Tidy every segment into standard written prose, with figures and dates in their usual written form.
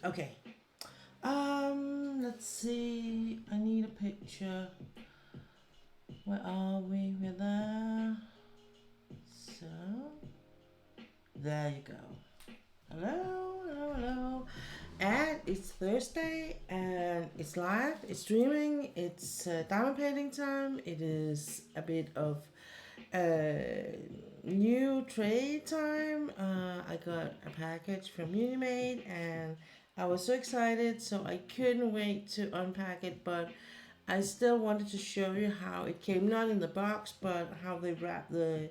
Okay. Let's see. I need a picture. Where are we? We're there. So, there you go. Hello, hello, hello. And it's Thursday and it's live, it's streaming, it's diamond painting time. It is a bit of new trade time. I got a package from Munimade and I was so excited, so I couldn't wait to unpack it, but I still wanted to show you how it came, not in the box, but how they wrap the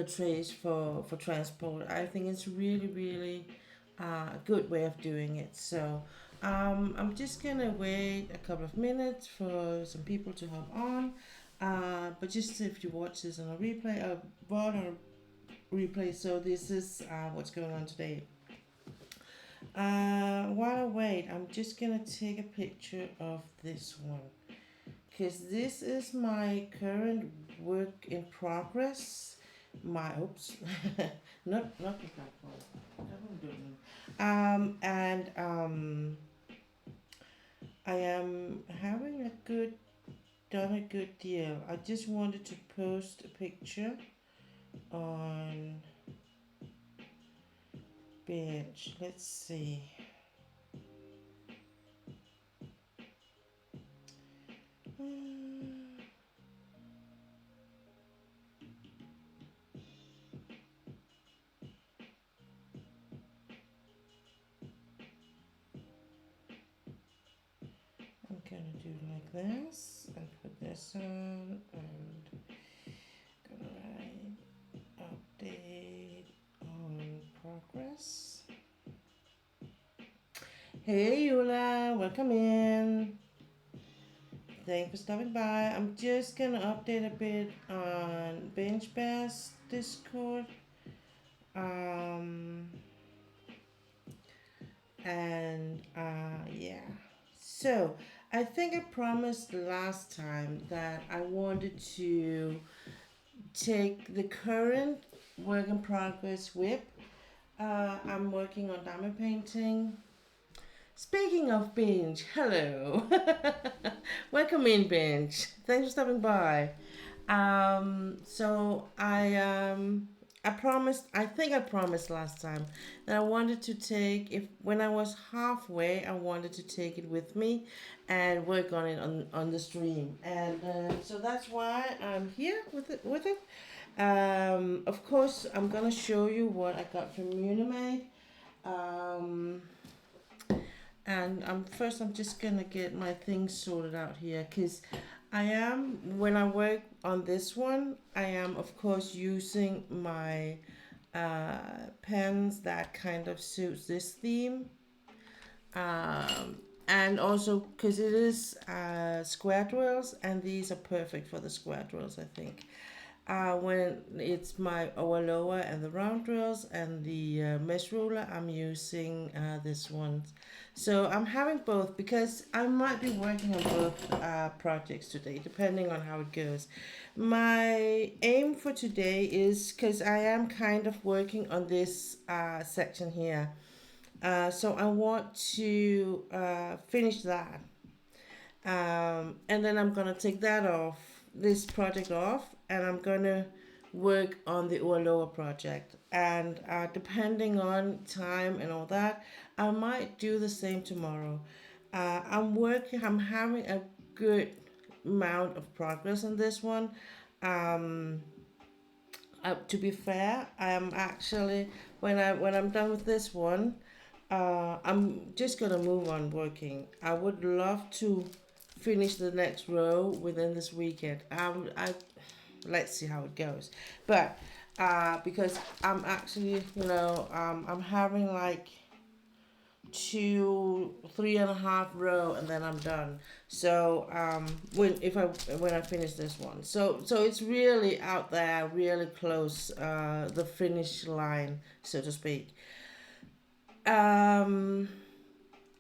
trays for transport. I think it's really a good way of doing it. So I'm just gonna wait a couple of minutes for some people to hop on. But just if you watch this on a replay, VOD or replay, so this is what's going on today. While I wait, I'm just gonna take a picture of this one because this is my current work in progress. My oops, not the background. And I am having done a good deal. I just wanted to post a picture on bench. Let's see. I'm gonna do like this and put this on and gonna write update on progress. Hey Eula, welcome in. Thanks for stopping by. I'm just gonna update a bit on Bench Bass Discord. Yeah. So I think I promised last time that I wanted to take the current work in progress WIP. I'm working on diamond painting. Speaking of Bench, hello. Welcome in, Bench. Thanks for stopping by. So I promised, I think I promised last time that I wanted to take, if when I was halfway, I wanted to take it with me and work on it on the stream. And so that's why I'm here with it. Of course, I'm gonna show you what I got from Munimade. Um, and first I'm just gonna get my things sorted out here because when I work on this one, I am of course using my pens that kind of suits this theme. And also because it is square drills, and these are perfect for the square drills, I think. When it's my over lower and the round drills and the mesh ruler, I'm using this one. So I'm having both because I might be working on both projects today, depending on how it goes. My aim for today is because I am kind of working on this section here. So I want to finish that. And then I'm gonna take this project off, and I'm gonna work on the Urloa project. And depending on time and all that, I might do the same tomorrow. I'm having a good amount of progress on this one. To be fair, I am actually when I'm done with this one, I'm just gonna move on working. I would love to finish the next row within this weekend. Let's see how it goes, but because I'm actually, I'm having like 3.5 row and then I'm done. So when I finish this one, so it's really out there, really close, the finish line, so to speak.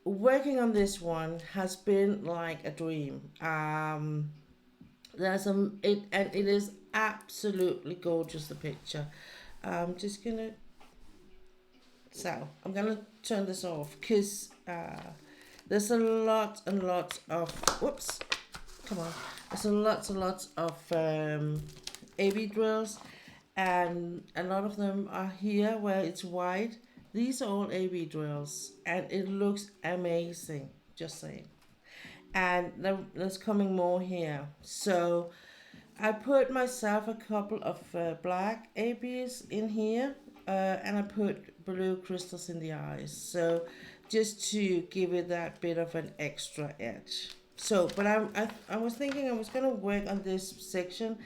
Working on this one has been like a dream. It is absolutely gorgeous, the picture. I'm just gonna So I'm gonna turn this off because there's a lot and lots of whoops. Come on. There's a lots and lots of AB drills, and a lot of them are here where it's white. These are all AB drills, and it looks amazing. Just saying. And there's coming more here. So I put myself a couple of black ABs in here, and I put blue crystals in the eyes. So just to give it that bit of an extra edge. So, but I was thinking I was gonna work on this section,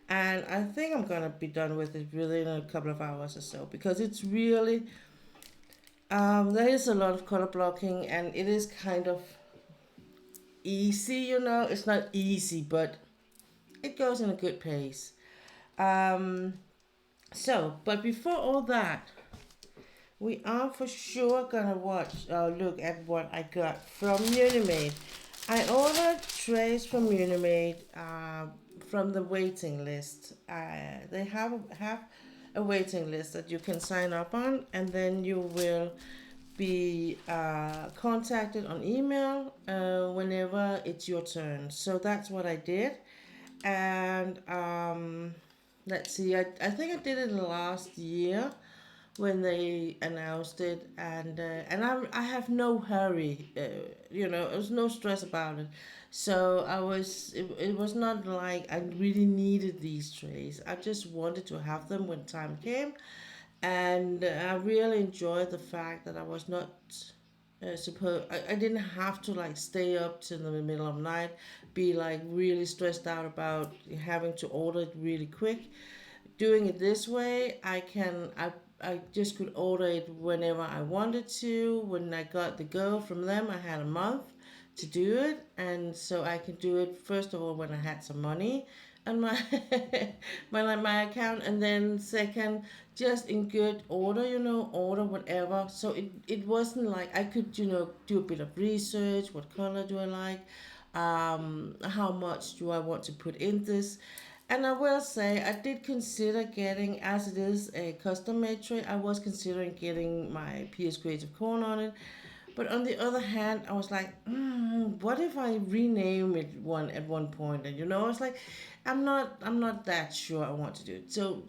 and I think I'm gonna be done with it within a couple of hours or so because it's really there is a lot of color blocking, and it is kind of easy. You know, it's not easy, but it goes in a good pace. Um, but before all that, we are for sure gonna look at what I got from Munimade. I ordered trays from Munimade from the waiting list. They have a waiting list that you can sign up on, and then you will be contacted on email whenever it's your turn. So that's what I did. And let's see, I think I did it last year when they announced it, and I have no hurry, you know, there was no stress about it. So it was not like I really needed these trays. I just wanted to have them when time came, and I really enjoyed the fact that I was not I didn't have to like stay up to the middle of the night, be like really stressed out about having to order it really quick. Doing it this way, I just could order it whenever I wanted to. When I got the go from them, I had a month to do it, and so I could do it first of all when I had some money on my my account, and then second, just in good order, you know, order whatever. So it wasn't like I could, you know, do a bit of research. What color do I like? How much do I want to put in this? And I will say, I did consider getting, as it is a custom made tray, I was considering getting my PS Creative Corn on it. But on the other hand, I was like, what if I rename it one at one point? And you know, I was like, I'm not that sure I want to do it. So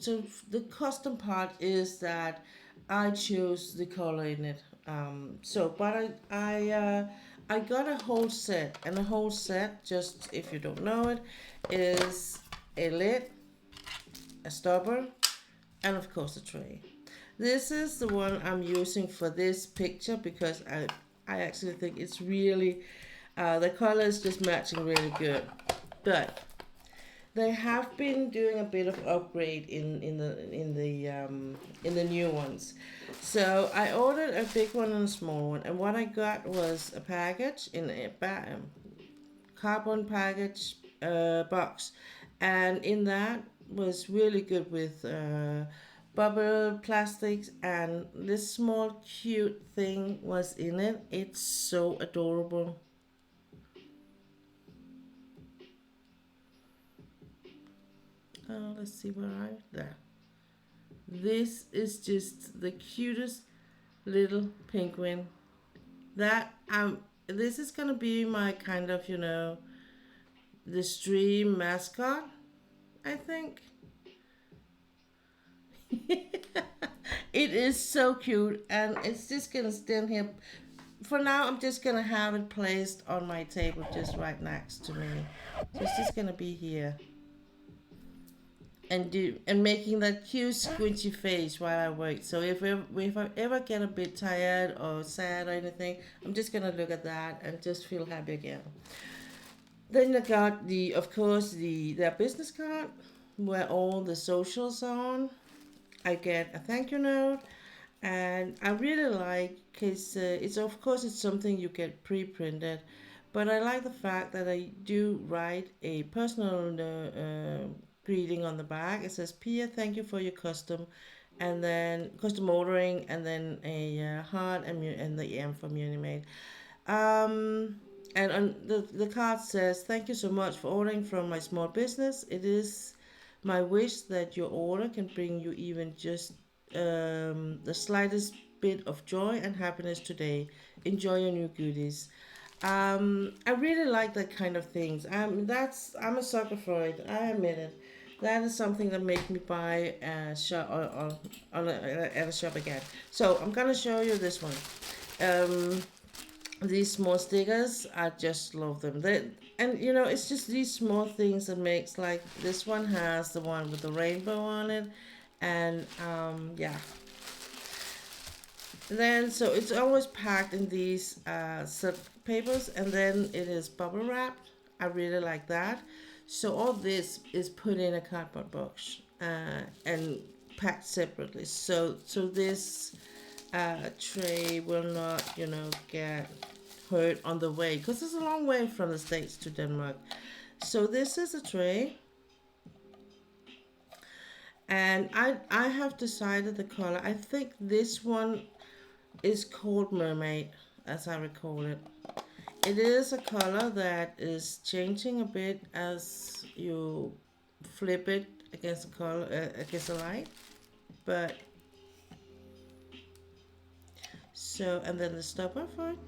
the custom part is that I chose the color in it. But I got a whole set, and a whole set, just if you don't know it, is a lid, a stopper, and of course a tray. This is the one I'm using for this picture because I actually think it's really, the color is just matching really good. But they have been doing a bit of upgrade in the new ones. So I ordered a big one and a small one, and what I got was a package in a carbon package box, and in that was really good with bubble plastics, and this small cute thing was in it. It's so adorable. Let's see where I there. This is just the cutest little penguin. That this is gonna be my kind of, you know, the stream mascot, I think. It is so cute, and it's just gonna stand here. For now, I'm just gonna have it placed on my table just right next to me. So it's just gonna be here, and making that cute squinchy face while I work. So if I ever get a bit tired or sad or anything, I'm just gonna look at that and just feel happy again. Then I got of course their business card where all the socials are on. I get a thank you note, and I really like because it's of course it's something you get pre-printed, but I like the fact that I do write a personal greeting on the back. It says, "Pia, thank you for your custom," and then custom ordering, and then a heart and the M for Munimade. And on the card says, "Thank you so much for ordering from my small business. It is my wish that your order can bring you even just the slightest bit of joy and happiness today. Enjoy your new goodies. I really like that kind of things. I'm a sucker for it. I admit it. That is something that makes me buy a shop at a shop again. So I'm gonna show you this one. Um, these small stickers, I just love them. And you know, it's just these small things that makes, like, this one has the one with the rainbow on it, and yeah. Then so it's always packed in these zip papers, and then it is bubble wrapped. I really like that. So all this is put in a cardboard box and packed separately. So this tray will not, you know, get hurt on the way, because it's a long way from the States to Denmark. So this is a tray, and I have decided the color. I think this one is called Mermaid, as I recall it. It is a color that is changing a bit as you flip it against the color against the light. But so, and then the stopper for it,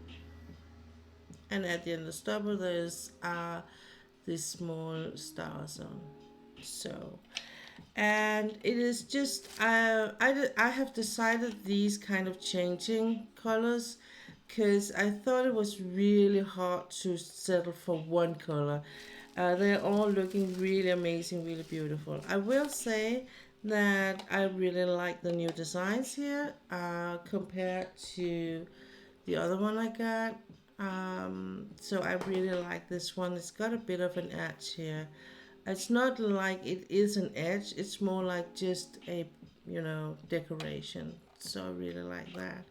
and at the end of the stopper there's these small stars on. So, and it is just I have decided these kind of changing colors because I thought it was really hard to settle for one color. They're all looking really amazing, really beautiful. I will say that I really like the new designs here compared to the other one I got. So I really like this one. It's got a bit of an edge here. It's not like it is an edge. It's more like just a, you know, decoration. So I really like that.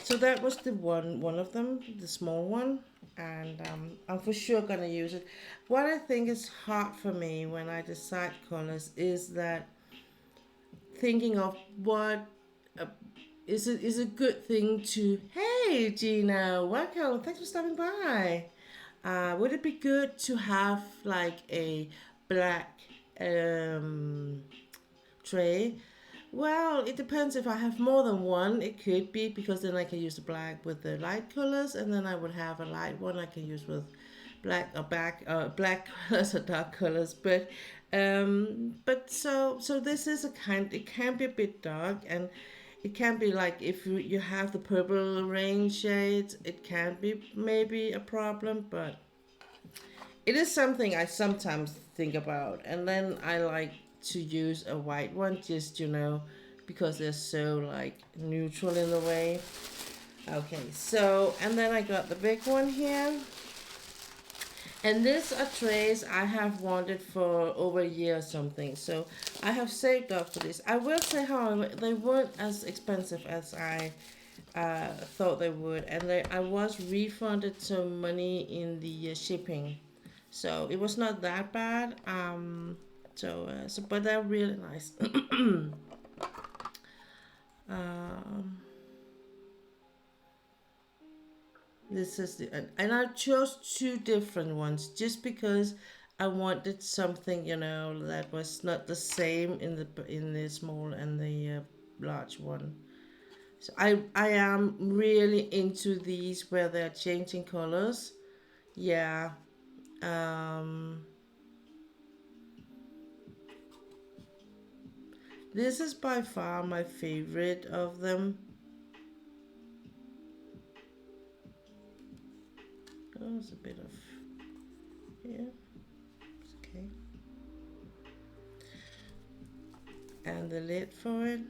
So that was the one of them, the small one, and I'm for sure gonna use it. What I think is hard for me when I decide colors is that thinking of what uh, is a good thing to. Hey Gina, welcome. Thanks for stopping by. Would it be good to have like a black tray? Well, it depends. If I have more than one, it could be, because then I can use the black with the light colors, and then I would have a light one I can use with black colors or dark colors. But so this is a kind. It can be a bit dark, and it can be like if you have the purple rain shades, it can be maybe a problem, but it is something I sometimes think about. And then I like to use a white one, just, you know, because they're so like neutral in a way. Okay, so, and then I got the big one here. And these are trays I have wanted for over a year or something. So I have saved up for this. I will say, however, they weren't as expensive as I thought they would. And I was refunded some money in the shipping. So it was not that bad. But they're really nice. This is and I chose two different ones just because I wanted something, you know, that was not the same in the small and the large one. So I am really into these where they're changing colors. Yeah. This is by far my favorite of them. Oh, there's a bit of here. It's okay. And the lid for it.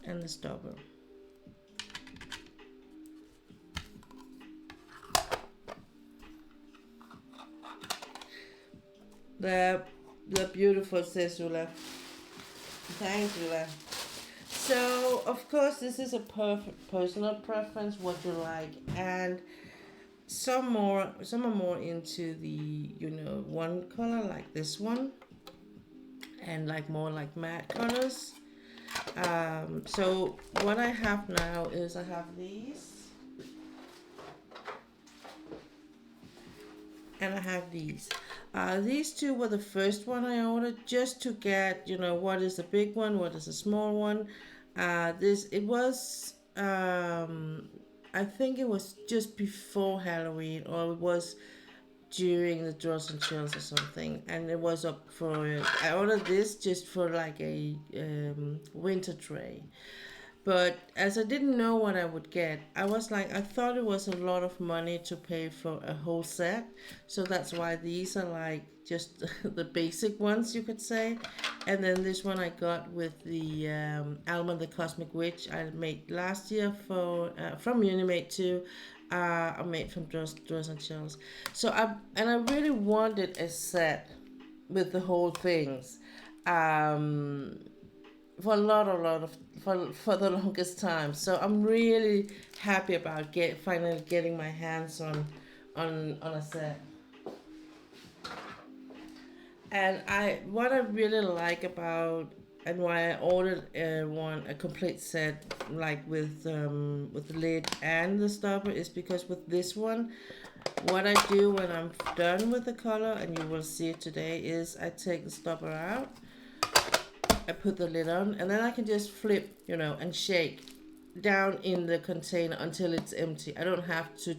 And the stopper. The beautiful Sesula. Thank you. So of course this is a perfect personal preference, what you like, and some are more into the, you know, one color like this one, and like more like matte colors. So what I have now is I have these. and I have these. These two were the first one I ordered just to get, what is the big one, what is the small one. It was, I think it was just before Halloween, or it was during the draws and chills or something, and it was up for. I ordered this just for like a winter tray. But as I didn't know what I would get, I was like, I thought it was a lot of money to pay for a whole set. So that's why these are like just the basic ones, you could say. And then this one I got with the Alma the Cosmic Witch I made last year for from Munimade too. I made from Draws and Chills. I really wanted a set with the whole things. Um, for for the longest time. So I'm really happy about finally getting my hands on a set. And I what I really like about and why I ordered a complete set like with the lid and the stopper is because with this one, what I do when I'm done with the color, and you will see it today, is I take the stopper out, I put the lid on, and then I can just flip, and shake down in the container until it's empty. I don't have to,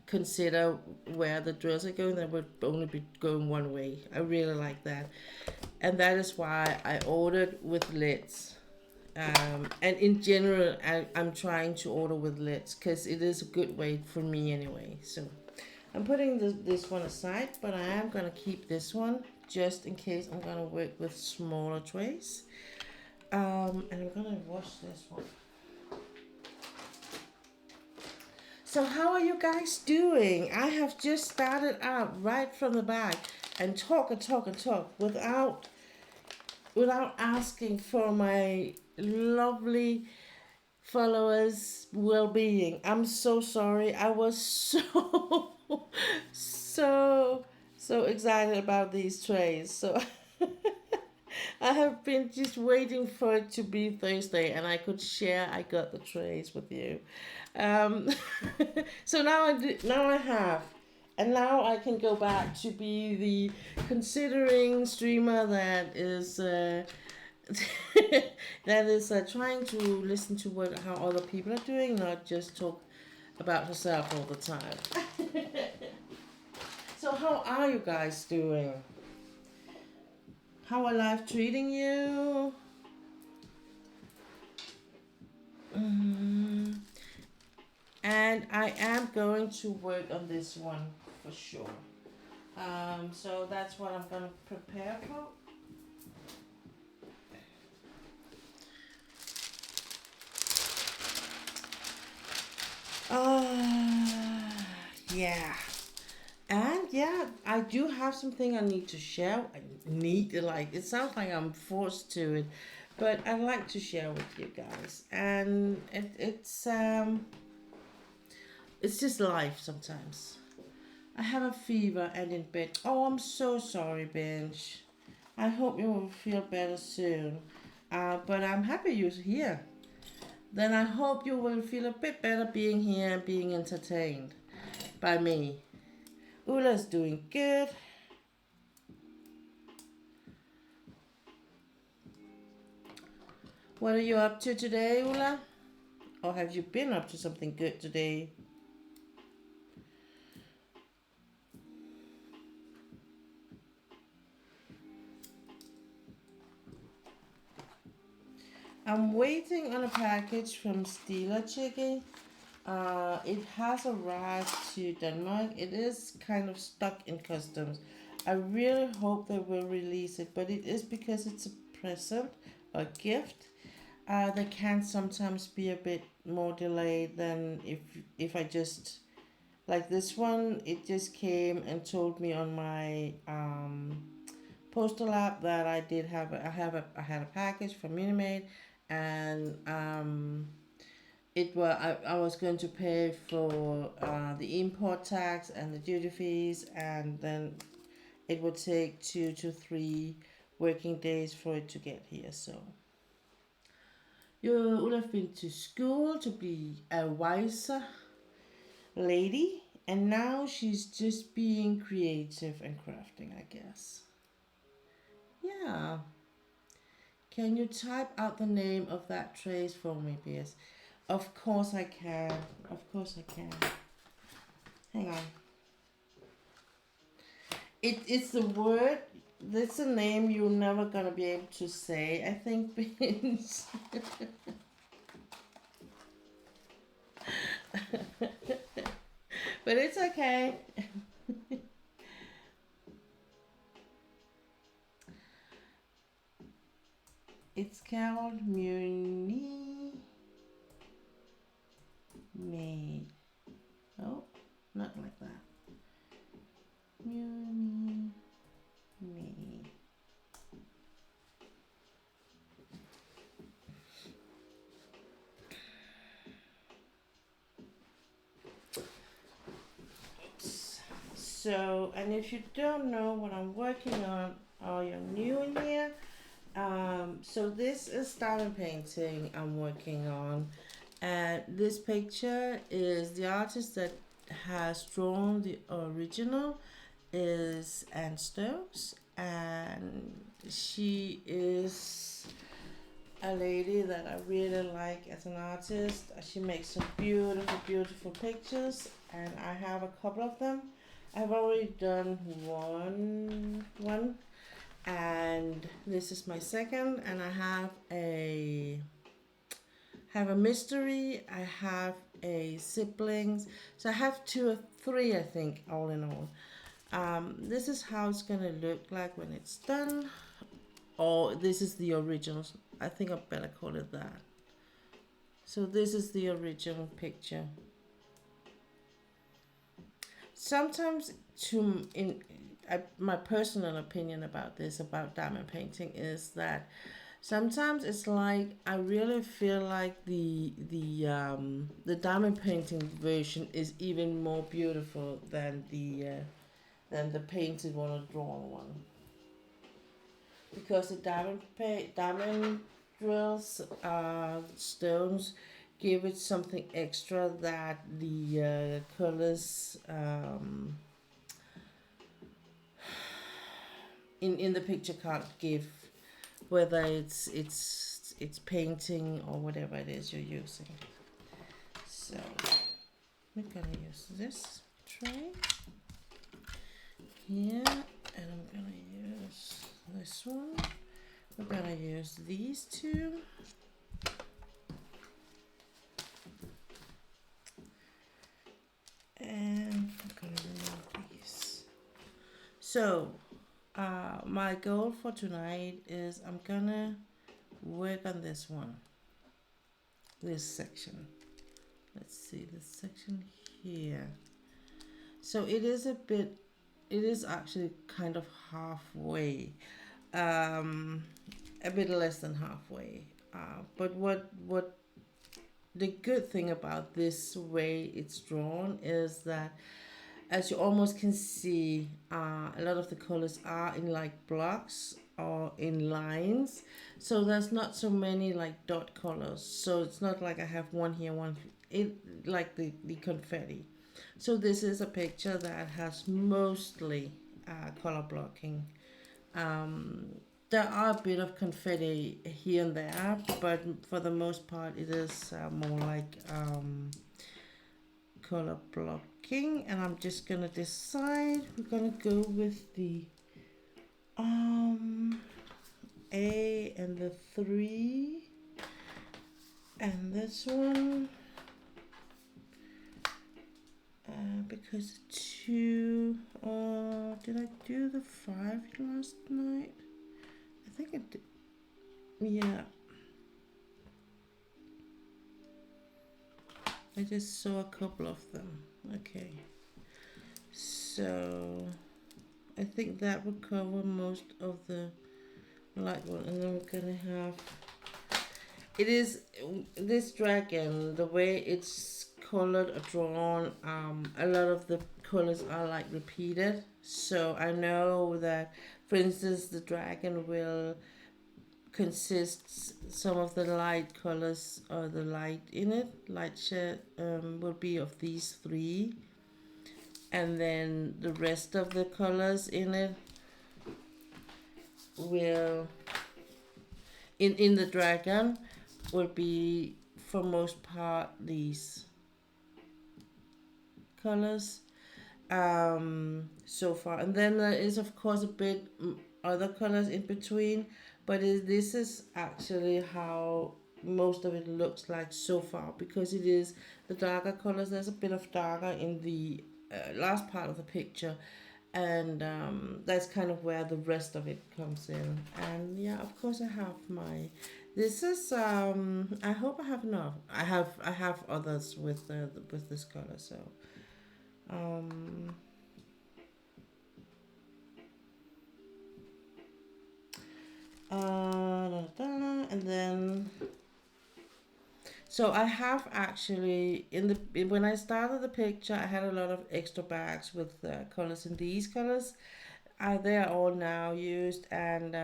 consider where the drills are going. They would only be going one way. I really like that. And that is why I ordered with lids. And in general, I'm trying to order with lids because it is a good way for me anyway. So I'm putting this one aside, but I am going to keep this one just in case I'm going to work with smaller trays. And I'm going to wash this one. So how are you guys doing? I have just started out right from the back and talk without asking for my lovely followers' well-being. I'm so sorry. I was so so excited about these trays. So I have been just waiting for it to be Thursday and I could share I got the trays with you. Um, so now I have, and now I can go back to be the considering streamer that is trying to listen to how other people are doing, not just talk about herself all the time. So how are you guys doing? How are life treating you? And I am going to work on this one for sure. So that's what I'm going to prepare for. Yeah. And yeah, I do have something I need to share. It sounds like I'm forced to it, but I'd like to share with you guys. And it's just life sometimes. I have a fever and in bed. Oh, I'm so sorry, Bench. I hope you will feel better soon. But I'm happy you're here. Then I hope you will feel a bit better being here and being entertained by me. Ula's doing good. What are you up to today, Ula? Or have you been up to something good today? I'm waiting on a package from Stila Chicky. It has arrived to Denmark. It is kind of stuck in customs. I really hope they will release it, but it is because it's a present or gift. They can sometimes be a bit more delayed than if I just like this one. It just came and told me on my postal app that I had a package from Munimade, and I was going to pay for the import tax and the duty fees, and then it would take 2 to 3 working days for it to get here. So you would have been to school to be a wiser lady, And now she's just being creative and crafting, I guess. Yeah. Can you type out the name of that trace for me, PS? Of course I can. Of course I can. Hang on. It's the word. That's a name you're never gonna be able to say, I think, Vince. But it's okay. It's called Munimade. Oh, not like that. Munimade. So, and if you don't know what I'm working on, or you're new in here, so this is diamond painting I'm working on, and this picture is the artist that has drawn the original is Anne Stokes, and she is a lady that I really like as an artist. She makes some beautiful pictures, and I have a couple of them. I've already done one, and this is my second, and I have a mystery, I have a siblings, so I have 2 or 3, I think, all in all. This is how it's gonna look like when it's done. Or this is the original. I think I better call it that. So this is the original picture. Sometimes, my personal opinion about this, about diamond painting, is that sometimes it's like I really feel like the diamond painting version is even more beautiful than the painted one or drawn one, because the diamond drills, stones, give it something extra that the colors in the picture can't give, whether it's painting or whatever it is you're using. So we're gonna use this tray here, and I'm gonna use this one. We're gonna use these 2. And I'm gonna remove these. So, my goal for tonight is I'm gonna work on this one. This section. Let's see, this section here. So it is actually kind of halfway. A bit less than halfway. But what the good thing about this way it's drawn is that, as you almost can see, a lot of the colors are in like blocks or in lines, so there's not so many like dot colors, so it's not like I have one here, one like the confetti. So this is a picture that has mostly color blocking. There are a bit of confetti here and there, but for the most part it is more like color blocking. And I'm just gonna decide, we're gonna go with the A and the 3, and this one, because 2, did I do the 5 last night? I think I did. Yeah. I just saw a couple of them. Okay. So I think that would cover most of the light one. And then we're gonna have, it is this dragon, the way it's colored or drawn, a lot of the colors are like repeated. So I know that, for instance, the dragon will consist, some of the light colors or the light in it, light shade, will be of these 3. and then the rest of the colors in it will, in the dragon, will be for most part these colors so far. And then there is of course a bit other colors in between, but this is actually how most of it looks like so far, because it is the darker colors. There's a bit of darker in the last part of the picture, and that's kind of where the rest of it comes in. And yeah, of course I have my, this is I hope I have enough. I have others with with this color, so um and then, so I have actually, when I started the picture, I had a lot of extra bags with colors in these colors. They are all now used, and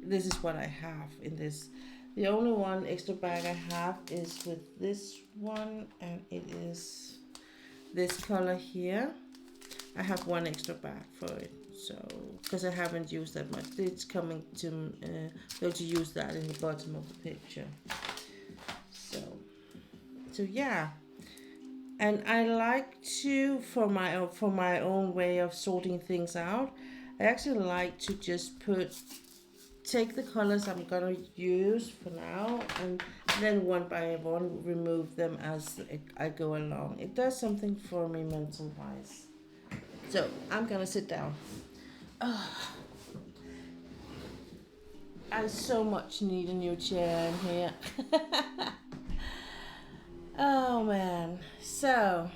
this is what I have in this. The only one extra bag I have is with this one, and it is this color here. I have one extra bag for it, so because I haven't used that much. It's coming to going to use that in the bottom of the picture. So yeah, and I like to, for my own way of sorting things out, I actually like to just take the colors I'm gonna use for now, and then one by one remove them as I go along. It does something for me mental wise. So I'm gonna sit down. I so much need a new chair in here. Oh man. So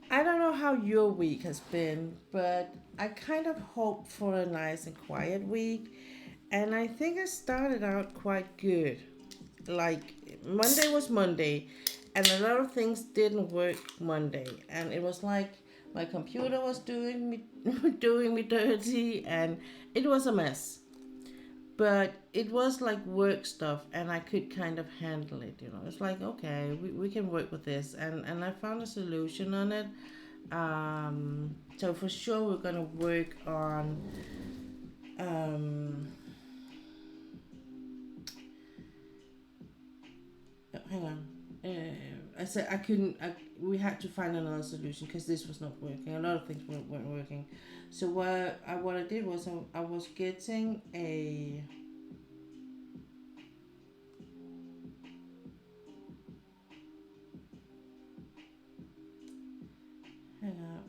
I don't know how your week has been, but I kind of hope for a nice and quiet week. And I think I started out quite good. Like, Monday was Monday, and a lot of things didn't work Monday. And it was like my computer was doing me doing me dirty, and it was a mess. But it was like work stuff, and I could kind of handle it. It's like, okay, we can work with this, and I found a solution on it. So for sure we're gonna work on hang on. I said I couldn't. We had to find another solution because this was not working. A lot of things weren't working. So what I did was I was getting a. Hang on.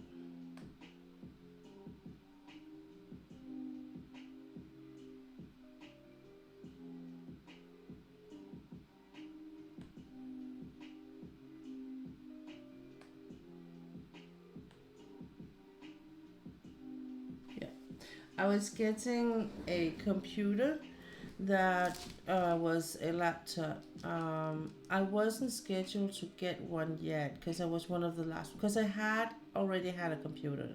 Yeah, I was getting a computer that was a laptop. I wasn't scheduled to get one yet because I was one of the last, because I had already had a computer.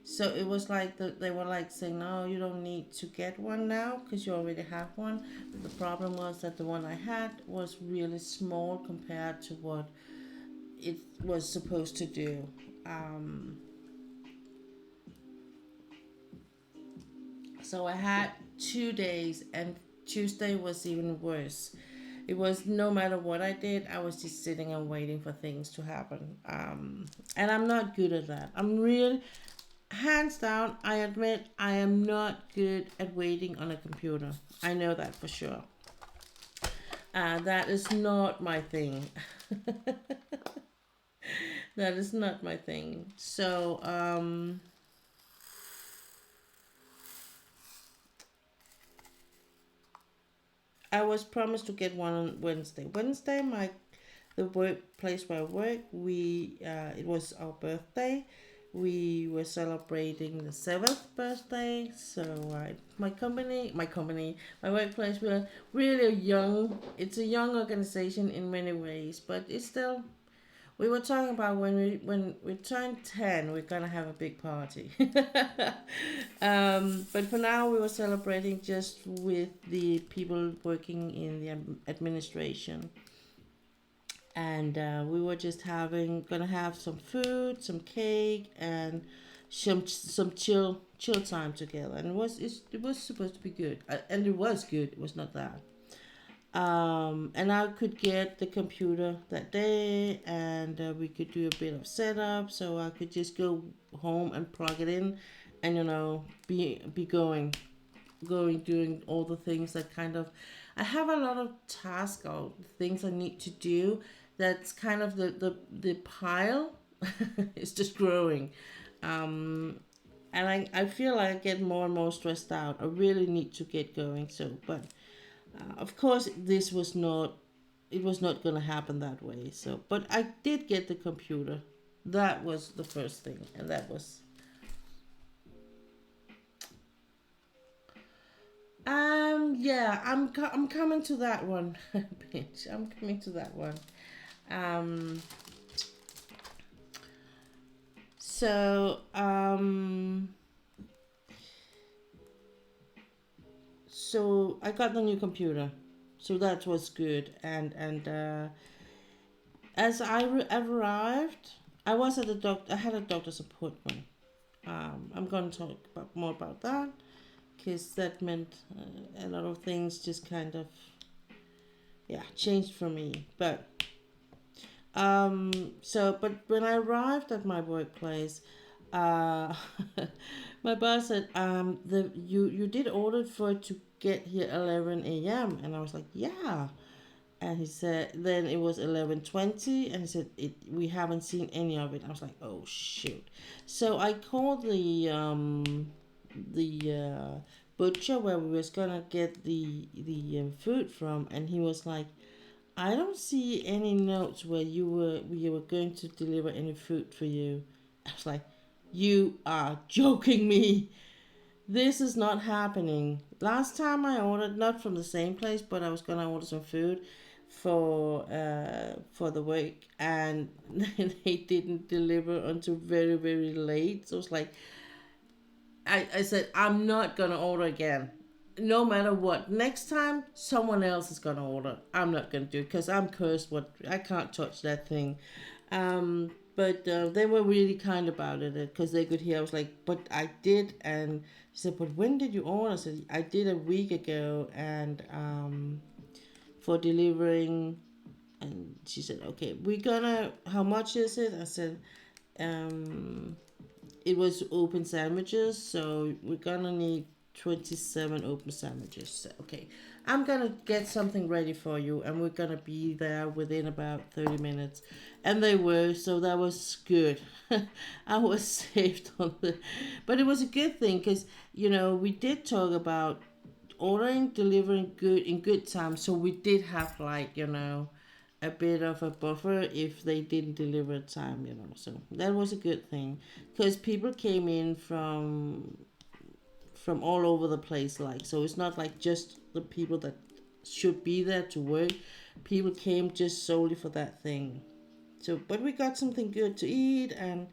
So it was like they were like saying, no, you don't need to get one now because you already have one. But the problem was that the one I had was really small compared to what it was supposed to do. Um, so I had 2 days, and Tuesday was even worse. It was, no matter what I did, I was just sitting and waiting for things to happen. And I'm not good at that. I'm really, hands down, I admit I am not good at waiting on a computer. I know that for sure. That is not my thing. That is not my thing. So, I was promised to get one on Wednesday. Wednesday, the workplace where I work, it was our birthday. We were celebrating the seventh birthday. So my workplace, we're really young. It's a young organization in many ways, but it's still. We were talking about when we turn 10, we're gonna have a big party. But for now, we were celebrating just with the people working in the administration. and we were just gonna have some food, some cake, and some chill time together. And it was supposed to be good, and it was good. It was not that. And I could get the computer that day, and we could do a bit of setup, so I could just go home and plug it in, and be going doing all the things that kind of, I have a lot of tasks or things I need to do. That's kind of the pile is just growing. And I feel like I get more and more stressed out. I really need to get going. So, but of course, this was not, it was not going to happen that way. So, but I did get the computer. That was the first thing, and that was. Yeah, I'm coming to that one, bitch. I'm coming to that one. Um, so so I got the new computer, so that was good. And as arrived, I was at the doctor. I had a doctor's appointment. I'm going to talk more about that, because that meant a lot of things just kind of, yeah, changed for me. But when I arrived at my workplace, uh, my boss said, the you did order for it to get here 11 a.m., and I was like, yeah. And he said, then it was 11:20, and he said, we haven't seen any of it. I was like, oh shoot. So I called the butcher where we was gonna get the food from, and he was like, I don't see any notes where we were going to deliver any food for you. I was like, you are joking me. This is not happening. Last time I ordered, not from the same place, but I was gonna order some food for the work, and they didn't deliver until very very late. So it's like, I said, I'm not gonna order again. No matter what, next time someone else is gonna order. I'm not gonna do it, because I'm cursed. What, I can't touch that thing. But they were really kind about it, because they could hear. I was like, but I did. And she said, but when did you order? I said, I did a week ago, and for delivering. And she said, okay, we're gonna, how much is it? I said, um, it was open sandwiches, so we're gonna need 27 open sandwiches. So, okay, I'm gonna get something ready for you, and we're gonna be there within about 30 minutes. And they were, so that was good. I was saved on the, but it was a good thing, because we did talk about ordering, delivering good in good time, so we did have, like, a bit of a buffer if they didn't deliver at time. So that was a good thing, because people came in from all over the place, like, so it's not like just the people that should be there to work. People came just solely for that thing. So, but we got something good to eat, and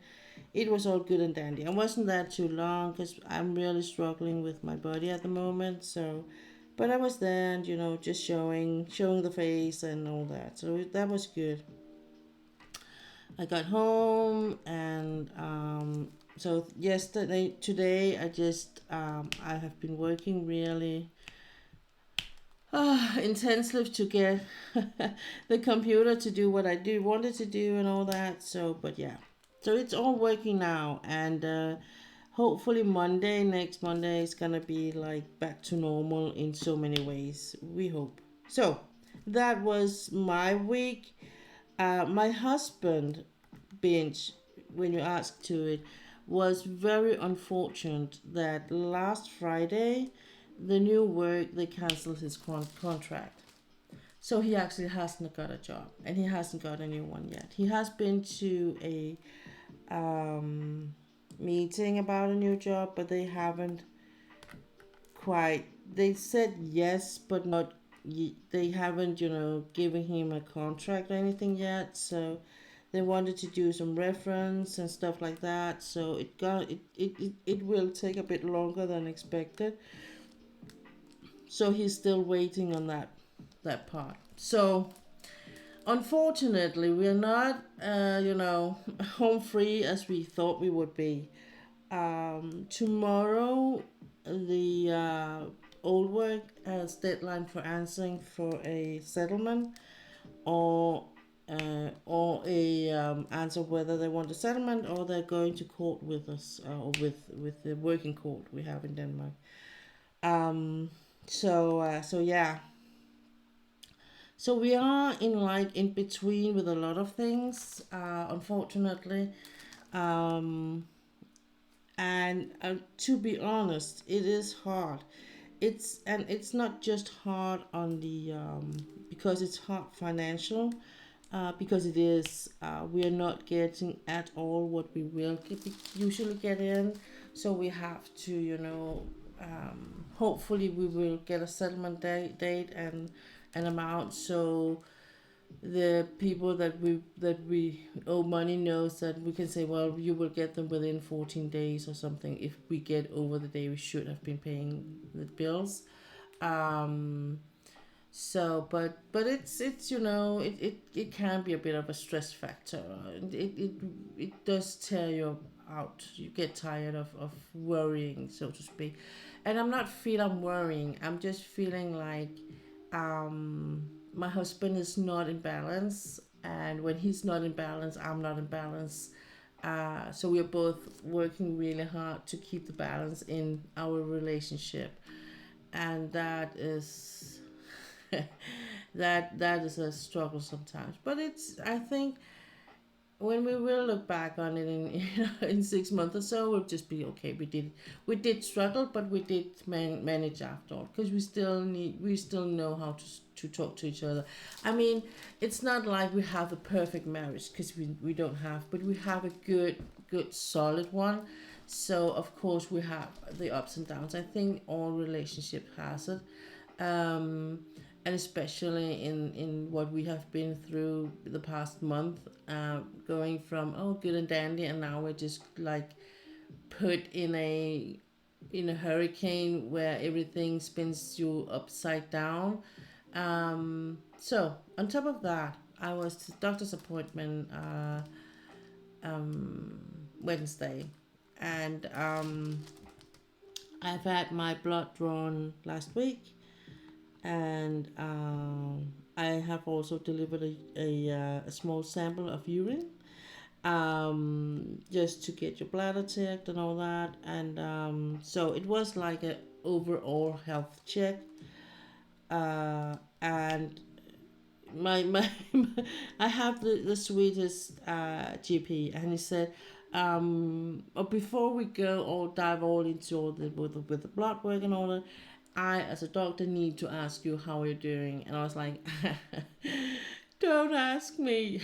it was all good and dandy. And wasn't that too long, because I'm really struggling with my body at the moment. So, but I was there, and just showing the face and all that. So that was good. I got home, and so today I have been working really intensely to get the computer to do what I wanted to do and all that. So, but yeah, so it's all working now, and hopefully next Monday is gonna be like back to normal in so many ways. We hope. So that was my week. My husband binge, when you asked to it, was very unfortunate that last Friday, the new work, they canceled his contract. So he actually hasn't got a job, and he hasn't got a new one yet. He has been to a meeting about a new job, but they haven't quite. They said yes, but not. They haven't, given him a contract or anything yet. So they wanted to do some reference and stuff like that. So it will take a bit longer than expected. So he's still waiting on that part. So unfortunately, we are not, home free as we thought we would be. Tomorrow, the old work has deadline for answering for a settlement, or a answer whether they want a settlement or they're going to court with us, or with the working court we have in Denmark. Um, so yeah, so we are in between with a lot of things, unfortunately. Um, and to be honest, it is hard. It's not just hard on the because it's hard financial, because it is, we are not getting at all what we will usually get in, so we have to, hopefully we will get a settlement date and an amount, so the people that we owe money knows that we can say, well, you will get them within 14 days or something if we get over the day we should have been paying the bills. um but it's it can be a bit of a stress factor. It does tear you out. You get tired of worrying, so to speak. And I'm not feel I'm worrying, I'm just feeling like, my husband is not in balance, and when he's not in balance, I'm not in balance. So we're both working really hard to keep the balance in our relationship, and that is that is a struggle sometimes. But it's, I think, when we will look back on it in in 6 months or so, we'll just be okay. We did struggle, but we did manage after all, because we still know how to talk to each other. I mean, it's not like we have a perfect marriage, because we don't have, but we have a good solid one. So of course we have the ups and downs. I think all relationship has it. um, and especially in what we have been through the past month, going from, oh, good and dandy, and now we're just like put in a hurricane where everything spins you upside down. So on top of that, I was to doctor's appointment, Wednesday, and I've had my blood drawn last week, and I have also delivered a small sample of urine, just to get your bladder checked and all that. And so it was like a overall health check. And my I have the sweetest GP, and he said, before we go or dive all into all the with the blood work and all that, I, as a doctor, need to ask you how you're doing. And I was like, don't ask me.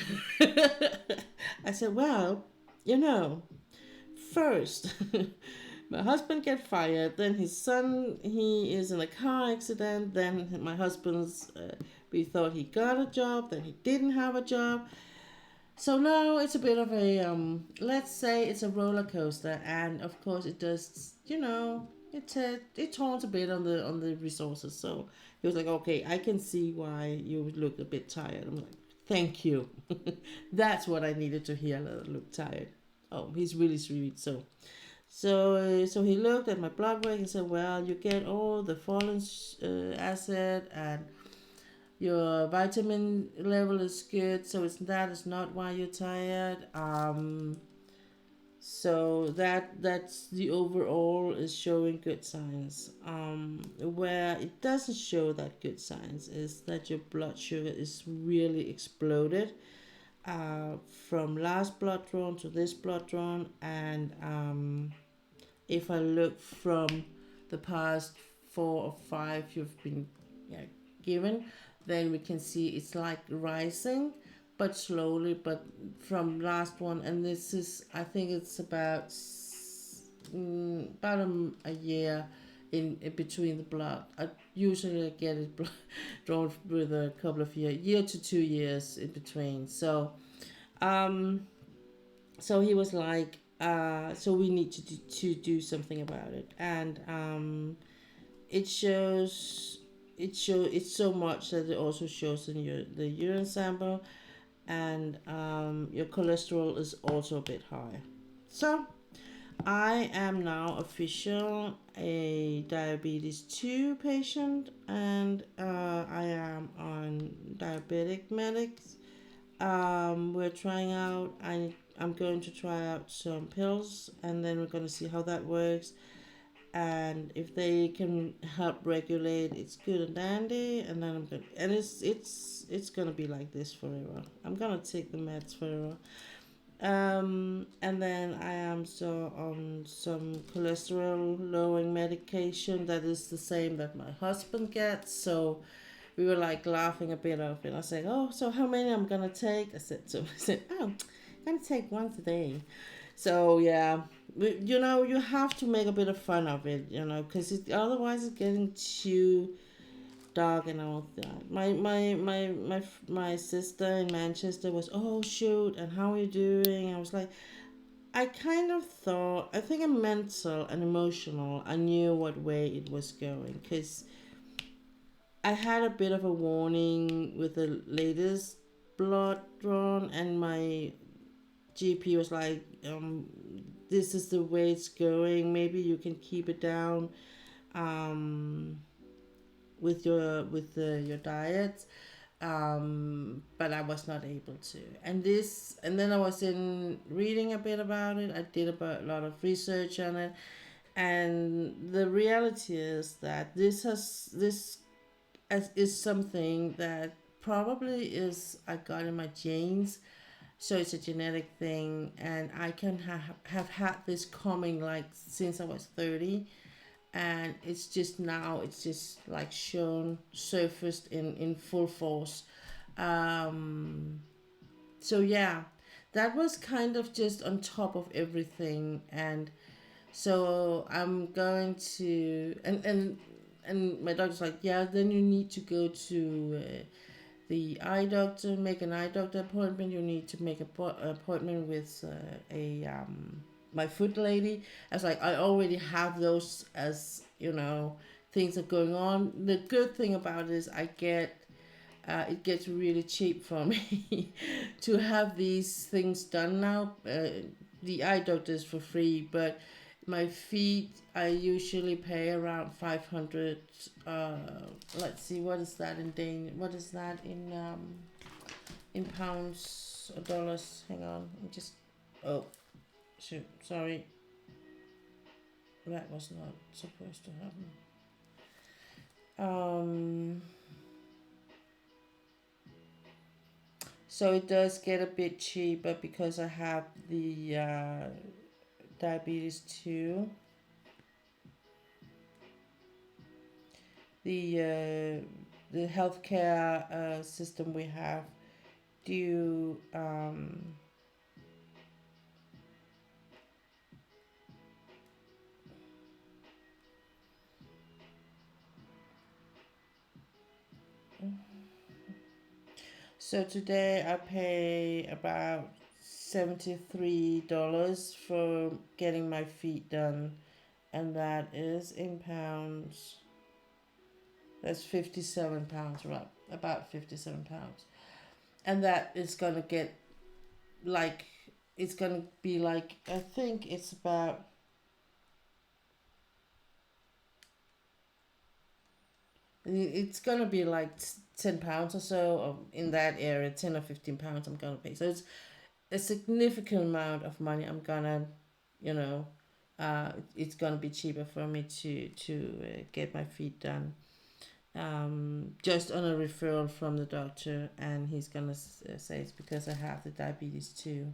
I said, well, you know, first, my husband get fired, then his son, he is in a car accident, then my husband's, we thought he got a job, then he didn't have a job. So now it's a bit of a, let's say it's a roller coaster, and of course it does, it taunts a bit on the resources. So he was like, okay, I can see why you look a bit tired. I'm like, thank you. That's what I needed to hear. Look tired. Oh, he's really sweet. So he looked at my blood work and said, well, you get all the fallen acid, and your vitamin level is good, so that is not why you're tired. So that's the overall is showing good signs. Where it doesn't show that good signs is that your blood sugar is really exploded, from last blood drawn to this blood drawn. And if I look from the past 4 or 5 you've been, yeah, given, then we can see it's like rising, but slowly. But from last one, and this is, I think it's about a year in between the blood. I usually get it drawn with a couple of year to 2 years in between. Um, so he was like, so we need to do something about it. And it shows it's so much that it also shows in the urine sample, and your cholesterol is also a bit high. So I am now official a diabetes 2 patient, and I am on diabetic medics. We're trying out, I'm going to try out some pills, and then we're going to see how that works. And if they can help regulate, it's good and dandy. And then I'm going, and it's gonna be like this forever. I'm gonna take the meds forever. And then I am so on some cholesterol lowering medication that is the same that my husband gets. So we were like laughing a bit of it. I said, "Oh, so how many I'm gonna take?" I said, "So I said, oh, I'm gonna take one today." So yeah, you have to make a bit of fun of it, because otherwise it's getting too dark and all that. My sister in Manchester was, "Oh shoot, and how are you doing?" I was like, I kind of thought, I think I'm mental and emotional. I knew what way it was going, because I had a bit of a warning with the latest blood drawn, and my GP was like, this is the way it's going. Maybe you can keep it down, um, with your diet. But I was not able to. And then I was in reading a bit about it. I did a lot of research on it, and the reality is that this is something that probably is I got in my genes, so it's a genetic thing, and I can have had this coming like since I was 30, and it's just now it's just like shown surfaced in full force. um so yeah, that was kind of just on top of everything. And so I'm going to, and my doctor's like, yeah, then you need to go to the eye doctor, make an eye doctor appointment. You need to make an appointment with a my foot lady. I was like, I already have those, as things are going on. The good thing about it is I get it gets really cheap for me to have these things done now. The eye doctor is for free, but my feet I usually pay around 500. Let's see, what is that in what is that in pounds or dollars? Hang on, I'm just, oh shoot, sorry, that was not supposed to happen. So it does get a bit cheaper because I have the diabetes 2. The healthcare system we have do so today I pay about $73 for getting my feet done, and that is in pounds. That's 57 pounds, right? About 57 pounds. And that is gonna get like, it's gonna be like, I think it's about, it's gonna be like 10 pounds or so, or in that area, 10 or 15 pounds I'm gonna pay. So it's a significant amount of money I'm gonna, it's gonna be cheaper for me to get my feet done. Just on a referral from the doctor, and he's gonna say it's because I have the diabetes 2.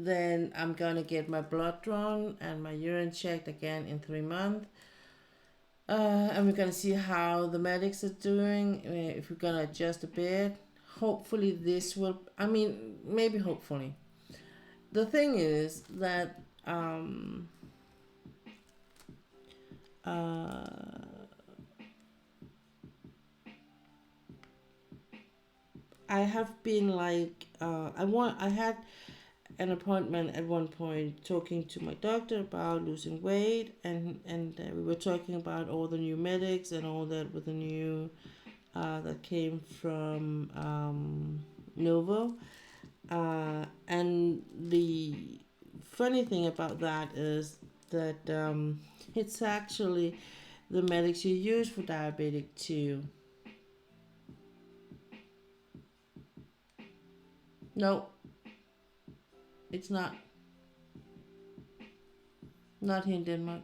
Then I'm gonna get my blood drawn and my urine checked again in 3 months. And we're gonna see how the medics are doing. If we're gonna adjust a bit, hopefully this will. I mean, maybe hopefully. The thing is that I have been like I had an appointment at one point talking to my doctor about losing weight, and we were talking about all the new medics and all that with the new that came from Novo. And the funny thing about that is that it's actually the medics you use for diabetic too. No, it's not here in Denmark.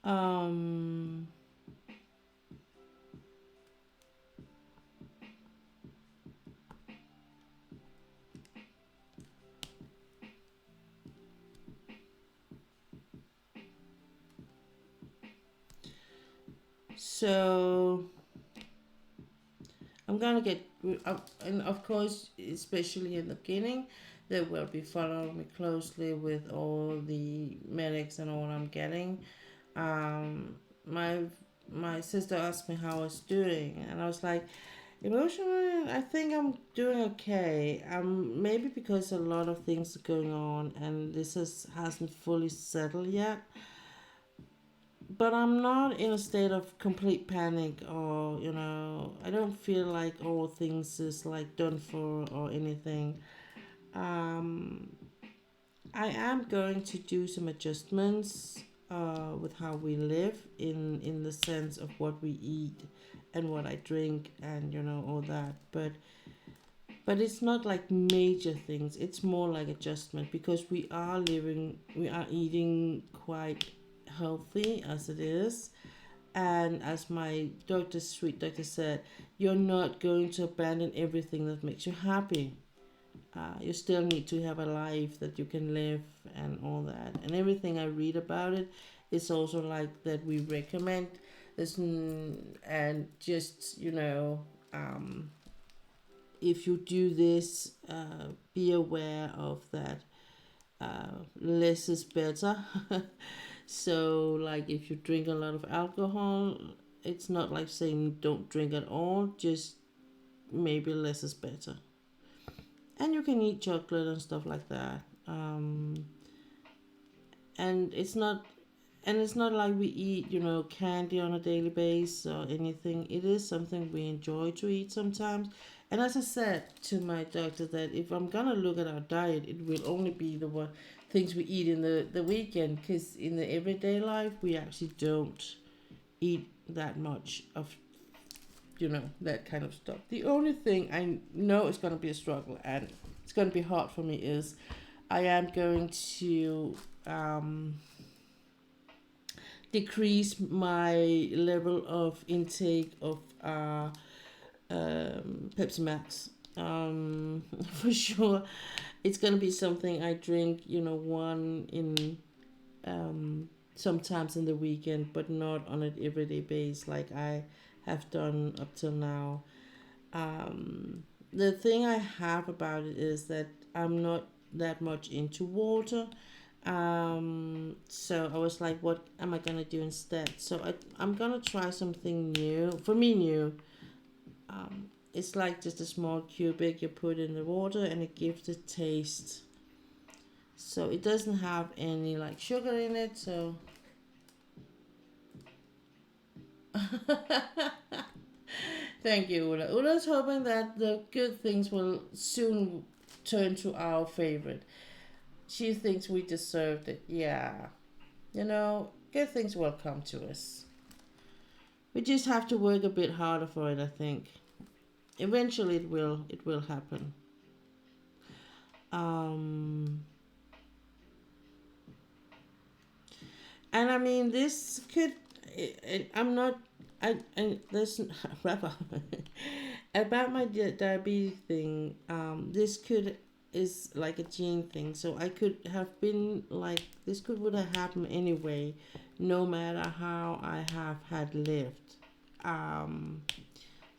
Um, so I'm gonna get, and of course, especially in the beginning, they will be following me closely with all the medics and all I'm getting. Um, my my sister asked me how I was doing, and I was like, emotionally, I think I'm doing okay. Maybe because a lot of things are going on, and this hasn't fully settled yet. But I'm not in a state of complete panic, or I don't feel like all things is like done for or anything. Um, I am going to do some adjustments with how we live in the sense of what we eat and what I drink and all that. But it's not like major things. It's more like adjustment because we are eating quite healthy as it is. And as my doctor, sweet doctor said, you're not going to abandon everything that makes you happy. You still need to have a life that you can live and all that. And everything I read about it is also like that we recommend this, and just if you do this, be aware of that. Less is better. So, like, if you drink a lot of alcohol, it's not like saying don't drink at all, just maybe less is better. And you can eat chocolate and stuff like that. And it's not like we eat, candy on a daily basis or anything. It is something we enjoy to eat sometimes. And as I said to my doctor, that if I'm gonna look at our diet, it will only be the one things we eat in the weekend, because in the everyday life we actually don't eat that much of that kind of stuff. The only thing I know is gonna be a struggle and it's gonna be hard for me is I am going to decrease my level of intake of Pepsi Max. For sure, it's gonna be something I drink, one in sometimes in the weekend, but not on an everyday basis like I have done up till now. The thing I have about it is that I'm not that much into water. So I was like, what am I gonna do instead? So I'm gonna try something new. For me, new. It's like just a small cubic you put in the water and it gives a taste. So it doesn't have any like sugar in it. So thank you, Ulla. Ulla's hoping that the good things will soon turn to our favorite. She thinks we deserved it. Yeah. Good things will come to us. We just have to work a bit harder for it, I think. Eventually it will happen. Um and I mean this could I'm not I this wrap up about my diabetes thing. This could is like a gene thing, so I could have been like this could would have happened anyway, no matter how I have had lived.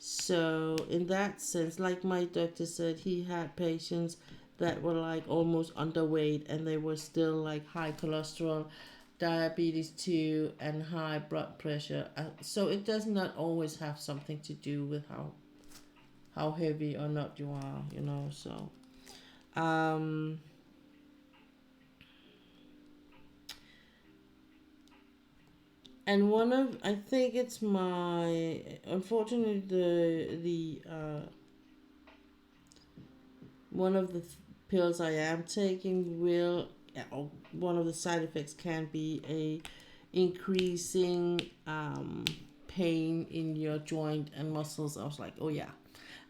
So in that sense, like my doctor said, he had patients that were like almost underweight and they were still like high cholesterol, diabetes too, and high blood pressure. So it does not always have something to do with how heavy or not you are, you know. So um and one of, I think it's my, unfortunately, the one of the pills I am taking will, one of the side effects can be a increasing pain in your joint and muscles. I was like, oh yeah.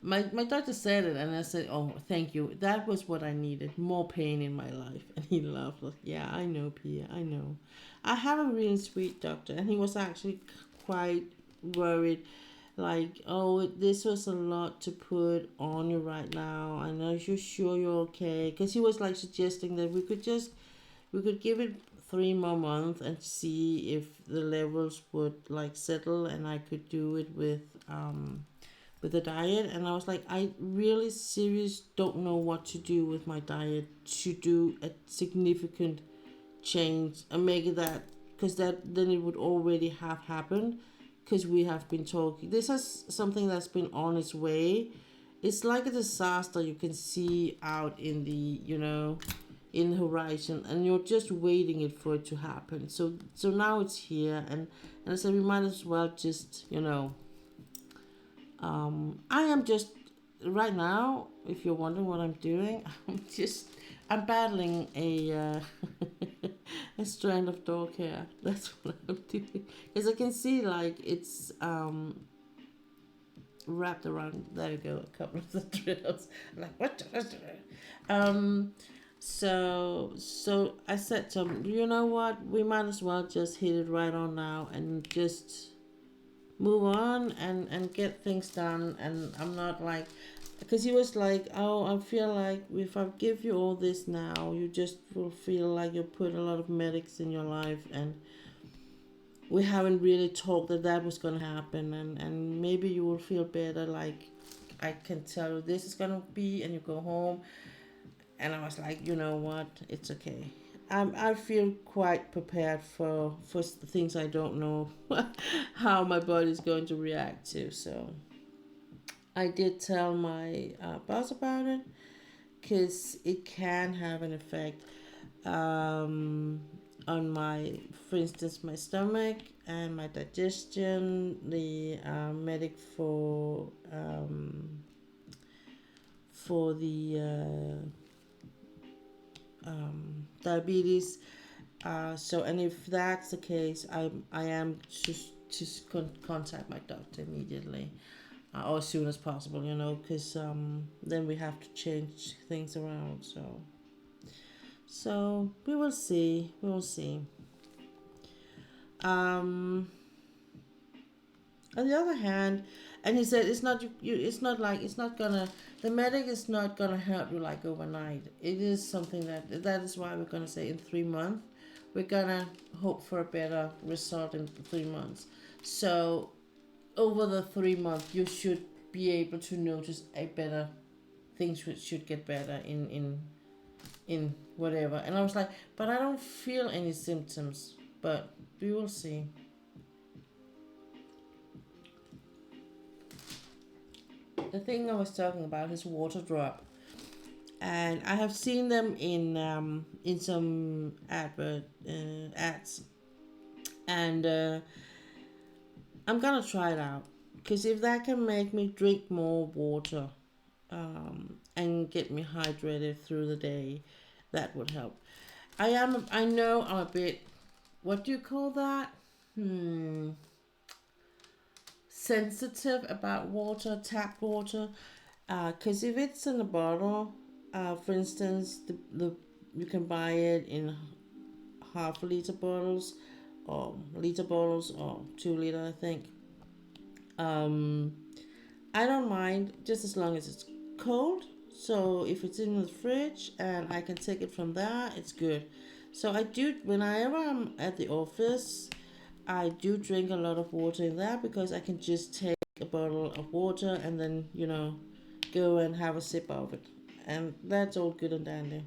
My doctor said it, and I said, oh, thank you. That was what I needed, more pain in my life. And he laughed, like, yeah, I know, Pia, I know. I have a really sweet doctor, and he was actually quite worried, like, oh, this was a lot to put on you right now. I know you're sure you're okay, because he was like suggesting that we could give it 3 more months and see if the levels would like settle, and I could do it with the diet. And I was like, I really serious don't know what to do with my diet to do a significant change and make it that, because that then it would already have happened, because we have been talking, this is something that's been on its way. It's like a disaster you can see out in the, you know, in the horizon, and you're just waiting it for it to happen. So now it's here, and I said we might as well just, you know, I am just right now. If you're wondering what I'm doing, I'm battling a strand of dog hair. That's what I'm doing, because I can see like it's wrapped around. There you go, a couple of the drills. I'm like, what? So I said to him, you know what? We might as well just hit it right on now and just move on and get things done. And I'm not like, because he was like, oh, I feel like if I give you all this now, you just will feel like you put a lot of medics in your life, and we haven't really talked that was going to happen, and maybe you will feel better, like I can tell you this is going to be, and you go home. And I was like, you know what, it's okay. I feel quite prepared for things I don't know how my body's going to react to. So I did tell my boss about it, because it can have an effect um, on my, for instance, my stomach and my digestion. The medic for the diabetes. So, and if that's the case, I am to contact my doctor immediately, or as soon as possible, you know, because then we have to change things around. So we will see. We will see. Um, on the other hand, and he said it's not it's not like it's not gonna, the medic is not gonna help you like overnight. It is something that is why we're gonna say in 3 months. We're gonna hope for a better result in 3 months. So over the 3 months, you should be able to notice a better, things should get better in whatever. And I was like, but I don't feel any symptoms. But we will see. The thing I was talking about is water drop, and I have seen them in some ads, and I'm gonna try it out, because if that can make me drink more water and get me hydrated through the day, that would help. I know I'm a bit, what do you call that? Sensitive about water, tap water. Because if it's in a bottle, for instance, the you can buy it in half-liter bottles, or liter bottles, or 2 liter, I think. Um, I don't mind, just as long as it's cold. So if it's in the fridge and I can take it from there, it's good. So I do, whenever I'm at the office, I do drink a lot of water in there, because I can just take a bottle of water and then, you know, go and have a sip of it. And that's all good and dandy.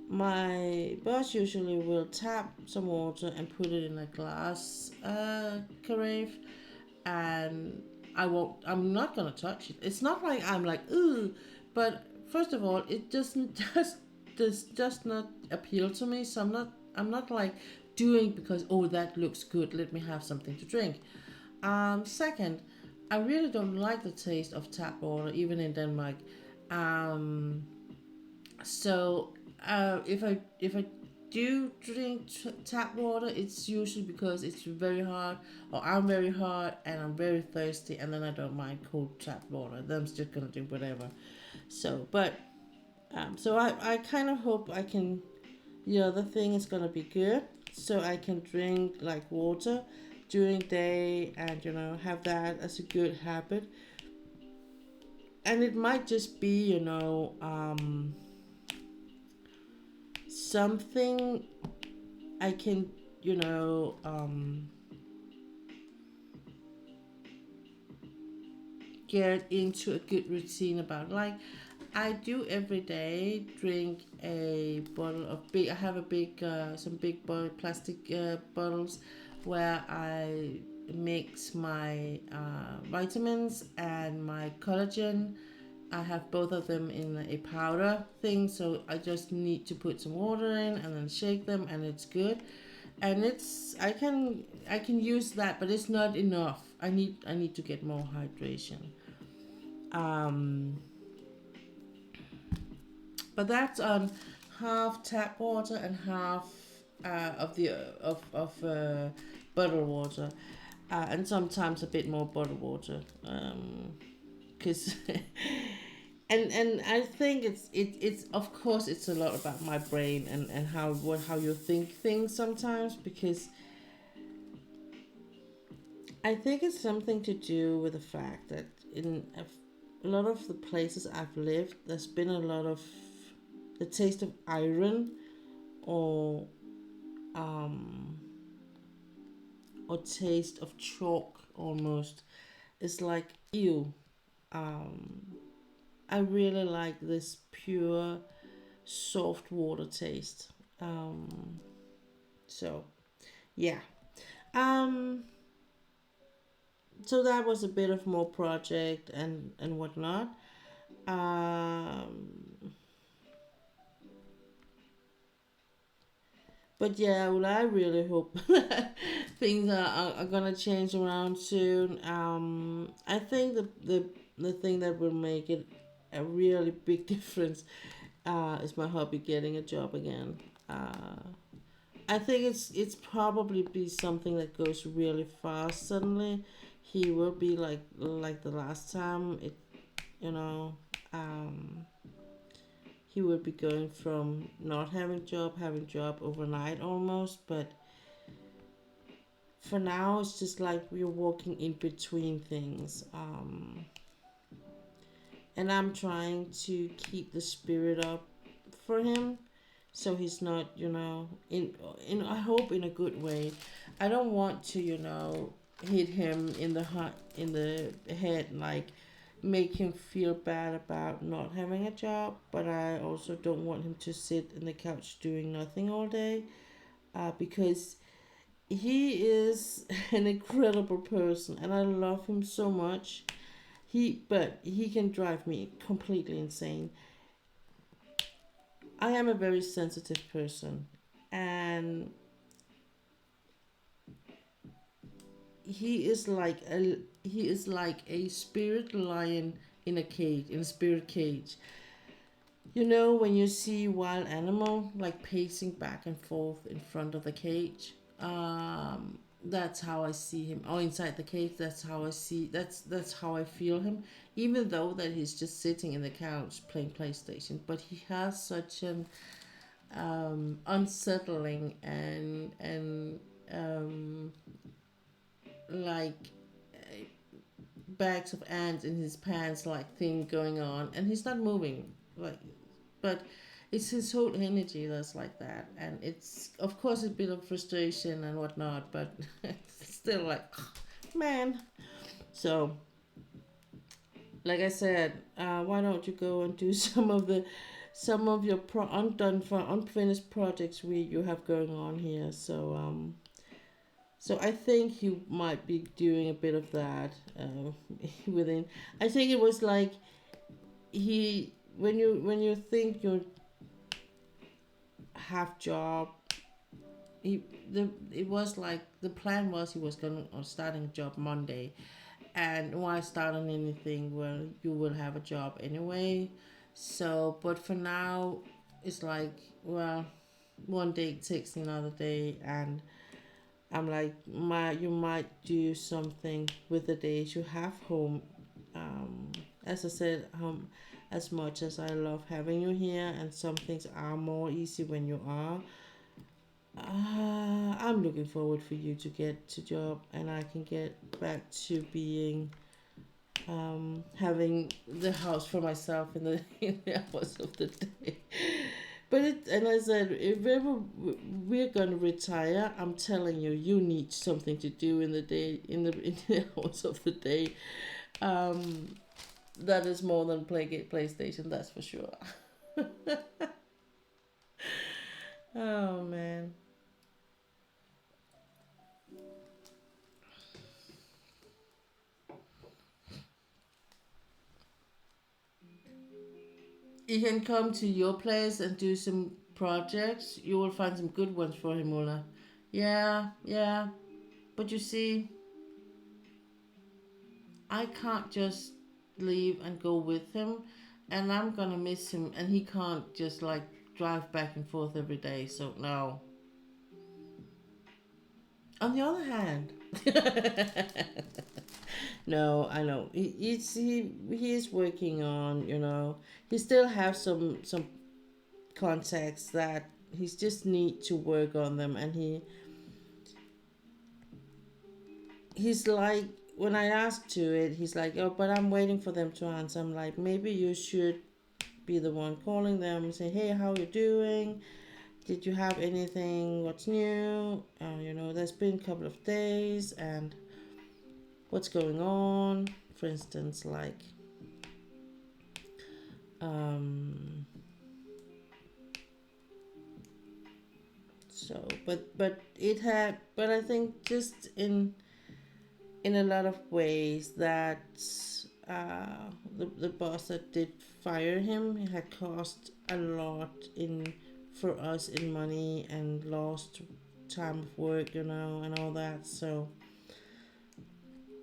My boss usually will tap some water and put it in a glass carafe, and I'm not gonna touch it. It's not like I'm like ooh, but first of all, it doesn't just not appeal to me. So I'm not like doing because oh that looks good. Let me have something to drink. Second, I really don't like the taste of tap water, even in Denmark. Um, so if I do drink tap water, it's usually because it's very hot, or I'm very hot and I'm very thirsty, and then I don't mind cold tap water. Then I'm just gonna do whatever. So I kind of hope I can. The other thing is gonna be good, so I can drink like water during day, and you know have that as a good habit. And it might just be something I can, you know, get into a good routine about. Like, I do every day drink a bottle of big. I have a big, some big plastic bottles where I mix my vitamins and my collagen. I have both of them in a powder thing, so I just need to put some water in and then shake them, and it's good. And it's I can use that, but it's not enough. I need to get more hydration. Um, but that's on half tap water and half of bottled water, and sometimes a bit more bottled water. Because and I think it's of course it's a lot about my brain and how you think things sometimes, because I think it's something to do with the fact that in a lot of the places I've lived, there's been a lot of the taste of iron, or um or taste of chalk almost. It's like ew. Um, I really like this pure soft water taste. So yeah. Um, so that was a bit of more project and whatnot. Um, but yeah, well, I really hope things are gonna change around soon. I think the thing that will make it a really big difference is my hubby getting a job again. I think it's probably be something that goes really fast. Suddenly, he will be like the last time. You know, um, he will be going from not having job overnight almost. But for now, it's just like we're walking in between things. And I'm trying to keep the spirit up for him, so he's not, in I hope in a good way. I don't want to, hit him in the head, like make him feel bad about not having a job, but I also don't want him to sit in the couch doing nothing all day, because he is an incredible person and I love him so much. But he can drive me completely insane. I am a very sensitive person, and he is like a spirit lion in a cage, in a spirit cage. You know when you see wild animal like pacing back and forth in front of the cage. That's how I see him. Or inside the cage, that's how I feel him. Even though that he's just sitting in the couch playing PlayStation, but he has such an unsettling and like bags of ants in his pants like thing going on, and he's not moving like, but it's his whole energy that's like that, and it's of course a bit of frustration and whatnot, but it's still like man. So, like I said, why don't you go and do some of your unfinished projects you have going on here? So I think you might be doing a bit of that within. I think it was like he when you think you have job, it was like the plan was he was going to starting a job Monday, and why start on anything where you will have a job anyway. So, but for now, it's like, well, one day takes another day, and I'm like, you might do something with the days you have home. As I said, as much as I love having you here, and some things are more easy when you are. I'm looking forward for you to get to job, and I can get back to being having the house for myself in the in the hours of the day. But and I said, if ever we're gonna retire, I'm telling you, you need something to do in the day, in the hours of the day. Um, that is more than PlayStation, that's for sure. Oh man. You can come to your place and do some projects. You will find some good ones for him, Ola. Yeah, yeah. But you see, I can't just leave and go with him, and I'm gonna miss him, and he can't just like drive back and forth every day. So no. On the other hand, no, I know he is working on, he still have some contacts that he's just need to work on them, and he's like, when I asked to it, he's like, oh, but I'm waiting for them to answer. I'm like, maybe you should be the one calling them and say, hey, how you doing? Did you have anything? What's new? There's been a couple of days, and what's going on? For instance, like, um, so, but I think just in a lot of ways that the boss that did fire him had cost a lot in for us in money and lost time of work, and all that. So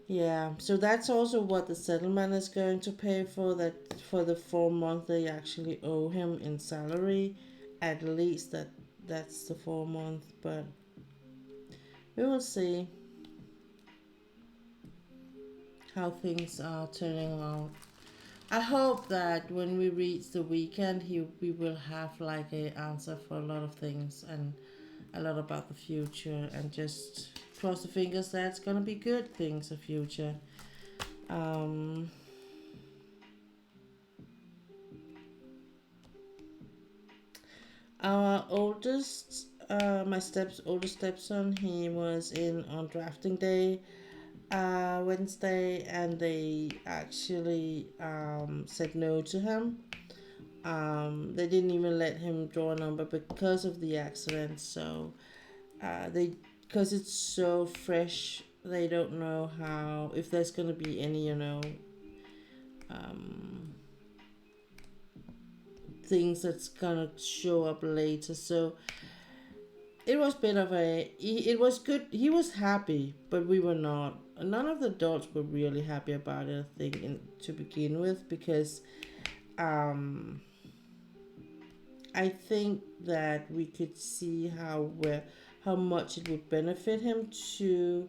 yeah, so that's also what the settlement is going to pay for, that for the 4 month they actually owe him in salary. At least that's the 4 month, but we will see how things are turning out. I hope that when we reach the weekend, we will have like a answer for a lot of things, and a lot about the future, and just cross the fingers that it's gonna be good things of future. Um, our oldest, my oldest stepson, he was in on drafting day Wednesday, and they actually said no to him. They didn't even let him draw a number because of the accident. So they because it's so fresh, they don't know how, if there's gonna be any um, things that's gonna show up later. So it was a bit of it was good. He was happy, but we were not. None of the adults were really happy about it, I think, to begin with, because um, I think that we could see how much it would benefit him to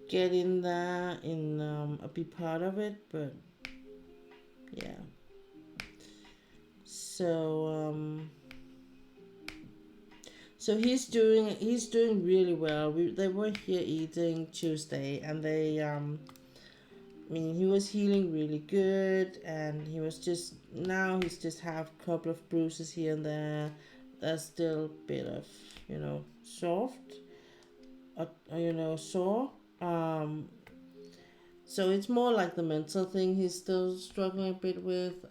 get in there and be part of it. But yeah, so he's doing really well. They were here eating Tuesday, and they I mean, he was healing really good, and he's just have a couple of bruises here and there. There's still a bit of soft, sore. Um, So it's more like the mental thing he's still struggling a bit with.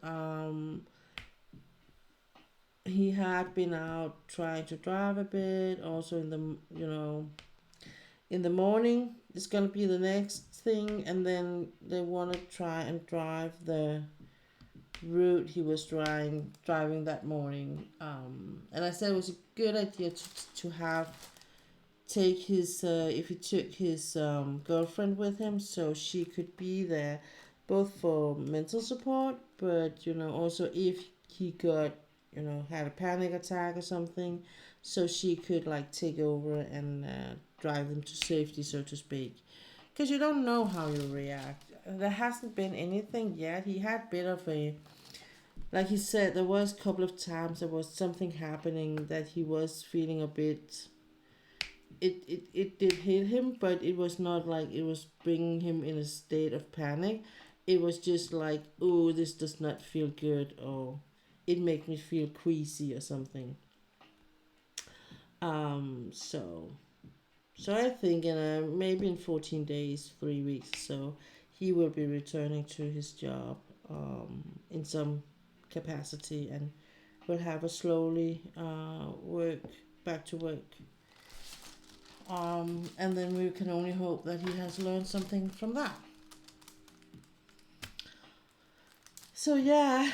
He had been out trying to drive a bit, also in the, in the morning. It's gonna be the next thing, and then they want to try and drive the route he was driving that morning. And I said it was a good idea to have take his if he took his girlfriend with him, so she could be there both for mental support, but also if he got had a panic attack or something, so she could like take over and drive them to safety, so to speak, because you don't know how you react. There hasn't been anything yet. He had a bit of a, like he said, there was a couple of times there was something happening that he was feeling a bit, it did hit him, but it was not like it was bringing him in a state of panic. It was just like, oh, this does not feel good, or it makes me feel queasy or something. So I think in maybe in 14 days, 3 weeks, so he will be returning to his job in some capacity, and will have a slowly work back to work. And then we can only hope that he has learned something from that. So yeah.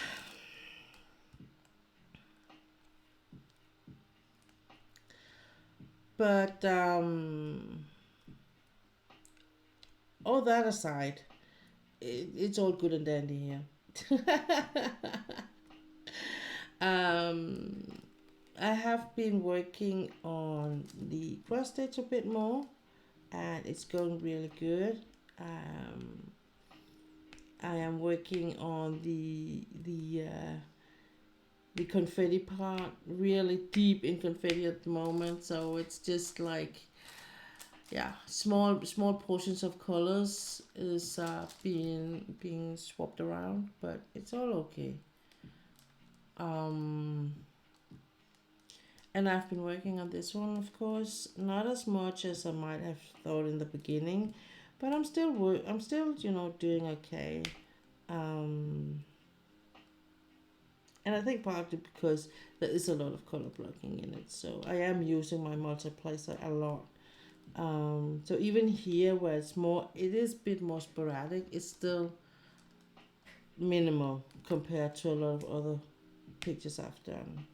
But all that aside, it's all good and dandy here. um, I have been working on the cross stitch a bit more, and it's going really good. I am working on the confetti part, really deep in confetti at the moment. So it's just like, yeah, small portions of colors is being swapped around, but it's all okay. Um, and I've been working on this one, of course, not as much as I might have thought in the beginning, but I'm still doing okay. Um, and I think partly because there is a lot of color blocking in it, so I am using my multiplier a lot. So even here where it is a bit more sporadic, it's still minimal compared to a lot of other pictures I've done.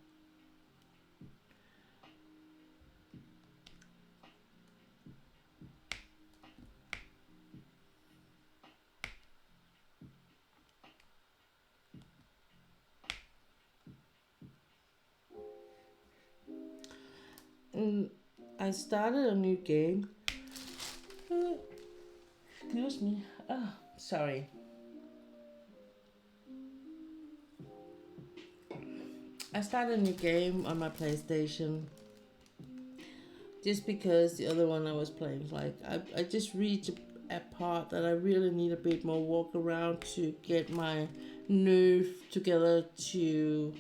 And I started a new game. Excuse me. Oh, sorry. I started a new game on my PlayStation just because the other one I was playing, like, I just reached a part that I really need a bit more walk around to get my nerve together to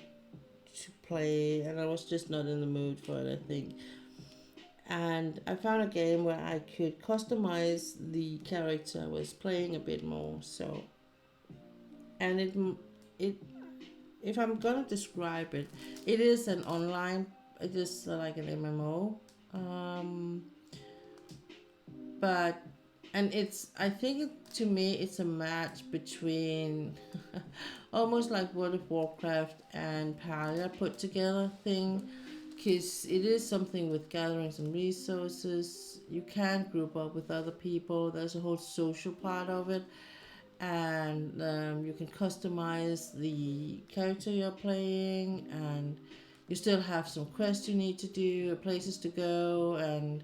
play, and I was just not in the mood for it, I think. And I found a game where I could customize the character I was playing a bit more. So, and it if I'm gonna describe it, it is an online. It is like an MMO, but and it's I think to me it's a match between almost like World of Warcraft and Palia put together thing, because it is something with gathering some resources. You can group up with other people. There's a whole social part of it, and you can customize the character you're playing, and you still have some quests you need to do, places to go, and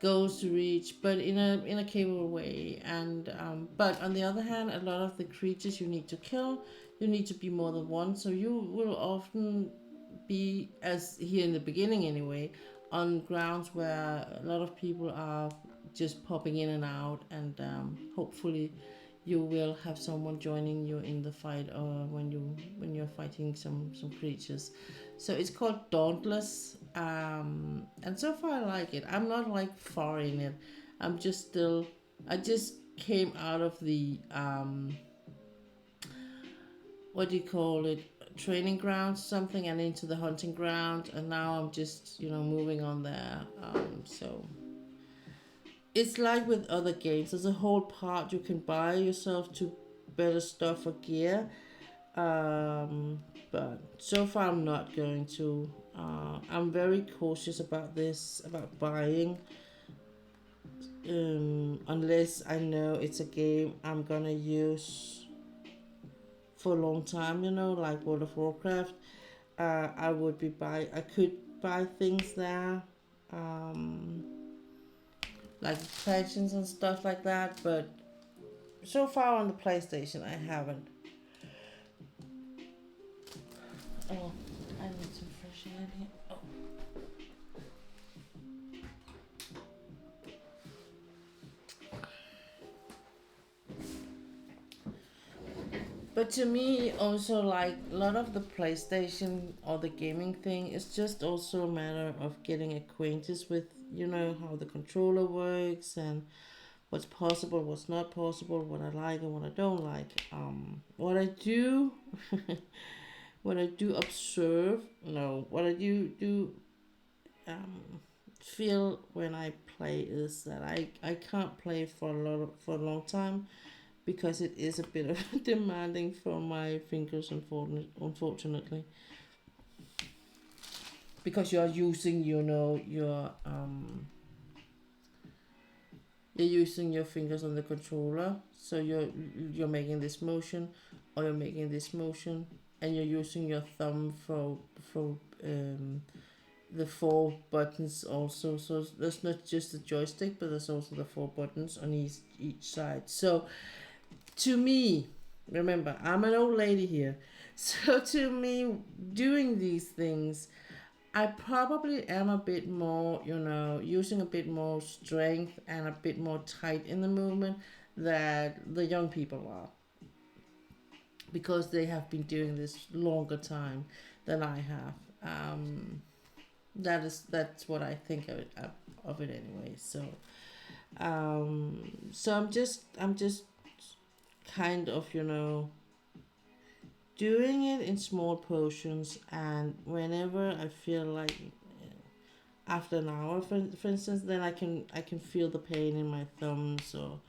goals to reach, but in a capable way. And but on the other hand, a lot of the creatures you need to kill, you need to be more than one. So you will often be, as here in the beginning anyway, on grounds where a lot of people are just popping in and out, and hopefully you will have someone joining you in the fight, or when you're fighting some creatures. So it's called Dauntless, and so far I like it. I'm not like far in it. I'm just still. I just came out of the what do you call it, training ground something, and into the hunting ground, and now I'm just moving on there. So it's like with other games, there's a whole part you can buy yourself to better stuff or gear. But so far I'm not going to. I'm very cautious about this, about buying, unless I know it's a game I'm gonna use for a long time, like World of Warcraft. I would be buy. I could buy things there, um, like expansions and stuff like that. But so far on the PlayStation, I haven't. Oh, I need some fresh air in here. Oh. But to me, also, like a lot of the PlayStation or the gaming thing, it's just also a matter of getting acquainted with, how the controller works and what's possible, what's not possible, what I like and what I don't like. What I do, what I do observe, no, what I do feel when I play is that I can't play for a long time, because it is a bit of demanding for my fingers, unfortunately. Because you're using, you're using your fingers on the controller, so you're making this motion, or you're making this motion, and you're using your thumb for the four buttons also. So there's not just the joystick, but there's also the four buttons on each side. So to me, remember, I'm an old lady here. So to me, doing these things, I probably am a bit more, using a bit more strength and a bit more tight in the movement that the young people are, because they have been doing this longer time than I have. That's what I think of it anyway. So I'm just kind of doing it in small portions, and whenever I feel like, after an hour, for instance, then I can feel the pain in my thumbs. So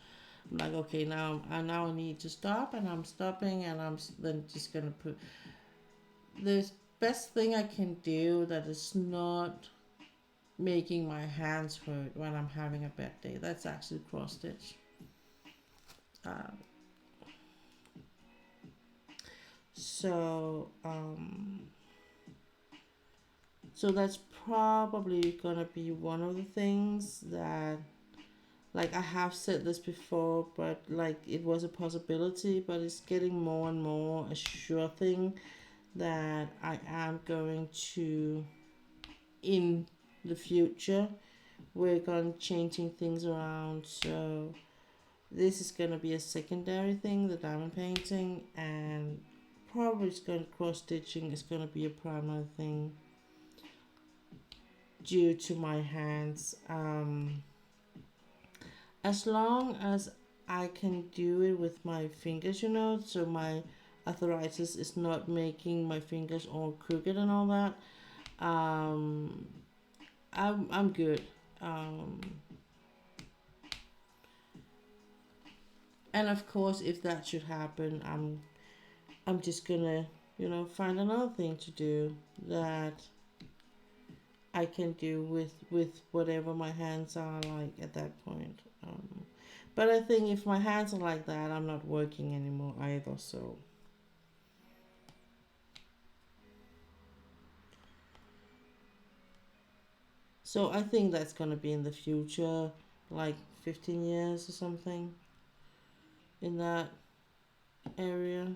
I'm like, okay, now I need to stop, and I'm stopping, and I'm then just gonna put the best thing I can do that is not making my hands hurt when I'm having a bad day. That's actually cross stitch. Uh, so so that's probably gonna be one of the things that, like, I have said this before, but like it was a possibility, but it's getting more and more a sure thing that I am going to, in the future, work on changing things around. So this is going to be a secondary thing, the diamond painting, and probably it's going to cross stitching is going to be a primary thing due to my hands. As long as I can do it with my fingers, so my arthritis is not making my fingers all crooked and all that. I'm good. Um, and of course, if that should happen, I'm just gonna find another thing to do that I can do with whatever my hands are like at that point. But I think if my hands are like that, I'm not working anymore either. So I think that's gonna be in the future, like 15 years or something, in that area.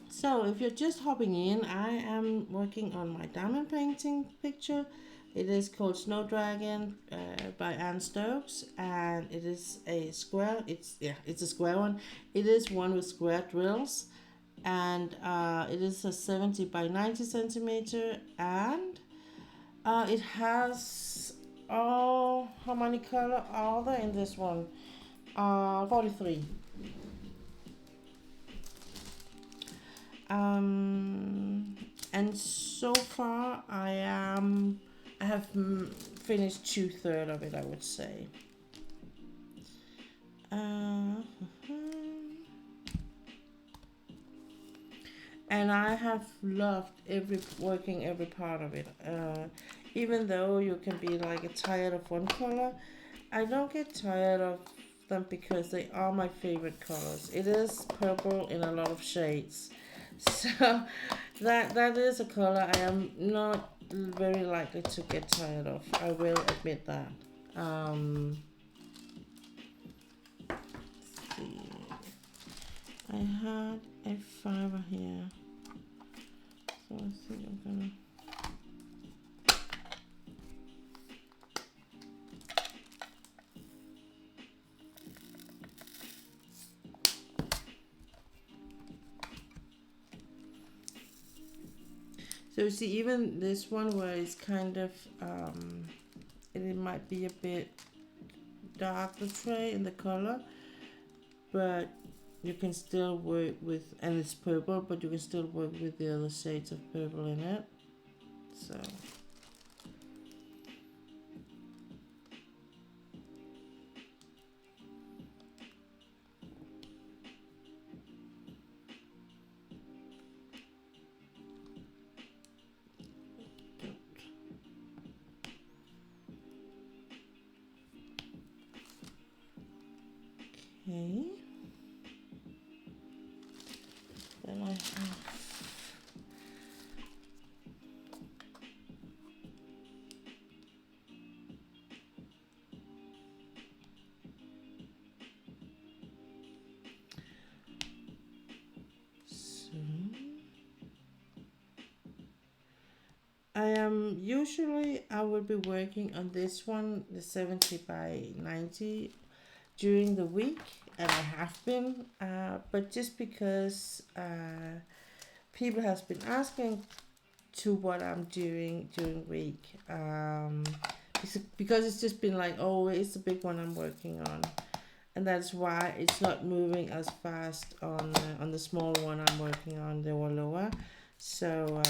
So if you're just hopping in, I am working on my diamond painting picture. It is called Snowdragon by Anne Stokes, and it is a square. It's a square one. It is one with square drills, and it is a 70 by 90 centimeter, and it has, oh, how many color are there in this one? 43. And so far I have finished 2/3 of it, I would say. And I have loved working every part of it. Even though you can be like tired of one color, I don't get tired of them because they are my favorite colors. It is purple in a lot of shades, so that is a color I am not very likely to get tired of. I will admit that. Let's see. I had a fiber here, so I think I'm gonna. So you see, even this one where it's kind of, it might be a bit dark, the tray in the color, but you can still work with, and it's purple, but you can still work with the other shades of purple in it. So. Okay. Then I have I would be working on this one, the 70 by 90, during the week, and I have been, but just because people has been asking to what I'm doing during week, because it's just been like, oh, it's the big one I'm working on, and that's why it's not moving as fast on the small one I'm working on, the lower. So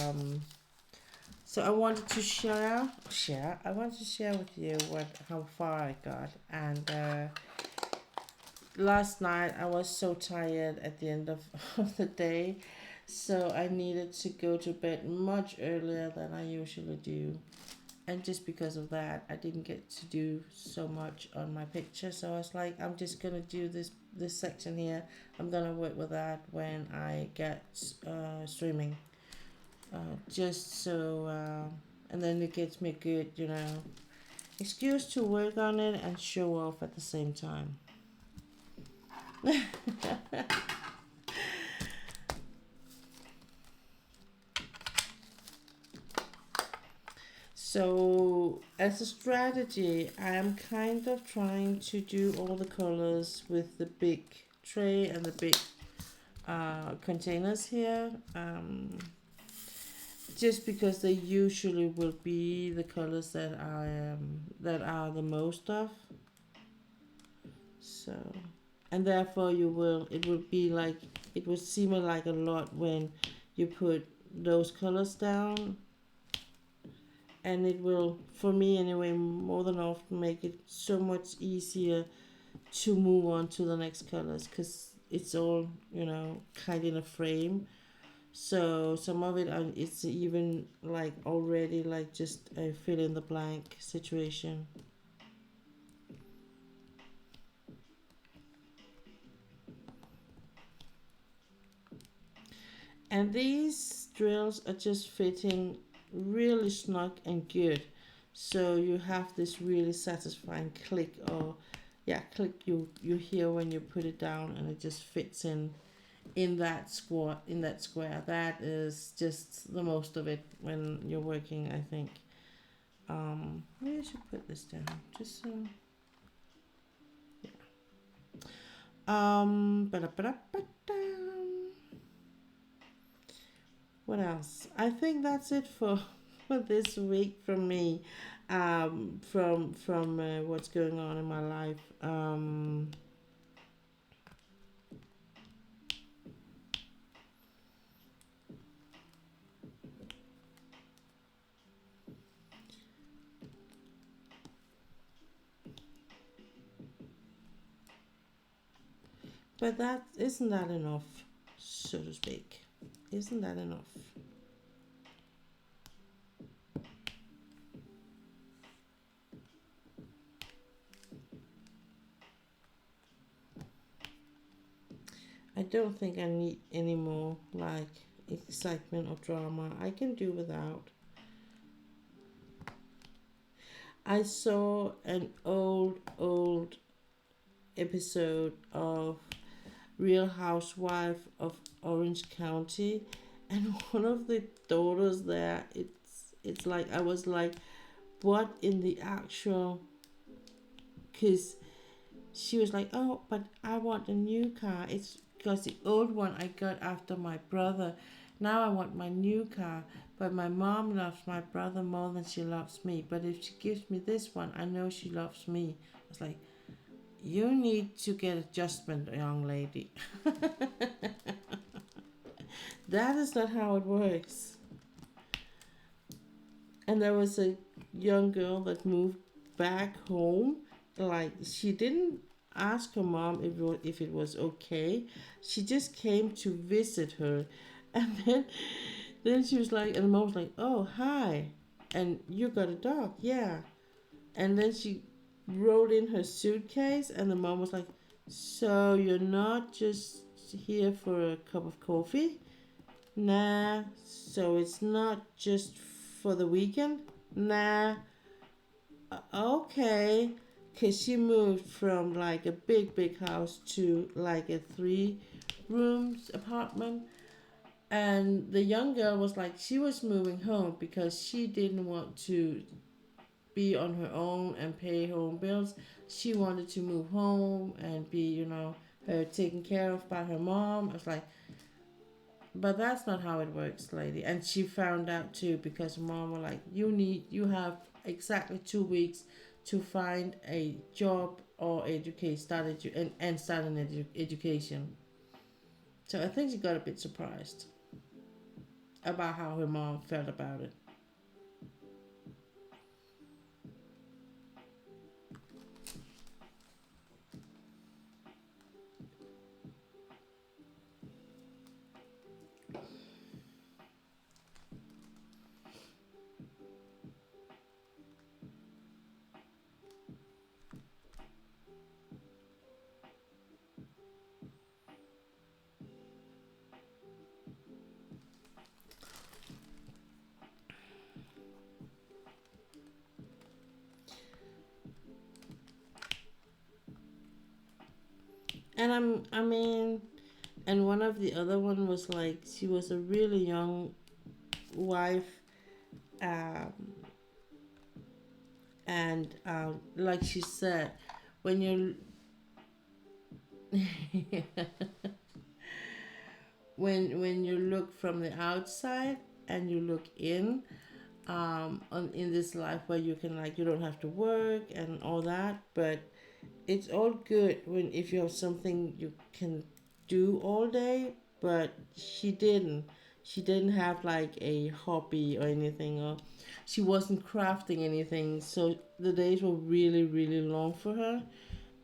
so I wanted to share. I wanted to share with you how far I got, and last night I was so tired at the end of the day, so I needed to go to bed much earlier than I usually do, and just because of that I didn't get to do so much on my picture. So I was like, I'm just gonna do this section here. I'm gonna work with that when I get streaming, just so and then it gets me a good, excuse to work on it and show off at the same time. So as a strategy, I am kind of trying to do all the colors with the big tray and the big containers here, just because they usually will be the colors that are the most of. So, and therefore it will be like, it will seem like a lot when you put those colors down, and it will, for me anyway, more than often make it so much easier to move on to the next colors, because it's all, kind of in a frame. So some of it it's even like already like just a fill in the blank situation. And these drills are just fitting really snug and good. So you have this really satisfying click, or click you hear when you put it down, and it just fits in that square. That is just the most of it when you're working, I think. Maybe I should put this down just so. Yeah. What else? I think that's it for for this week from me. From what's going on in my life. But that isn't that enough, so to speak. Isn't that enough? I don't think I need any more like excitement or drama. I can do without. I saw an old episode of Real Housewife of Orange County, and one of the daughters there, it's like I was like, what in the actual? Because she was like, oh, but I want a new car. It's because the old one I got after my brother. Now I want my new car, but my mom loves my brother more than she loves me. But if she gives me this one, I know she loves me. I was like, you need to get adjustment, young lady. That is not how it works. And there was a young girl that moved back home. Like, she didn't ask her mom if it was okay. She just came to visit her. And then she was like, and the mom was like, oh, hi. And you got a dog? Yeah. And then she rolled in her suitcase, and the mom was like, so you're not just here for a cup of coffee? Nah. So it's not just for the weekend? Nah. Okay. Because she moved from like a big house to like a 3 rooms apartment. And the young girl was like, she was moving home because she didn't want to be on her own and pay her own bills. She wanted to move home and be, her taken care of by her mom. I was like, but that's not how it works, lady. And she found out too because mom was like, you have exactly 2 weeks to find a job or educate, and start an education. So I think she got a bit surprised about how her mom felt about it. And I mean, and one of the other one was like she was a really young wife, um, and like she said, when you when you look from the outside and you look in, in this life where you can like you don't have to work and all that, but it's all good when if you have something you can do all day. But she didn't have like a hobby or anything, or she wasn't crafting anything, so the days were really long for her.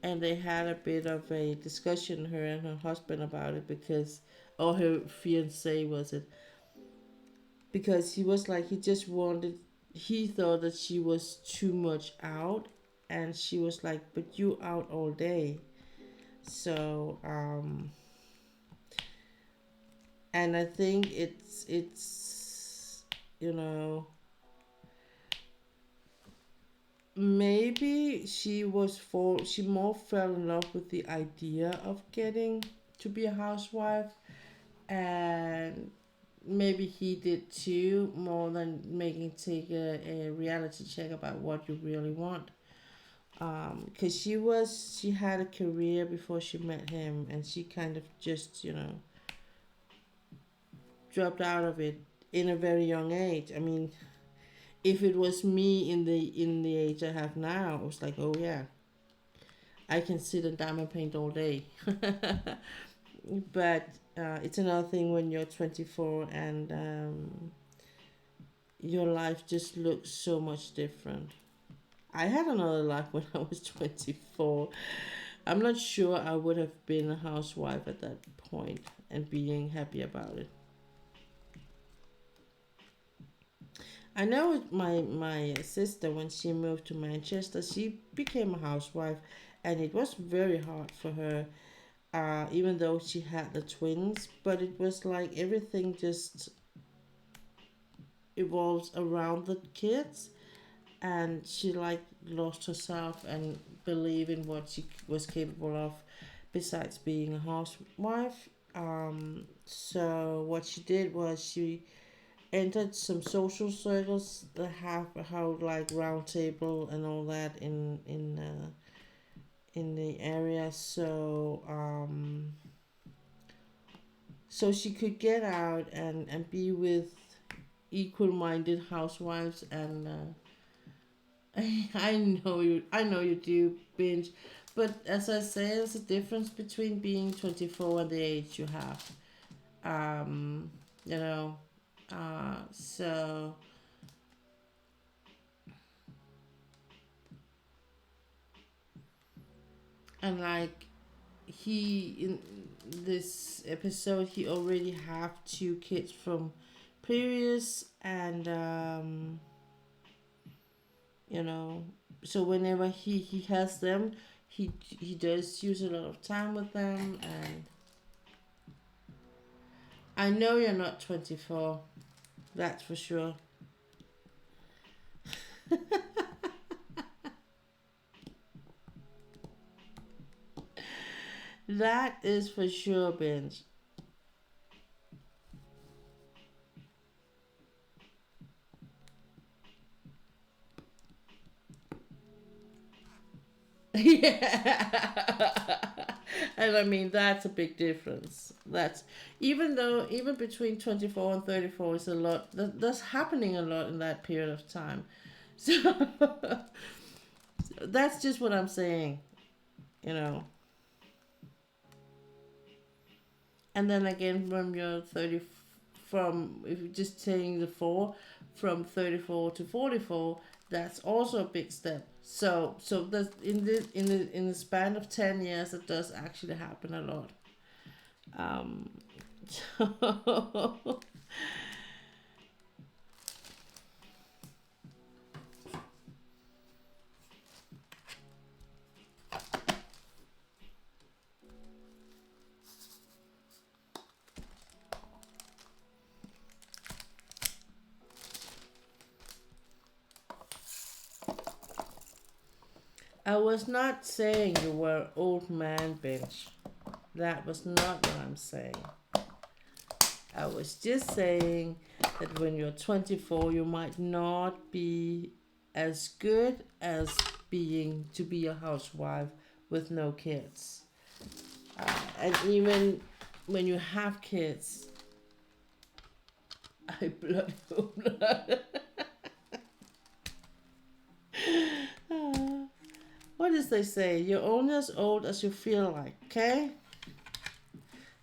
And they had a bit of a discussion, her and her husband, about it, because or her fiance was it, because he was like he thought that she was too much out, and she was like, but you out all day. So and I think it's maybe she more fell in love with the idea of getting to be a housewife, and maybe he did too, more than making take a reality check about what you really want. Because she had a career before she met him, and she kind of just dropped out of it in a very young age. I mean, if it was me in the age I have now, it was like, oh yeah, I can sit and diamond paint all day. But it's another thing when you're 24 and your life just looks so much different. I had another life when I was 24. I'm not sure I would have been a housewife at that point and being happy about it. I know my sister, when she moved to Manchester, she became a housewife, and it was very hard for her, even though she had the twins. But it was like everything just evolves around the kids, and she like lost herself and believe in what she was capable of, besides being a housewife. So what she did was she entered some social circles that have how like round table and all that in the area. So she could get out and be with equal-minded housewives, and I know you do binge, but as I say, there's a difference between being 24 and the age you have. um you know so and like he in this episode he already have two kids from previous, and you know so whenever he has them, he does use a lot of time with them. And I know you're not 24, that's for sure. That is for sure, Benj. Yeah. And I mean that's a big difference. That's even between 24 and 34 is a lot. That's happening a lot in that period of time. So that's just what I'm saying, you know. And then again, from your 30, from if you're just saying the four, from 34 to 44, that's also a big step. So that's in the span of 10 years, it does actually happen a lot. Um, so I was not saying you were old man bench. That was not what I'm saying. I was just saying that when you're 24, you might not be as good as being to be a housewife with no kids. And even when you have kids, I bloody hope not. What does they say? You're only as old as you feel like, okay?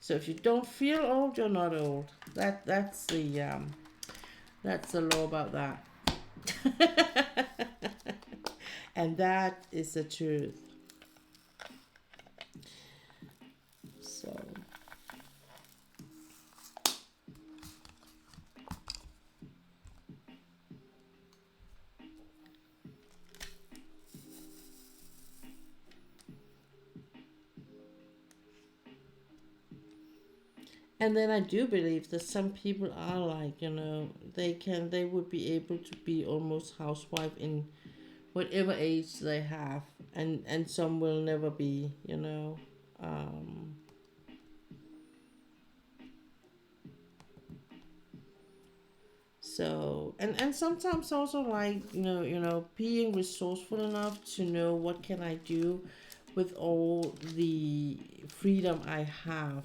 So if you don't feel old, you're not old. That's the law about that. And that is the truth. So and then I do believe that some people are like, they would be able to be almost housewife in whatever age they have, and some will never be. Um, so and sometimes also like being resourceful enough to know what can I do with all the freedom I have.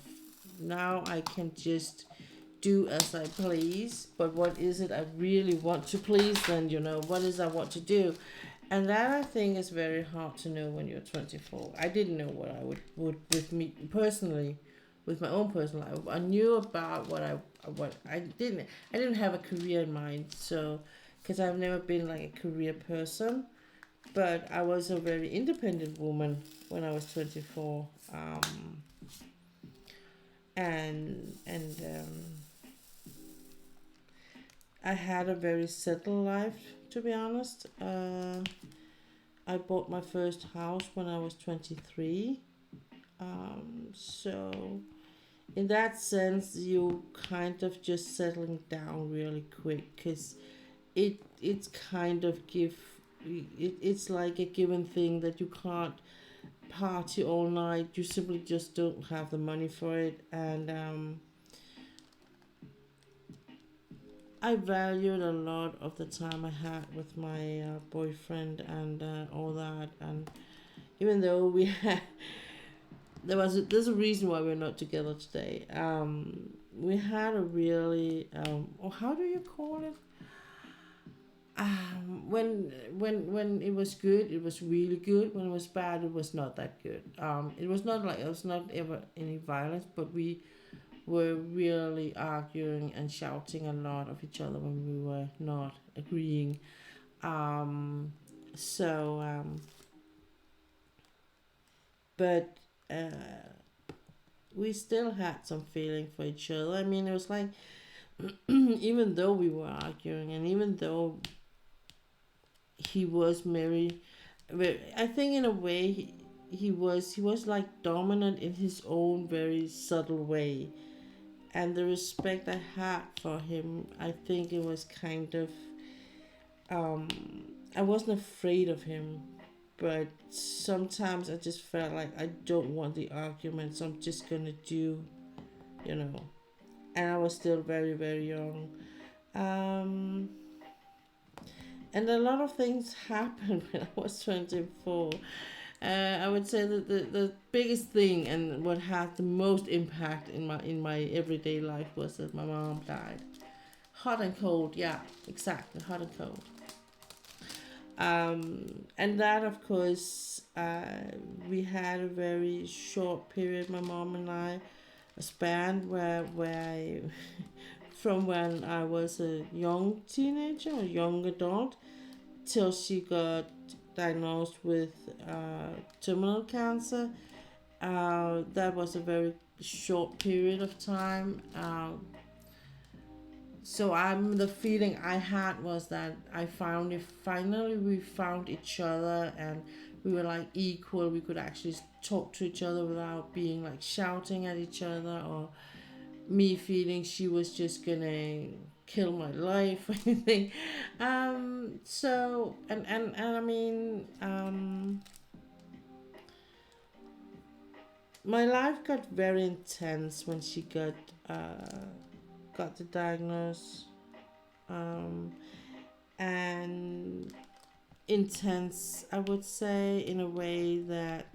Now I can just do as I please, but what is it I really want to please? Then what is I want to do, and that I think is very hard to know when you're 24. I didn't know what I would with me personally, with my own personal life. I knew about what I didn't have a career in mind, so because I've never been like a career person, but I was a very independent woman when I was 24. And I had a very settled life, to be honest. I bought my first house when I was 23. So in that sense, you kind of just settling down really quick, because it's kind of it's like a given thing that you can't party all night. You simply just don't have the money for it, and I valued a lot of the time I had with my boyfriend and all that. And even though we had, there's a reason why we're not together today. We had a really or how do you call it? When it was good, it was really good. When it was bad, it was not that good. It was not like, it was not ever any violence, but we were really arguing and shouting a lot of each other when we were not agreeing. Um, so, but we still had some feeling for each other. I mean, it was like, even though we were arguing, and even though he was very, I think in a way he was like dominant in his own very subtle way, and the respect I had for him, I think it was kind of, um, I wasn't afraid of him, but sometimes I just felt like I don't want the argument, so I'm just gonna do, you know. And I was still very, very young. Um, and a lot of things happened when I was 24. I would say that the biggest thing and what had the most impact in my everyday life was that my mom died. Hot and cold, yeah, exactly, hot and cold. And that, of course, we had a very short period, my mom and I, a span where I, from when I was a young teenager or young adult till she got diagnosed with terminal cancer. That was a very short period of time. So the feeling I had was that I found it, finally we found each other, and we were like equal. We could actually talk to each other without being like shouting at each other, or me feeling she was just gonna kill my life or anything. So and I mean, my life got very intense when she got the diagnosis, um, and intense, I would say, in a way that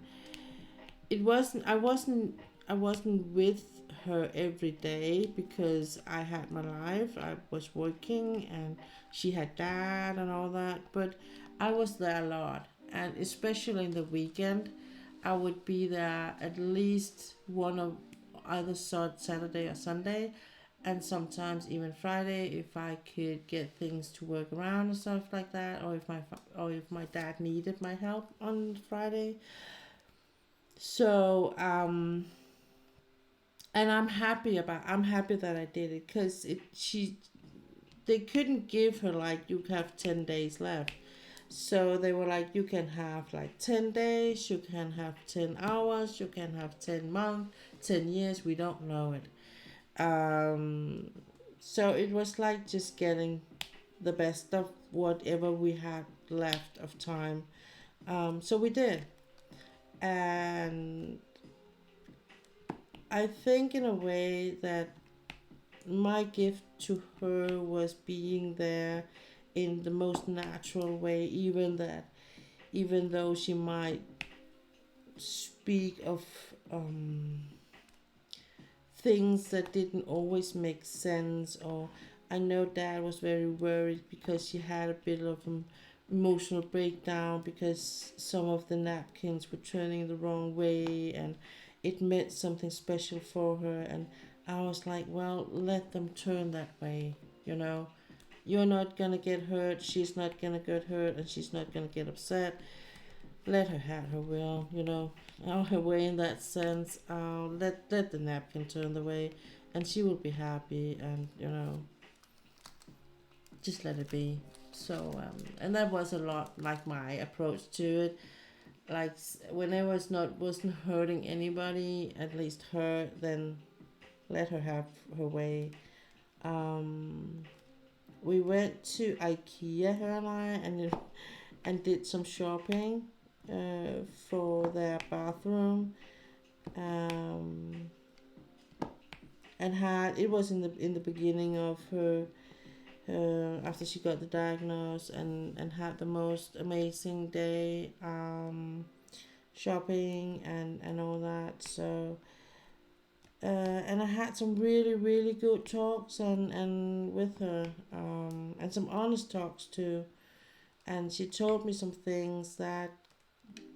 it wasn't. I wasn't with her every day because I had my life. I was working, and she had dad and all that. But I was there a lot, and especially in the weekend, I would be there at least one of either Saturday or Sunday, and sometimes even Friday if I could get things to work around and stuff like that, or if my dad needed my help on Friday. So and I'm happy that I did it, because they couldn't give her like, you have 10 days left. So they were like, you can have like 10 days, you can have 10 hours, you can have 10 months, 10 years, we don't know it. Um, so it was like just getting the best of whatever we had left of time. So we did. And I think in a way that my gift to her was being there in the most natural way, even though she might speak of things that didn't always make sense. Or I know Dad was very worried because she had a bit of an emotional breakdown because some of the napkins were turning the wrong way and it meant something special for her. And I was like, well, let them turn that way, you know. You're not gonna get hurt, she's not gonna get hurt, and she's not gonna get upset. Let her have her will, you know, her way in that sense. Let the napkin turn the way, and she will be happy, and you know, just let it be. So, and that was a lot like my approach to it. Like whenever it's not wasn't hurting anybody, at least her, then let her have her way. Um, we went to IKEA, her and I, and did some shopping for their bathroom. Um, and had it was in the beginning of her after she got the diagnosis, and had the most amazing day shopping and all that. So and I had some really really good talks and with her, and some honest talks too. And she told me some things that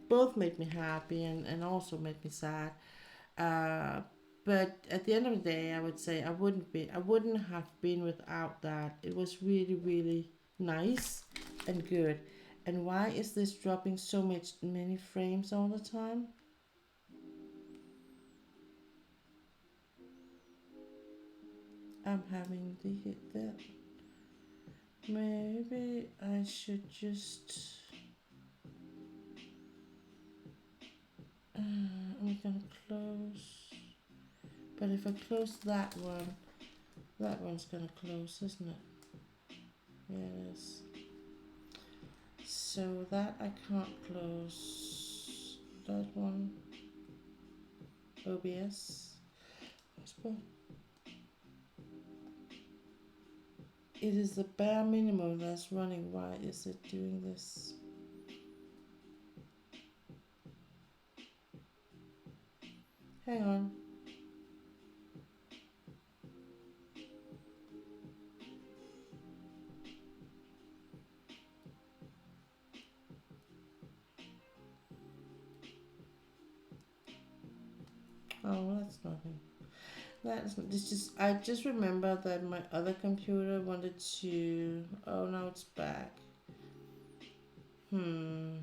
both made me happy and also made me sad. Uh, but at the end of the day, I would say I wouldn't have been without that. It was really really nice and good. And why is this dropping so many frames all the time? I'm having the hit there. Maybe I should just. I'm gonna close. But if I close that one's gonna close, isn't it? Yeah, it is. So that I can't close. That one. OBS. It is the bare minimum that's running. Why is it doing this? Hang on. Oh, that's nothing. That's this just I just remember that my other computer wanted to. Oh, now it's back. Hmm.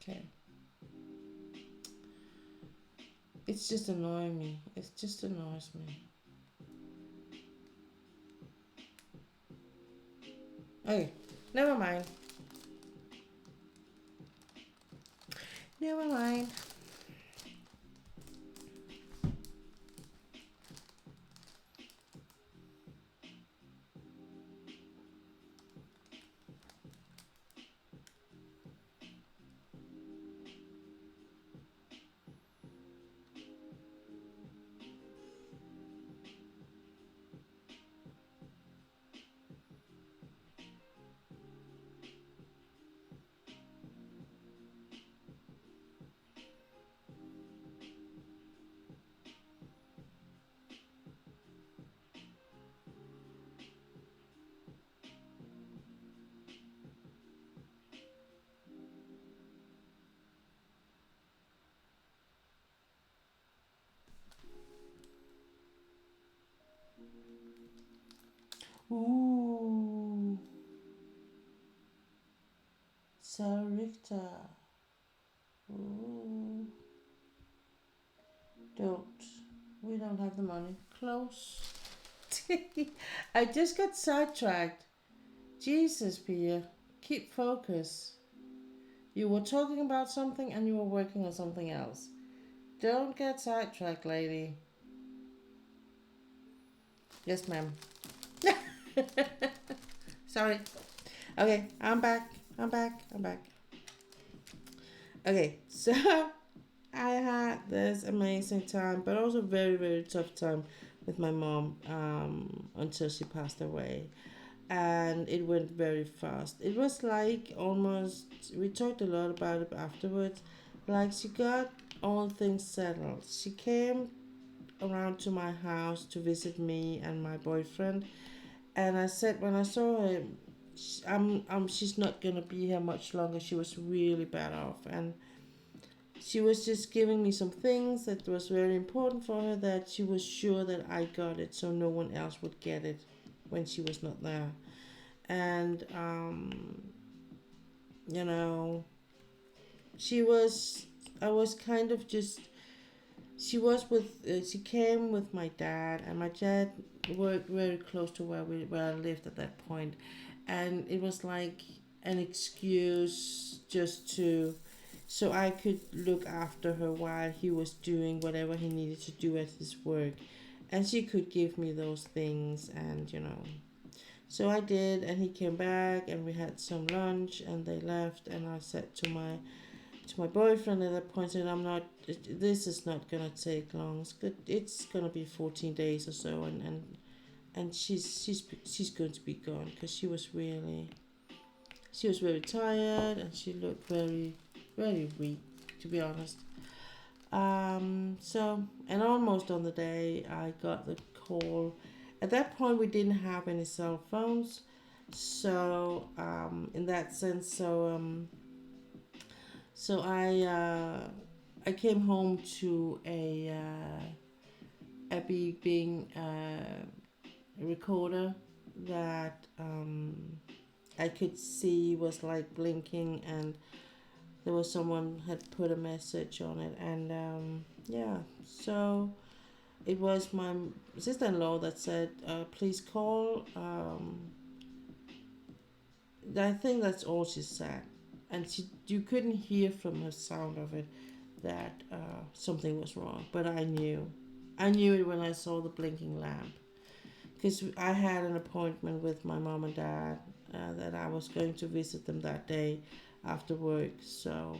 Okay. It's just annoying me. It just annoys me. Okay. Never mind. Never mind. Ooh. Sarah Richter. Ooh. Don't. We don't have the money. Close. I just got sidetracked. Jesus, Pia. Keep focus. You were talking about something and you were working on something else. Don't get sidetracked, lady. Yes, ma'am. Sorry. Okay, I'm back. I'm back. I'm back. Okay, so I had this amazing time, but also very, very tough time with my mom until she passed away, and it went very fast. It was like almost, we talked a lot about it afterwards, like she got all things settled. She came around to my house to visit me and my boyfriend, and I said when I saw her, she's not gonna be here much longer. She was really bad off, and she was just giving me some things that was very important for her, that she was sure that I got it so no one else would get it when she was not there. And you know, she was, I was kind of just, she was with she came with my dad, and my dad worked very close to where I lived at that point, and it was like an excuse just to, so I could look after her while he was doing whatever he needed to do at his work, and she could give me those things. And so I did, and he came back, and we had some lunch, and they left, and I said to my boyfriend at that point, said, I'm not, this is not gonna take long. It's gonna be 14 days or so, and she's going to be gone, because she was very tired, and she looked very, very weak, to be honest. So, and almost on the day I got the call. At that point, we didn't have any cell phones, so in that sense, so I came home to a beeping recorder that I could see was like blinking, and there was someone had put a message on it, and yeah, so it was my sister-in-law that said, please call. I think that's all she said, and you couldn't hear from her sound of it that something was wrong, but I knew it when I saw the blinking lamp, because I had an appointment with my mom and dad, that I was going to visit them that day after work. So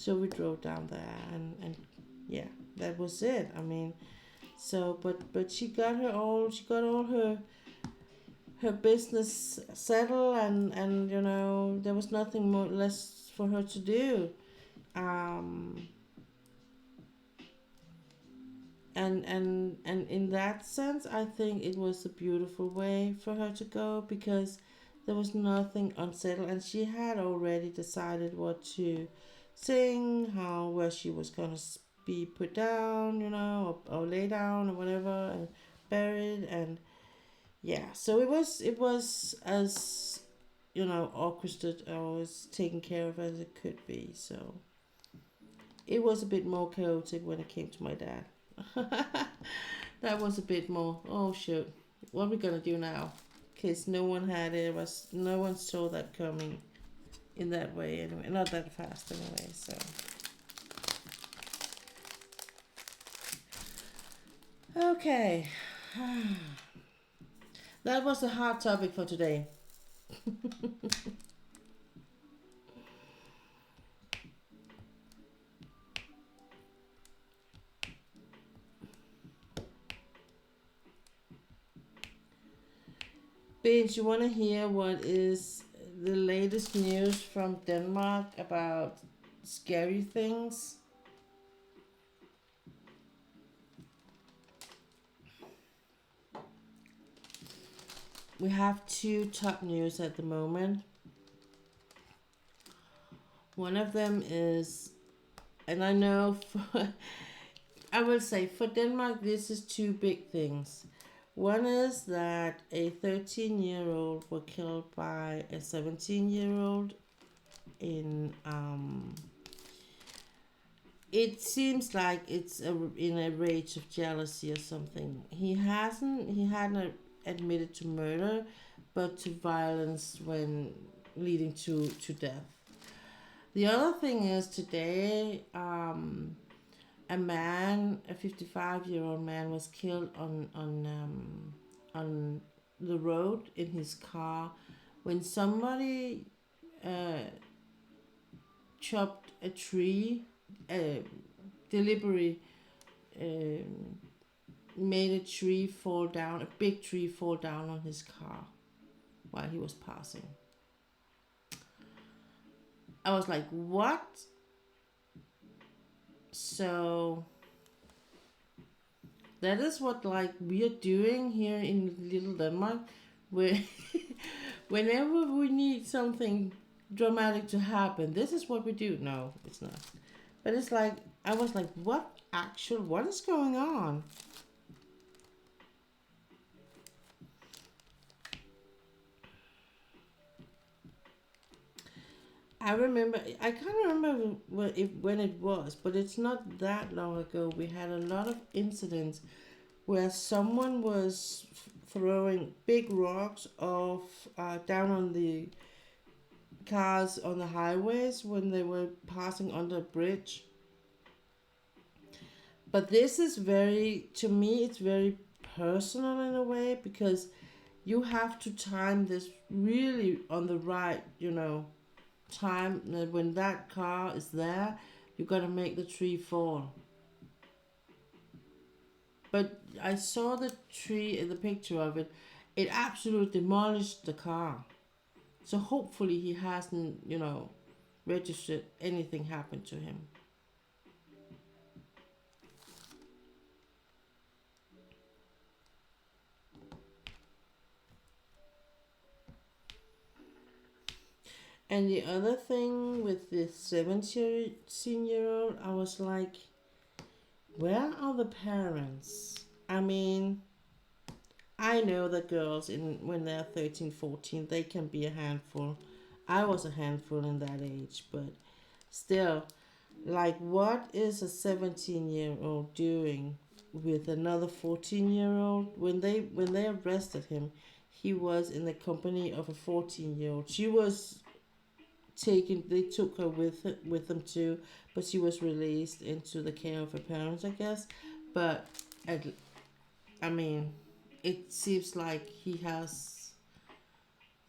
we drove down there, and yeah, that was it. I mean, so but she got all her business settled, and there was nothing more less for her to do. um and in that sense, I think it was a beautiful way for her to go, because there was nothing unsettled, and she had already decided what to sing, how, where she was gonna be put down, or lay down or whatever, and buried. And yeah, so it was as orchestrated or as taken care of as it could be. So it was a bit more chaotic when it came to my dad. That was a bit more, oh shoot, what are we gonna do now? Because no one had it, was no one saw that coming in that way anyway, not that fast anyway. So okay, that was a hard topic for today. Beans, you want to hear what is the latest news from Denmark about scary things? We have two top news at the moment. One of them is, and I know I will say for Denmark, this is two big things. One is that a 13-year-old was killed by a 17-year-old in it seems like it's in a rage of jealousy or something. He hadn't admitted to murder, but to violence when leading to death. The other thing is today, a 55-year-old man was killed on the road in his car when somebody chopped a tree, deliberately made a tree fall down, a big tree fall down on his car while he was passing. I was like, what? So that is what like we are doing here in little Denmark, where whenever we need something dramatic to happen, this is what we do. No, it's not. But it's like, I was like, what is going on? I can't remember when it was, but it's not that long ago. We had a lot of incidents where someone was throwing big rocks off down on the cars on the highways when they were passing under a bridge. But this is to me, it's very personal in a way, because you have to time this really on the right, time that when that car is there, you got to make the tree fall. But I saw the tree in the picture of it. It absolutely demolished the car. So hopefully he hasn't, registered anything happened to him. And the other thing with this 17-year-old, I was like, where are the parents? I mean, I know that girls when they're 13, 14, they can be a handful. I was a handful in that age, but still, like, what is a 17-year-old doing with another 14-year-old? When they arrested him, he was in the company of a 14-year-old. She was they took her with them too, but she was released into the care of her parents, I guess. But I mean, it seems like he has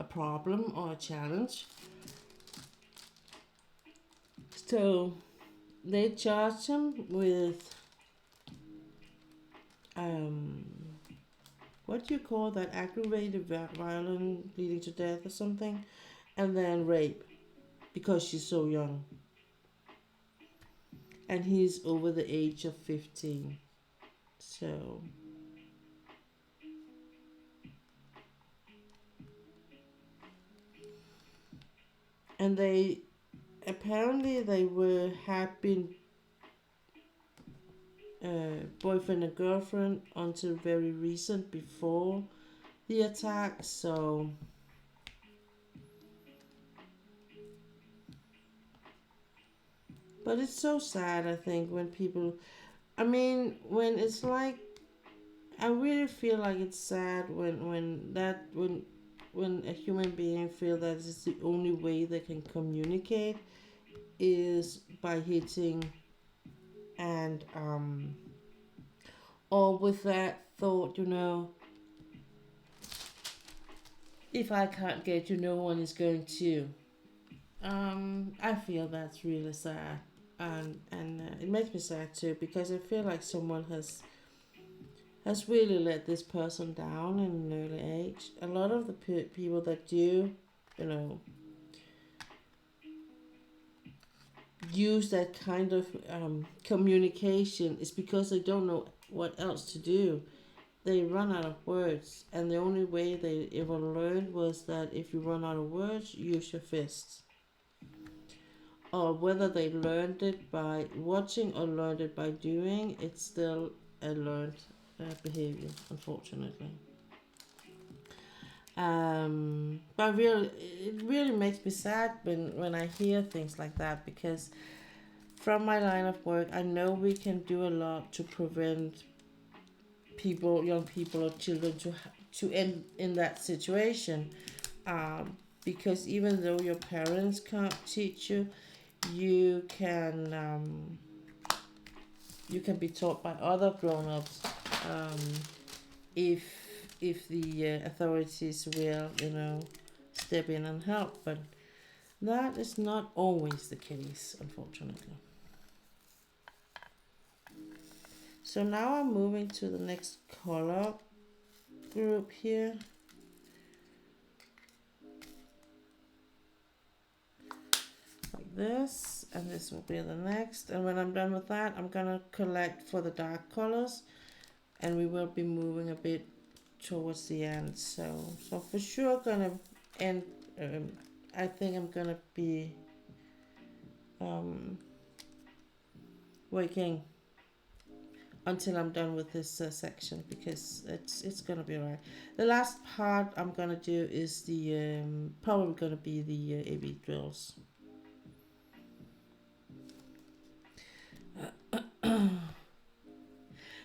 a problem or a challenge. So they charged him with what do you call that, aggravated violence leading to death or something, and then rape, because she's so young. And he's over the age of 15. So and they had been boyfriend and girlfriend until very recent before the attack. So but it's so sad, I think, when people, when it's like, I really feel like it's sad when a human being feel that it's the only way they can communicate is by hitting, and or with that thought, if I can't get you, no one is going to. I feel that's really sad, and it makes me sad too, because I feel like someone has really let this person down in an early age. A lot of the people that do, use that kind of communication is because they don't know what else to do. They run out of words, and the only way they ever learned was that if you run out of words, use your fists. Or whether they learned it by watching or learned it by doing, it's still a learned behavior, unfortunately. But it really makes me sad when I hear things like that, because from my line of work, I know we can do a lot to prevent young people or children to end in that situation. Because even though your parents can't teach you, you can be taught by other grown-ups, if the authorities will, step in and help. But that is not always the case, unfortunately. So now I'm moving to the next color group here. Like this, and this will be the next. And when I'm done with that, I'm gonna collect for the dark colors, and we will be moving a bit towards the end. So for sure gonna end. I think I'm gonna be working until I'm done with this section, because it's gonna be alright. The last part I'm gonna do is the probably gonna be the AB drills.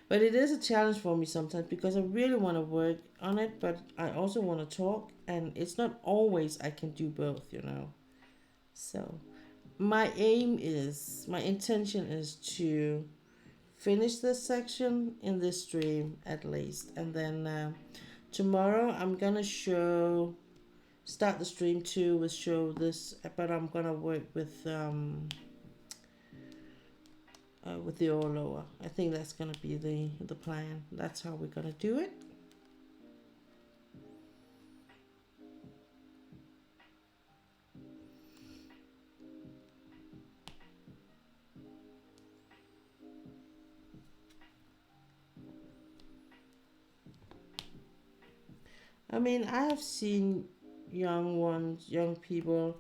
But it is a challenge for me sometimes, because I really want to work on it, but I also want to talk, and it's not always I can do both, you know. So my intention is to finish this section in this stream at least, and then tomorrow I'm gonna start the stream 2 with show this, but I'm gonna work with the all lower. I think that's gonna be the plan. That's how we're gonna do it. I mean, I have seen young people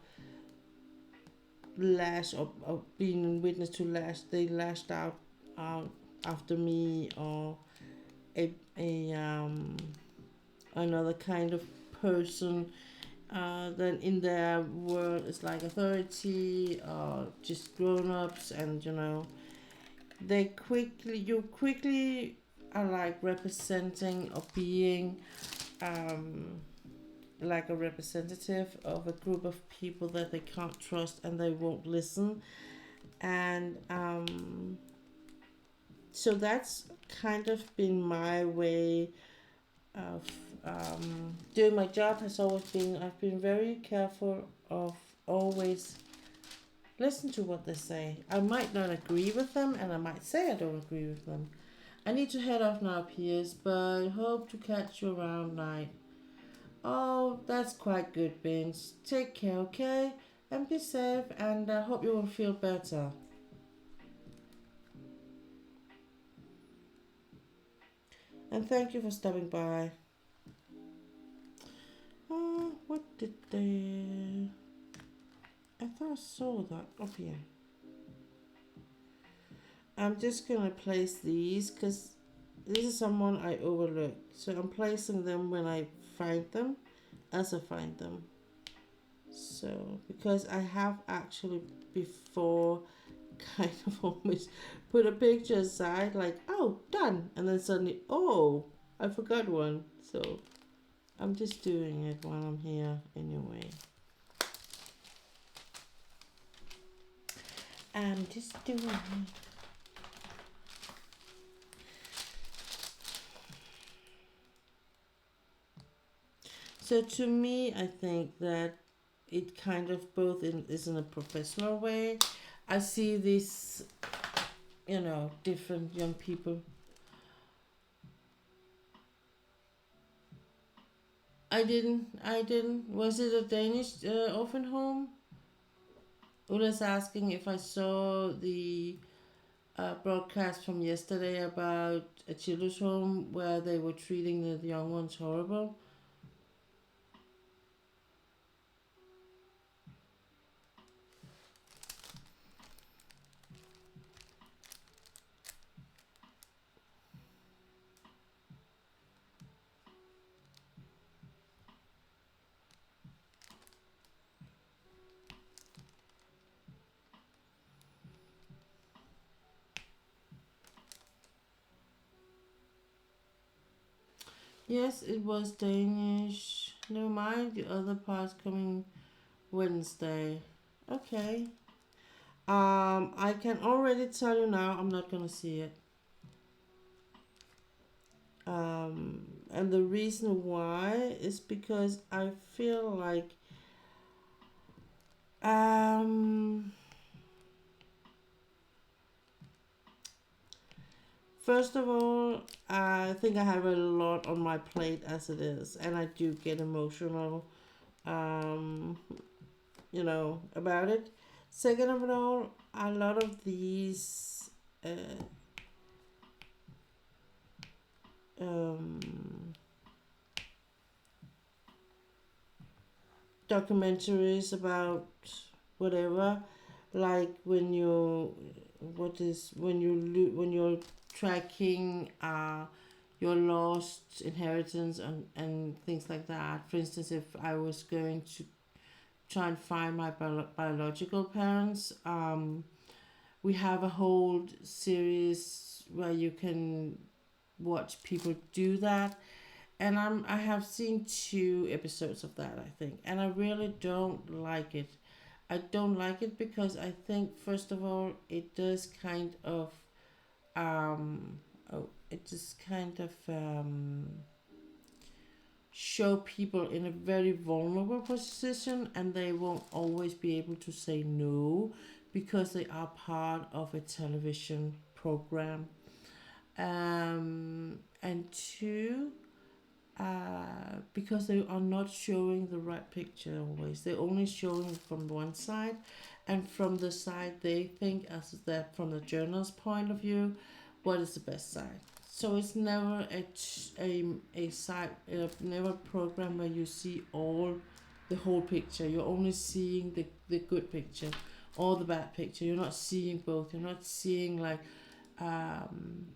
lash or being witness to they lashed out after me, or a another kind of person that in their world is like authority or just grown-ups, and you know, you quickly are like representing or being like a representative of a group of people that they can't trust, and they won't listen. And so that's kind of been my way of doing my job. Has always been, I've been very careful of always listen to what they say. I might not agree with them, and I might say I don't agree with them. I need to head off now, Piers, but hope to catch you around night. Oh, that's quite good, Vince. Take care, okay? And be safe, and I hope you will feel better. And thank you for stopping by. What did they... I thought I saw that up here. I'm just gonna place these, because this is someone I overlooked. So I'm placing them when I find them, as I find them. So, because I have actually before kind of almost put a picture aside, like, oh, done. And then suddenly, oh, I forgot one. So I'm just doing it while I'm here anyway. I'm just doing it. So to me, I think that it kind of both is in a professional way. I see these, you know, different young people. I didn't. Was it a Danish orphan home? Ulla's asking if I saw the broadcast from yesterday about a children's home where they were treating the young ones horrible. Yes, it was Danish. Never mind, the other part's coming Wednesday. Okay. I can already tell you now I'm not gonna see it. And the reason why is because I feel like First of all, I think I have a lot on my plate as it is, and I do get emotional, um, about it. Second of all, a lot of these um, documentaries about whatever, like when you, what is when you're tracking your lost inheritance and things like that. For instance, if I was going to try and find my biological parents, we have a whole series where you can watch people do that, and I have seen 2 episodes of that, I think, and I really don't like it. I don't like it because I think, first of all, it does kind of it just kind of show people in a very vulnerable position, and they won't always be able to say no because they are part of a television program. And two, because they are not showing the right picture always. They're only showing from one side, and from the side they think, as that from the journal's point of view, what is the best side. So it's never a side, never a program where you see all the whole picture. You're only seeing the good picture or the bad picture. You're not seeing both. You're not seeing, like, um,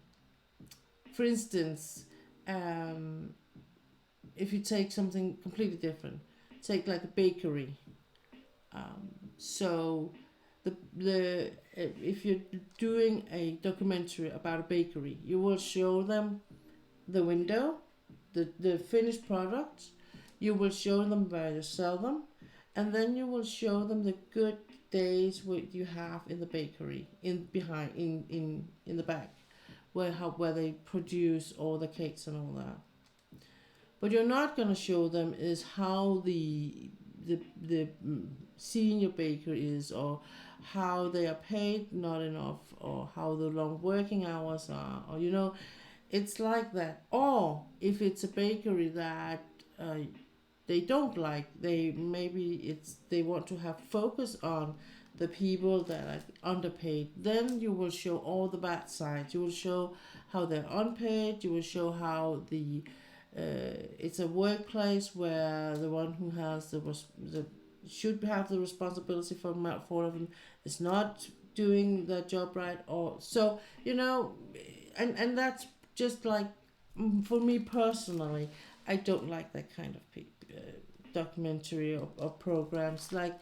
for instance, if you take something completely different, take like a bakery. So the if you're doing a documentary about a bakery, you will show them the window, the finished product. You will show them where you sell them, and then you will show them the good days what you have in the bakery, in behind in the back, where they produce all the cakes and all that. What you're not going to show them is how the senior baker is, or how they are paid not enough, or how the long working hours are, or it's like that. Or if it's a bakery that they don't like, they want to have focus on the people that are underpaid, then you will show all the bad sides. You will show how they're unpaid. You will show how it's a workplace where the one who has the should have the responsibility for of them is not doing their job right, or so, and that's just like, for me personally, I don't like that kind of documentary or programs, like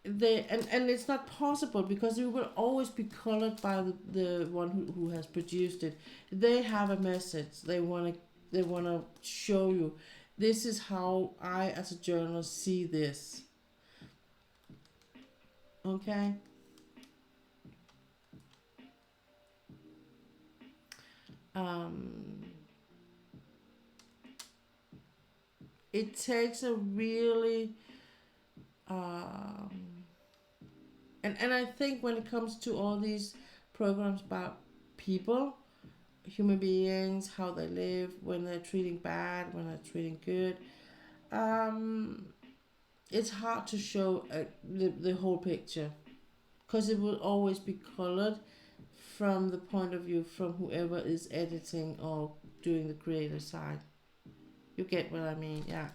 they, and it's not possible because it will always be colored by the one who has produced it. They have a message. They want to show you, this is how I as a journalist see this. Okay. um it takes a really um and I think when it comes to all these programs about people, human beings, how they live, when they're treating bad, when they're treating good, um it's hard to show the whole picture, because it will always be colored from the point of view from whoever is editing or doing the creative side. You get what I mean? Yeah.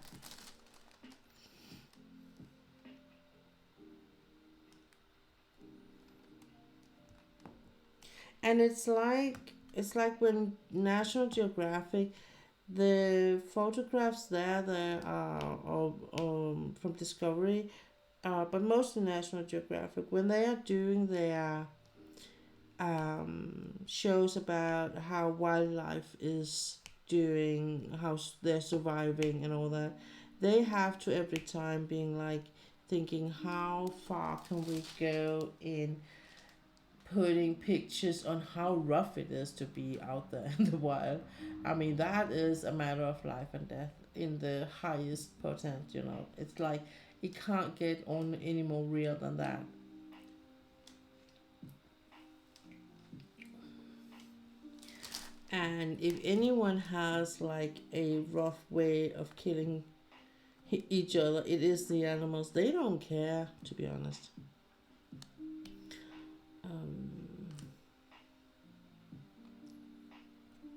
And it's like when National Geographic, the photographs there are from Discovery, but mostly National Geographic, when they are doing their shows about how wildlife is doing, how they're surviving and all that, they have to every time being like thinking, how far can we go in putting pictures on how rough it is to be out there in the wild. I mean, that is a matter of life and death in the highest potent, It's like it can't get on any more real than that. And if anyone has like a rough way of killing each other, it is the animals. They don't care, to be honest.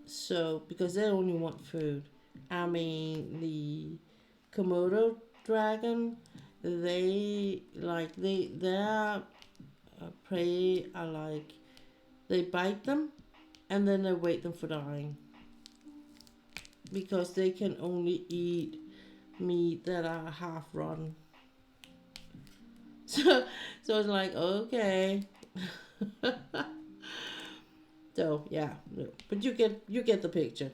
So because they only want food. I mean, the Komodo dragon, their prey are like, they bite them and then they wait them for dying, because they can only eat meat that are half rotten. So so it's like, okay. So yeah, no. But you get the picture.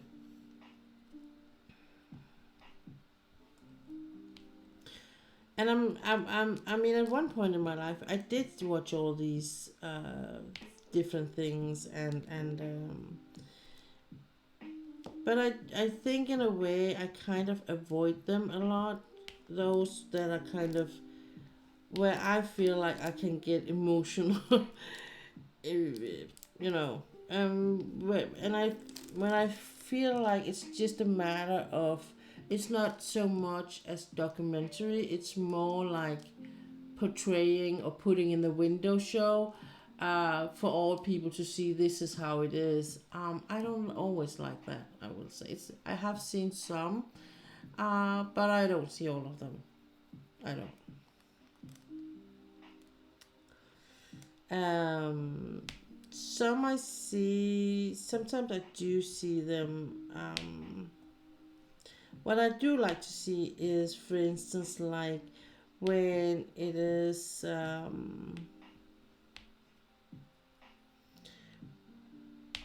And I mean, at one point in my life, I did watch all these different things, but I think in a way I kind of avoid them a lot. Those that are kind of where I feel like I can get emotional, you know. And I when I feel like it's just a matter of, it's not so much as documentary. It's more like portraying or putting in the window show, for all people to see. This is how it is. I don't always like that. I will say I have seen some, but I don't see all of them. I don't. Some I see. Sometimes I do see them. What I do like to see is, for instance, like when it is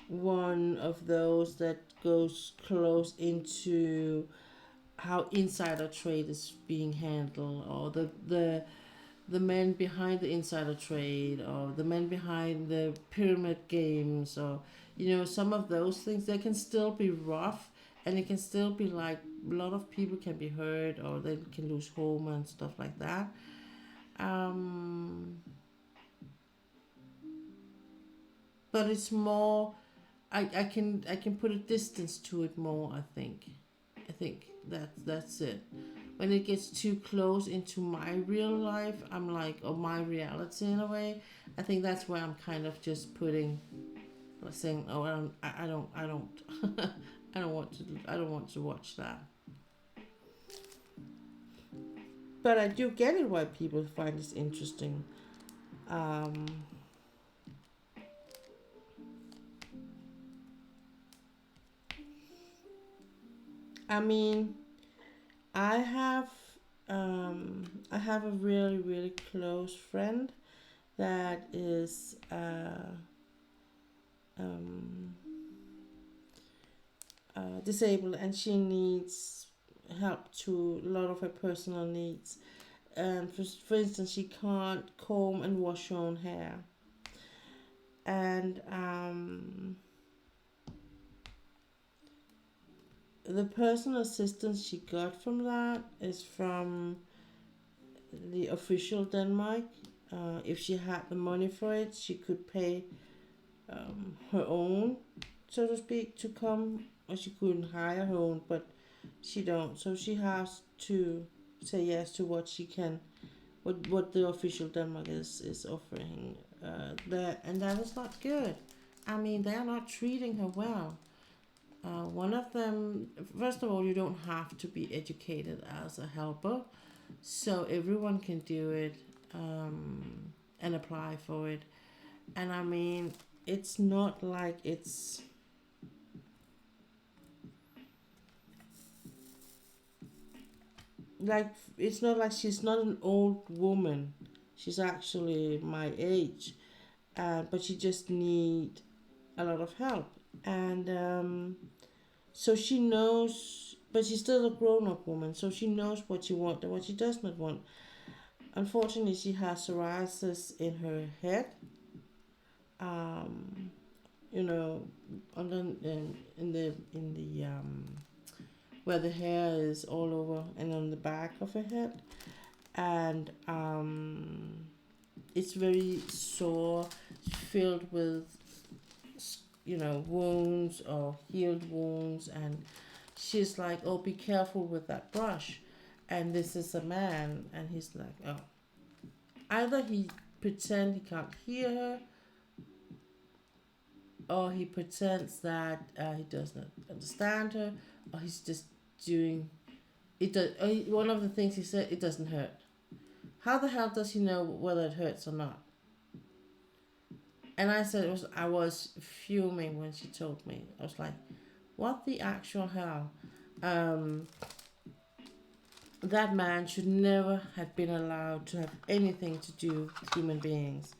one of those that goes close into how insider trade is being handled, or the men behind the insider trade, or the men behind the pyramid games, or some of those things. They can still be rough, and it can still be like a lot of people can be hurt, or they can lose home and stuff like that. um but it's more, I can put a distance to it more. I think that's it. When it gets too close into my real life, I'm like, or my reality in a way, I think that's where I'm kind of just putting, saying, oh, I don't I don't want to watch that. But I do get it why people find this interesting. um I mean, I have I have a really really close friend that is um, disabled, and she needs help to a lot of her personal needs. And for instance, she can't comb and wash her own hair. And the personal assistance she got from that is from the official Denmark. If she had the money for it, she could pay her own, so to speak, to come, or she couldn't hire her own, but she don't. So she has to say yes to what she can, what the official Denmark is offering. And that is not good. I mean, they are not treating her well. One of them, first of all, you don't have to be educated as a helper, so everyone can do it, and apply for it. And I mean, it's not like it's not like she's not an old woman. She's actually my age, but she just need a lot of help. And so she knows, but she's still a grown-up woman, so she knows what she wants and what she does not want. Unfortunately, she has psoriasis in her head. Um, you know, under in the where the hair is all over and on the back of her head, and it's very sore, filled with wounds or healed wounds, and she's like, oh, be careful with that brush. And this is a man, and he's like, oh, either he pretend he can't hear her, or he pretends that he does not understand her, or he's just doing it. One of the things he said, it doesn't hurt. How the hell does he know whether it hurts or not? And I said, I was fuming when she told me. I was like, what the actual hell? That man should never have been allowed to have anything to do with human beings.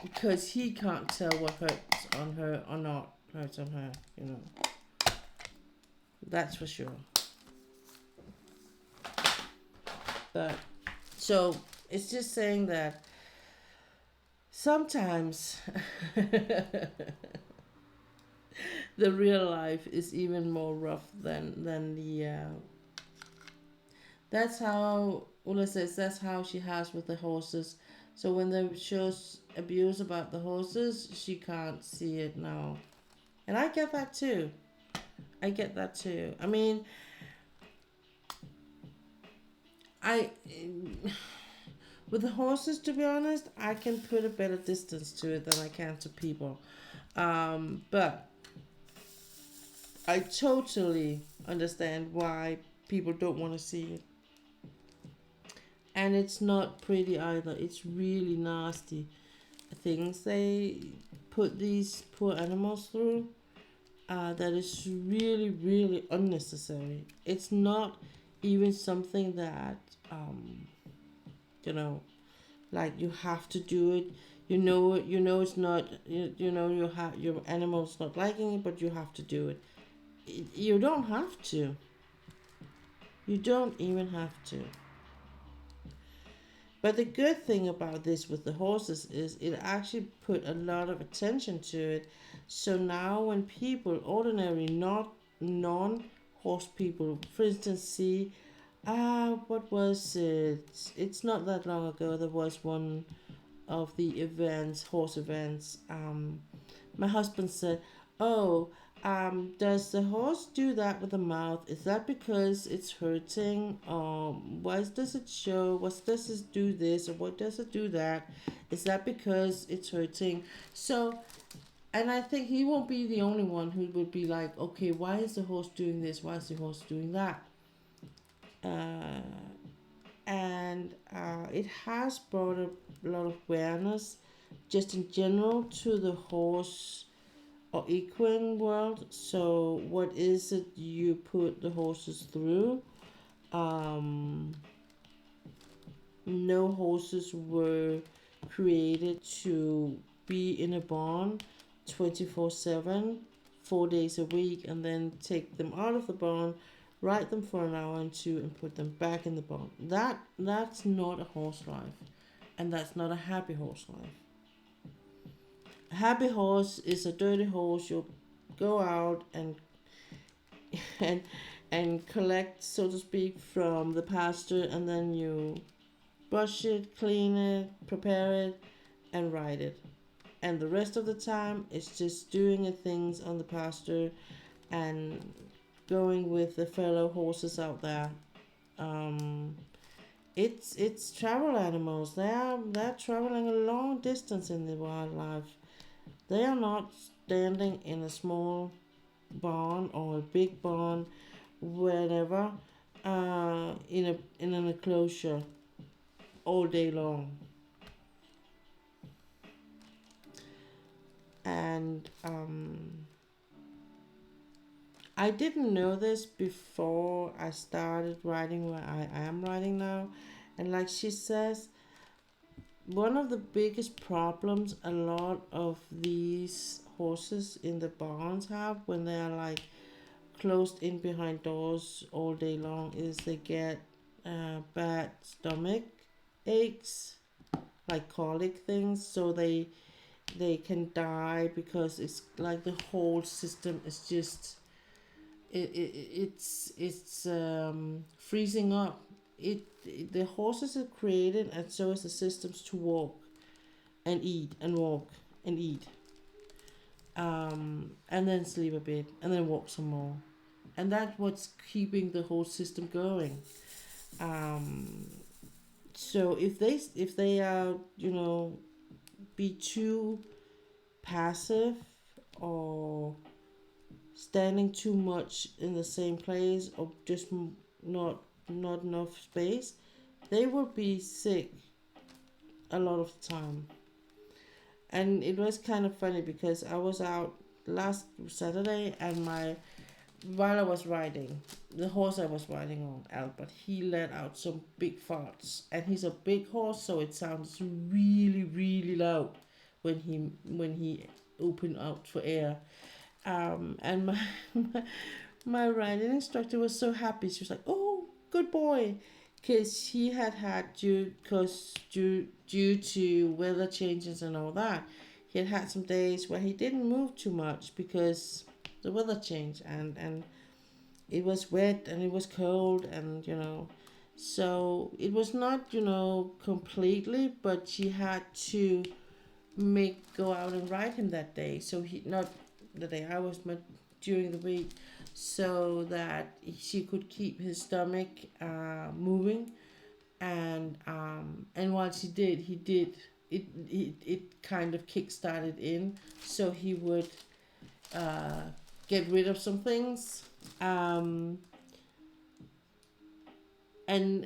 Because he can't tell what hurts on her or not hurts on her, That's for sure. But, so, it's just saying that sometimes the real life is even more rough than the that's how Ulla says that's how she has with the horses. So when they shows abuse about the horses, she can't see it now. And I get that too. I mean, with the horses, to be honest, I can put a better distance to it than I can to people. But I totally understand why people don't want to see it. And it's not pretty either. It's really nasty things they put these poor animals through. That is really, really unnecessary. It's not even something that, like you have to do it. It's not, your animal's not liking it, but you have to do it. You don't have to. You don't even have to. But the good thing about this with the horses is it actually put a lot of attention to it. So now when people, ordinary, not non-horse people, for instance, see, what was it? It's not that long ago, there was one of the events, horse events. My husband said, oh, does the horse do that with the mouth? Is that because it's hurting? Why does it show? What does it do this? Or what does it do that? Is that because it's hurting? So, and I think he won't be the only one who would be like, okay, why is the horse doing this? Why is the horse doing that? And it has brought a lot of awareness just in general to the horse or equine world. So what is it you put the horses through? No horses were created to be in a barn 24/7, 4 days a week, and then take them out of the barn, ride them for an hour and two, and put them back in the barn. That's not a horse life, and that's not a happy horse life. A happy horse is a dirty horse. You'll go out and and collect, so to speak, from the pasture, and then you brush it, clean it, prepare it, and ride it. And the rest of the time, it's just doing things on the pasture and going with the fellow horses out there. It's travel animals. They're traveling a long distance in the wildlife. They are not standing in a small barn or a big barn, wherever, in an enclosure all day long. And I didn't know this before I started riding where I am riding now. And like she says, one of the biggest problems a lot of these horses in the barns have when they are like closed in behind doors all day long is they get bad stomach aches, like colic things. So they can die because it's like the whole system is just it's freezing up. The horses are created, and so is the systems to walk. and eat and walk and eat, and then sleep a bit and then walk some more, and that's what's keeping the whole system going. um, so if they are, you know, be too passive, or standing too much in the same place, or just not enough space, they will be sick a lot of the time. And it was kind of funny because I was out last Saturday, and my while I was riding, the horse I was riding on, Albert, he let out some big farts, and he's a big horse, so it sounds really really loud when he opened out for air. And my riding instructor was so happy. She was like, "Oh, good boy," because he had due to weather changes and all that, he had some days where he didn't move too much because the weather changed, and it was wet and it was cold, and so it was not, completely, but she had to make go out and ride him that day. So he not the day I was, but during the week, so that she could keep his stomach moving, and while she did, he did it kind of kick started in, so he would uh, get rid of some things, um, and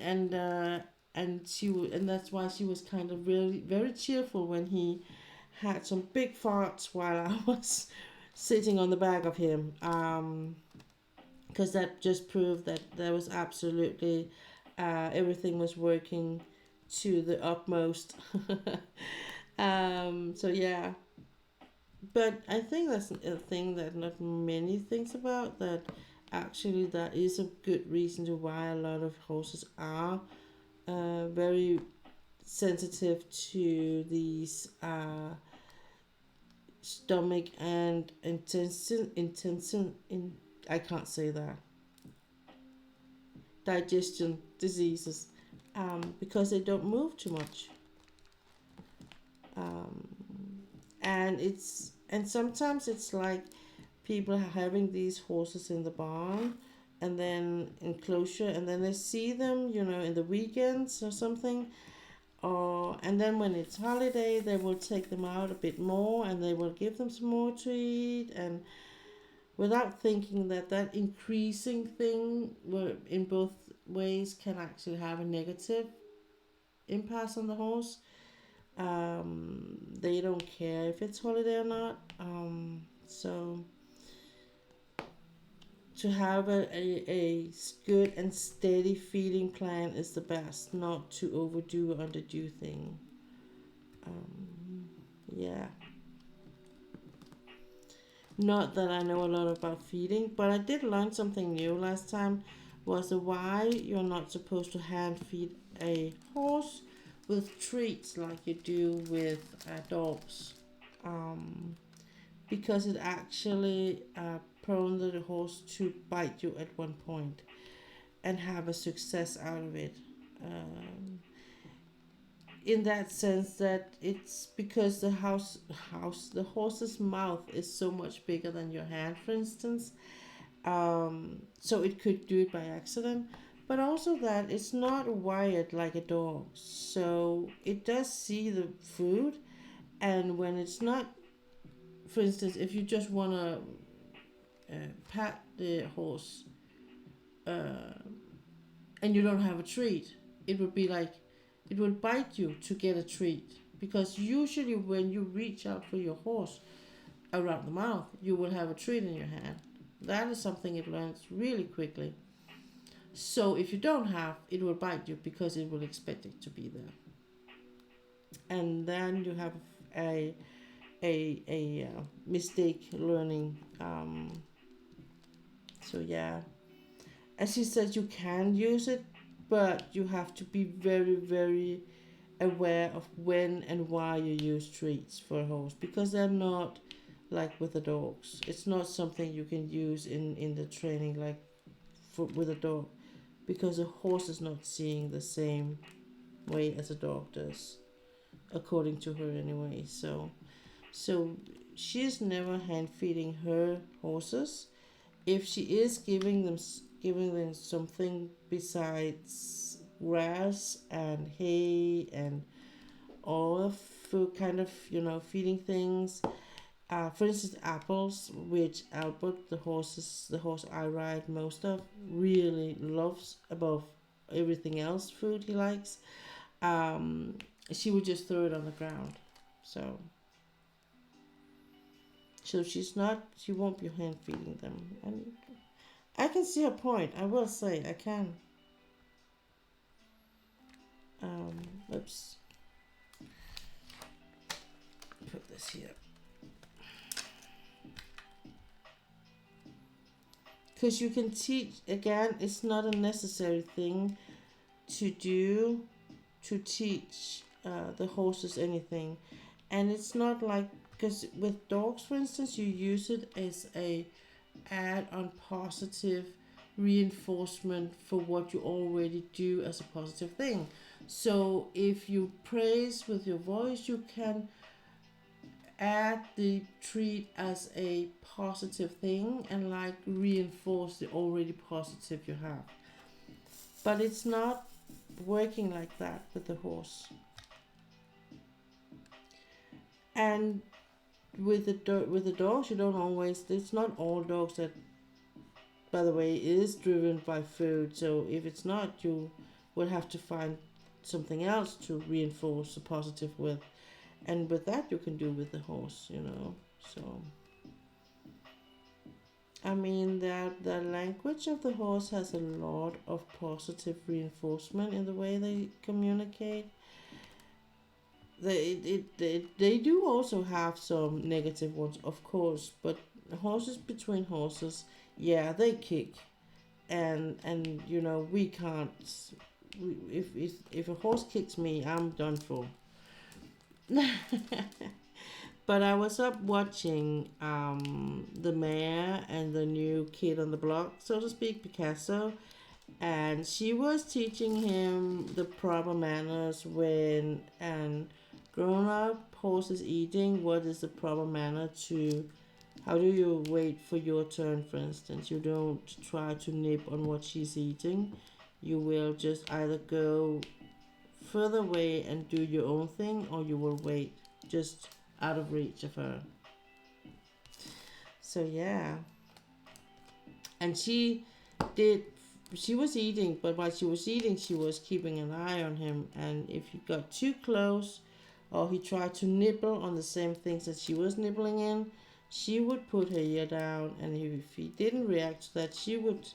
that's why she was kind of really very cheerful when he had some big farts while I was sitting on the back of him, because that just proved that there was absolutely everything was working to the utmost. So yeah, but I think that's a thing that not many thinks about, that actually that is a good reason to why a lot of horses are very sensitive to these stomach and intention in I can't say that, digestion diseases, because they don't move too much, um, and sometimes it's like people are having these horses in the barn and then enclosure, and then they see them, in the weekends or something, or and then when it's holiday they will take them out a bit more and they will give them some more to eat, and without thinking that that increasing thing in both ways can actually have a negative impact on the horse. They don't care if it's holiday or not, so to have a good and steady feeding plan is the best, not to overdo or underdo thing. Yeah, not that I know a lot about feeding, but I did learn something new last time, was why you're not supposed to hand feed a horse with treats like you do with dogs, um, because it actually prone the horse to bite you at one point and have a success out of it. Um, in that sense that it's because the horse's mouth is so much bigger than your hand, for instance. So it could do it by accident, but also that it's not wired like a dog, so it does see the food, and when it's not, for instance, if you just want to pat the horse, uh, and you don't have a treat, it would be like it will bite you to get a treat, because usually when you reach out for your horse around the mouth, you will have a treat in your hand. That is something it learns really quickly. So if you don't have, it will bite you because it will expect it to be there, and then you have a mistake learning. So yeah, as he said, you can use it, but you have to be very very aware of when and why you use treats for a horse, because they're not like with the dogs. It's not something you can use in the training like with a dog, because a horse is not seeing the same way as a dog does. according to her anyway. So she's never hand feeding her horses. If she is giving them something besides grass and hay and all of food kind of feeding things, for instance apples, which Albert, the horse I ride most of, really loves above everything else food he likes, um, she would just throw it on the ground. So she won't be hand feeding them. And I can see her point, I will say, I can. um Oops, put this here. Because you can teach, again, it's not a necessary thing to do to teach the horses anything. And it's not like, because with dogs for instance, you use it as a add on positive reinforcement for what you already do as a positive thing. So if you praise with your voice, you can add the treat as a positive thing and like reinforce the already positive you have. But it's not working like that with the horse. And with the dogs, you don't always. It's not all dogs that, by the way, is driven by food. So if it's not, you will have to find something else to reinforce the positive with. And with that, you can do with the horse, So, I mean, that the language of the horse has a lot of positive reinforcement in the way they communicate. They do also have some negative ones, of course, but horses between horses, yeah, they kick, and we can't. If a horse kicks me, I'm done for. But I was up watching the mayor and the new kid on the block, so to speak, Picasso, and she was teaching him the proper manners when and grown up horse is eating. What is the proper manner to? How do you wait for your turn? For instance, you don't try to nip on what she's eating. You will just either go further away and do your own thing, or you will wait just out of reach of her. So yeah, and did she was eating, but while she was eating, she was keeping an eye on him. And if he got too close, or he tried to nibble on the same things that she was nibbling in, she would put her ear down. And if he didn't react to that, she would,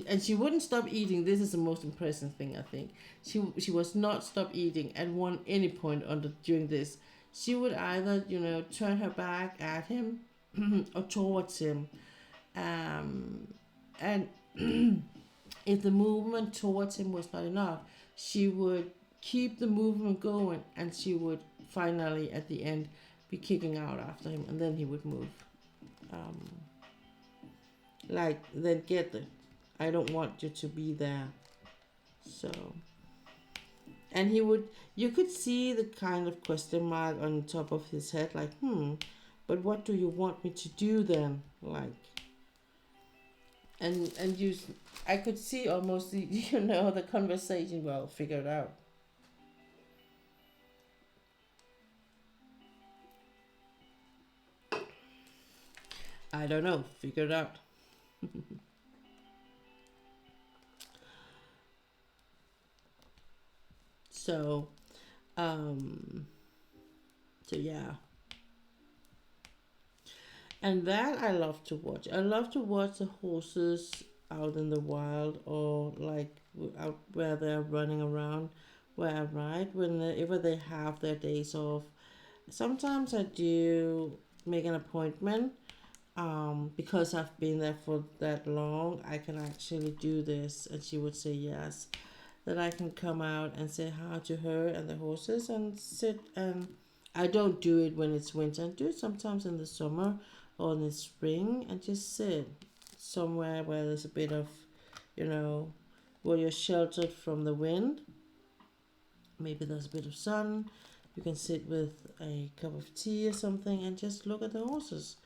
and she wouldn't stop eating. This is the most impressive thing, I think. She was not stop eating at any point during this. She would either turn her back at him or towards him, and if the movement towards him was not enough, she would keep the movement going, and she would finally at the end be kicking out after him, and then he would move. Like, then get the, I don't want you to be there. So, and you could see the kind of question mark on top of his head, like, but what do you want me to do then? Like, and I could see almost the conversation. Well, figure it out. I don't know. Figure it out. So, um, so yeah. And that I love to watch. I love to watch the horses out in the wild, or like out where they're running around where I ride whenever they have their days off. Sometimes I do make an appointment, because I've been there for that long. I can actually do this, and she would say yes. That I can come out and say hi to her and the horses and sit. And I don't do it when it's winter. I do it sometimes in the summer or in the spring, and just sit somewhere where there's a bit of, where you're sheltered from the wind. maybe there's a bit of sun, you can sit with a cup of tea or something and just look at the horses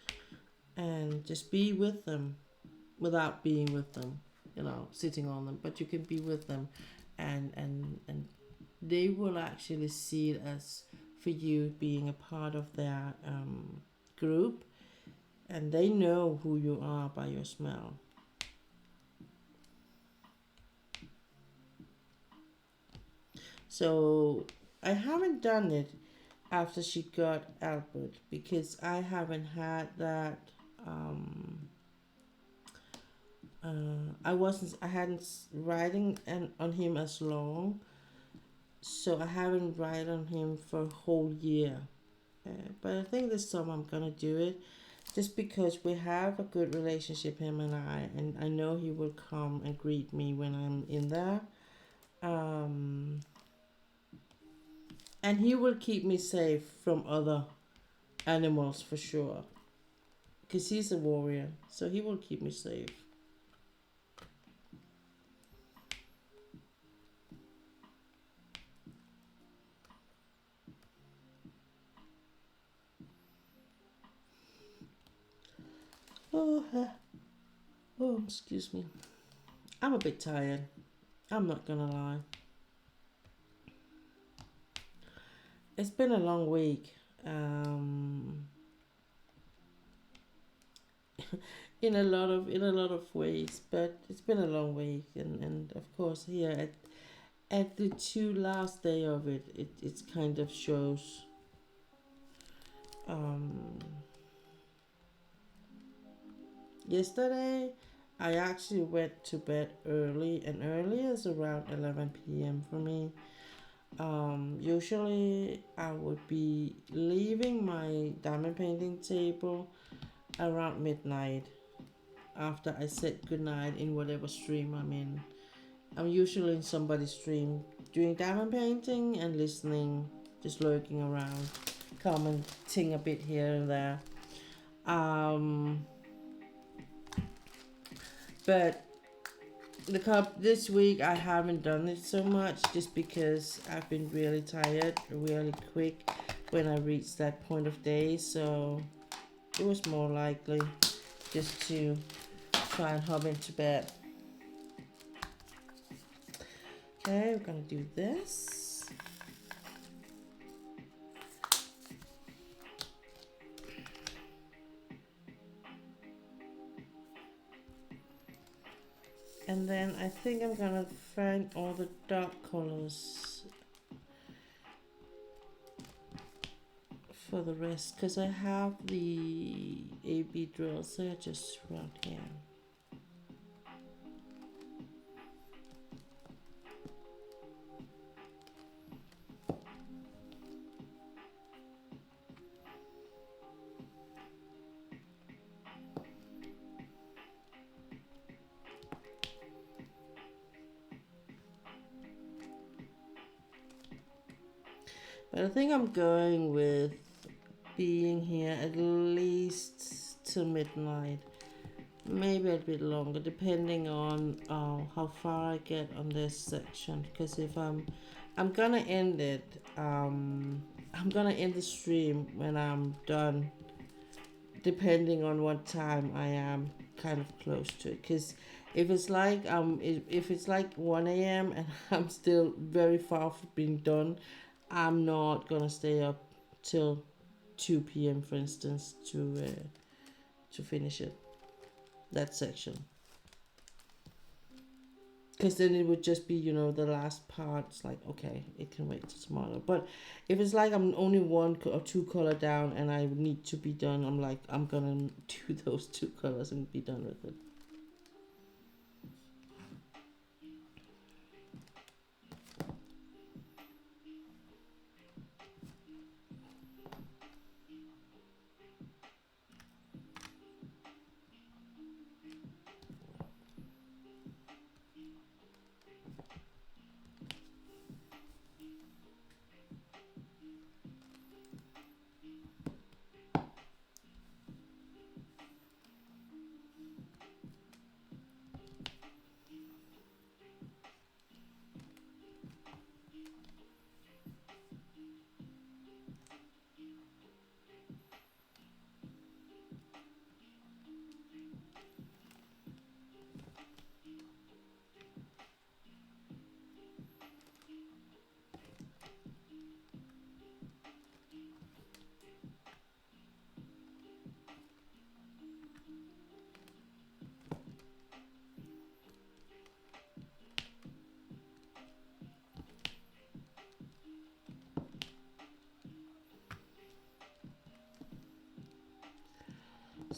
and just be with them without being with them, you know, sitting on them, but you can be with them, and they will actually see it as for you being a part of their group, and they know who you are by your smell. So I haven't done it after she got Albert because I haven't had that. I hadn't riding on him as long, so I haven't ride on him for a whole year. But I think this summer I'm gonna do it, just because we have a good relationship, him and I know he will come and greet me when I'm in there. And he will keep me safe from other animals for sure, because he's a warrior, so he will keep me safe. Oh, excuse me. I'm a bit tired. I'm not gonna lie. It's been a long week. In a lot of ways, but it's been a long week, and of course here at the two last day of it kind of shows. Yesterday I actually went to bed early, and early is around 11 p.m. for me. Usually I would be leaving my diamond painting table around midnight after I said goodnight in whatever stream I'm in. I'm usually in somebody's stream doing diamond painting and listening, just lurking around, commenting a bit here and there. But this week I haven't done it so much just because I've been really tired, really quick when I reached that point of day. So it was more likely just to try and hop into bed. Okay, we're gonna do this. And then I think I'm gonna find all the dark colors for the rest, because I have the AB drills, they're just around here. But I think I'm going with being here at least till midnight, maybe a bit longer, depending on how far I get on this section. Because if I'm gonna end it, I'm gonna end the stream when I'm done, depending on what time I am kind of close to it. Because if it's like if it's like 1 a.m. and I'm still very far from being done, I'm not gonna stay up till 2 p.m. for instance to finish it, that section, because then it would just be, you know, the last part. It's like, okay, it can wait till tomorrow. But if it's like I'm only one or two color down and I need to be done, I'm like, I'm gonna do those two colors and be done with it.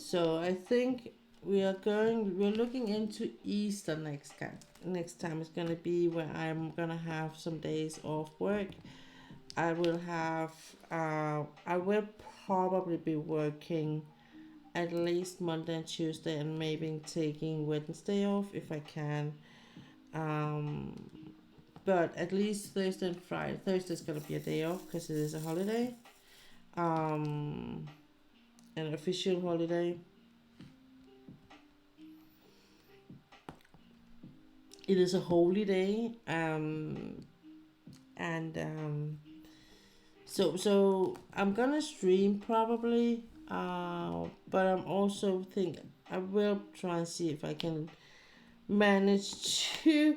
So I think we're looking into Easter next time. It's gonna be where I'm gonna have some days off work. I will probably be working at least Monday and Tuesday, and maybe taking Wednesday off if I can. Um, but at least Thursday and Friday. Thursday's gonna be a day off because it is a holiday, um, an official holiday. It is a holy day, and so I'm gonna stream probably, but I'm also thinking I will try and see if I can manage to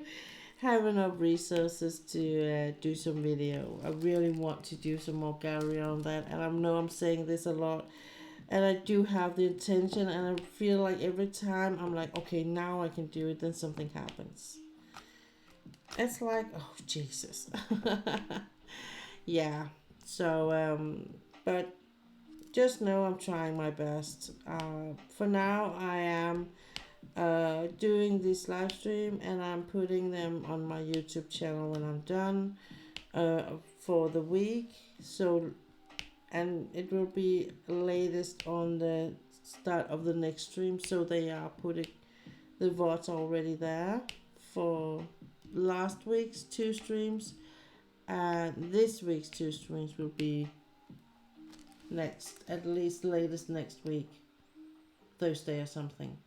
have enough resources to do some video. I really want to do some more gallery on that, and I know I'm saying this a lot, and I do have the intention, and I feel like every time I'm like, okay, now I can do it, then something happens. It's like, oh Jesus. Yeah. So but just know I'm trying my best. For now I am doing this live stream, and I'm putting them on my YouTube channel when I'm done for the week. So, and it will be latest on the start of the next stream. So they are putting the VODs already there for last week's 2 streams, and this week's 2 streams will be next, at least latest next week, Thursday or something.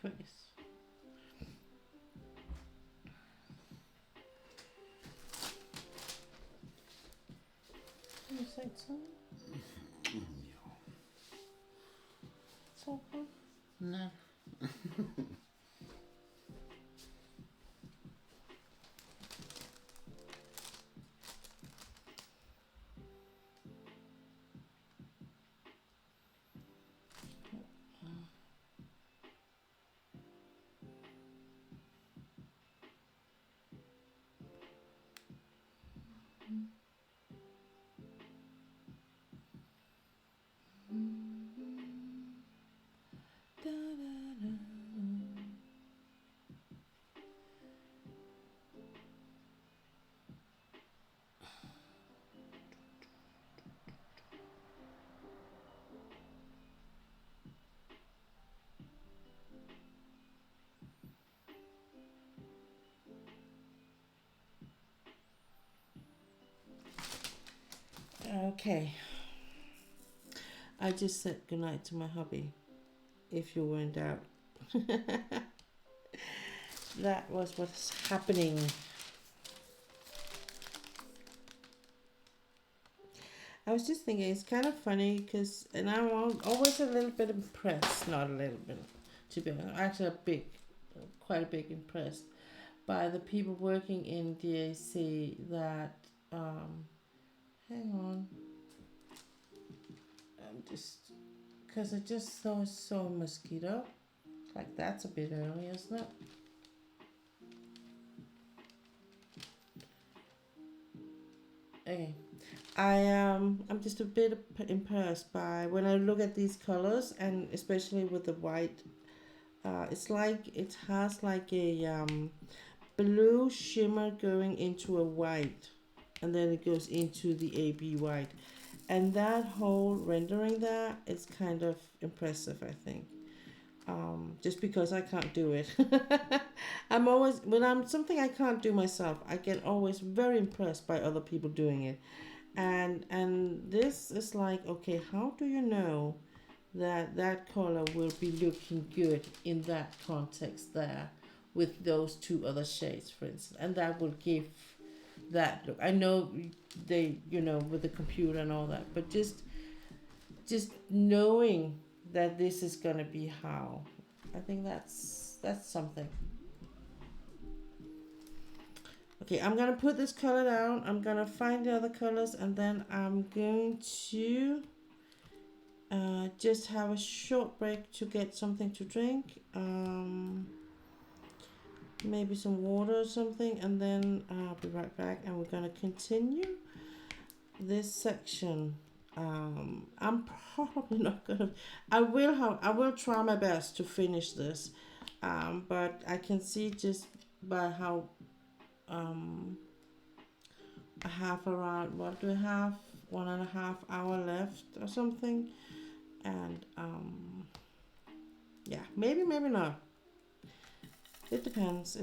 Chris. Har du sagt så? Ja. Så bra. Nej. Okay. I just said goodnight to my hubby, if you were in doubt. That was what's happening. I was just thinking, it's kind of funny because, and I'm always a little bit impressed, not a little bit, to be honest. Actually, quite a big impressed by the people working in DAC that, hang on, I'm just, because I just saw a mosquito, like that's a bit early, isn't it? Okay, I'm just a bit impressed by when I look at these colors, and especially with the white. It's like it has like a blue shimmer going into a white, and then it goes into the AB white, and that whole rendering there is kind of impressive, I think. Just because I can't do it. I'm always, when I'm something I can't do myself, I get always very impressed by other people doing it. And this is like, okay, how do you know that that color will be looking good in that context there with those two other shades, for instance, and that will give that look. I know they, with the computer and all that, but just knowing that this is gonna be how, I think that's something. Okay, I'm gonna put this color down. I'm gonna find the other colors, and then I'm going to just have a short break to get something to drink. Maybe some water or something, and then I'll be right back, and we're gonna continue this section. I'm probably not gonna. I will try my best to finish this, but I can see just by how I have around, what do I have, 1.5 hour left or something, and yeah, maybe not. It depends.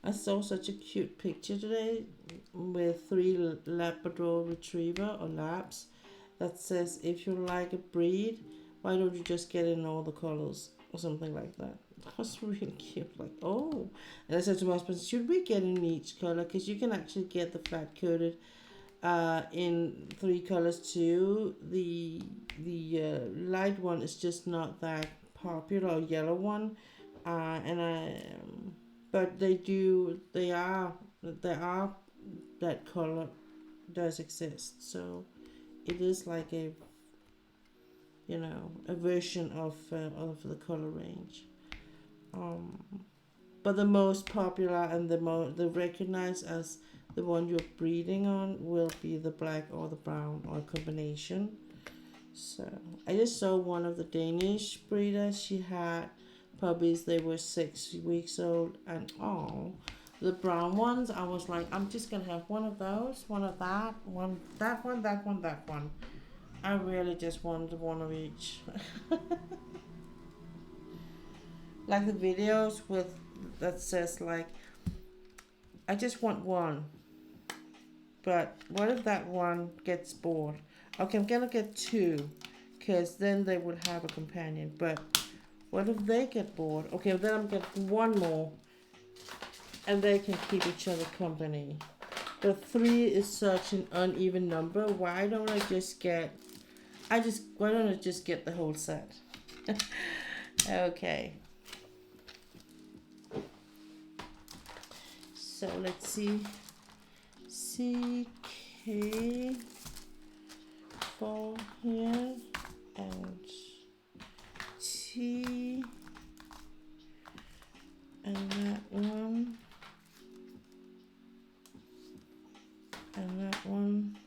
I saw such a cute picture today with 3 Labrador Retriever or Labs that says, if you like a breed, why don't you just get in all the colors or something like that. That was really cute. Like, oh. And I said to my husband, should we get in each color? Because you can actually get the flat coated in 3 colors too. The light one is just not that popular, yellow one. But there are that color does exist, so it is like a version of the color range, but the most popular and the recognized as the one you're breeding on will be the black or the brown or a combination. So I just saw one of the Danish breeders. She had puppies. They were 6 weeks old, and the brown ones, I was like, I'm just gonna have one of those, one of that one, that one. I really just wanted one of each. Like the videos with that says like, I just want one, but what if that one gets bored? Okay, I'm gonna get 2, because then they would have a companion. But what if they get bored? Okay, then I'm getting 1 more, and they can keep each other company. But 3 is such an uneven number. Why don't I just get the whole set? Okay. So let's see. CK 4 here, and T, and that one, and that one.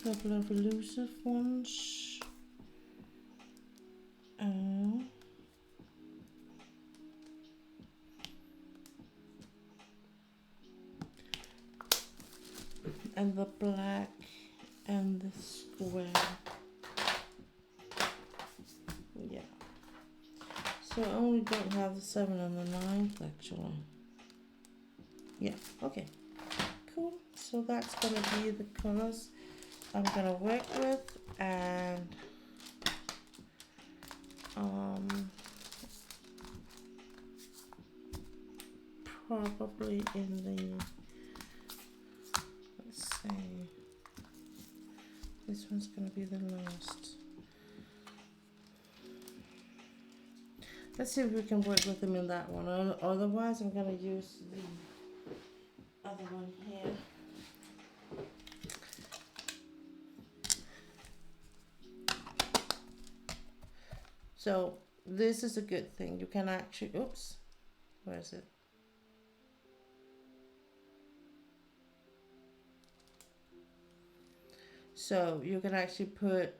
Couple of elusive ones. And the black and the square. Yeah. So I only don't have the 7 and the 9th actually. Yeah, okay. Cool. So that's gonna be the colors I'm gonna work with, and probably in the, let's see, this one's gonna be the last. Let's see if we can work with them in that one. Otherwise, I'm gonna use the other one here. So this is a good thing. You can actually, oops, where is it? So you can actually put,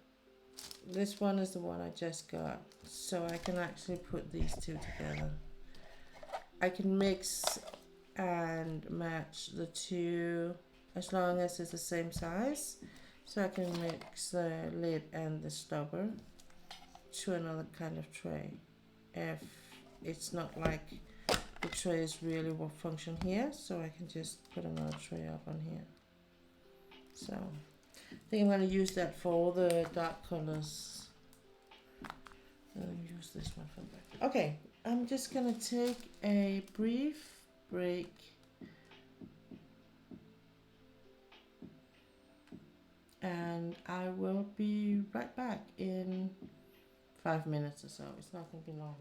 this one is the one I just got. So I can actually put these two together. I can mix and match the two as long as it's the same size. So I can mix the lid and the stopper to another kind of tray. If it's not like the tray is really what function here, so I can just put another tray up on here. So I think I'm going to use that for all the dark colors. Use this one for that. Okay, I'm just going to take a brief break. And I will be right back in 5 minutes or so. It's not going to be long.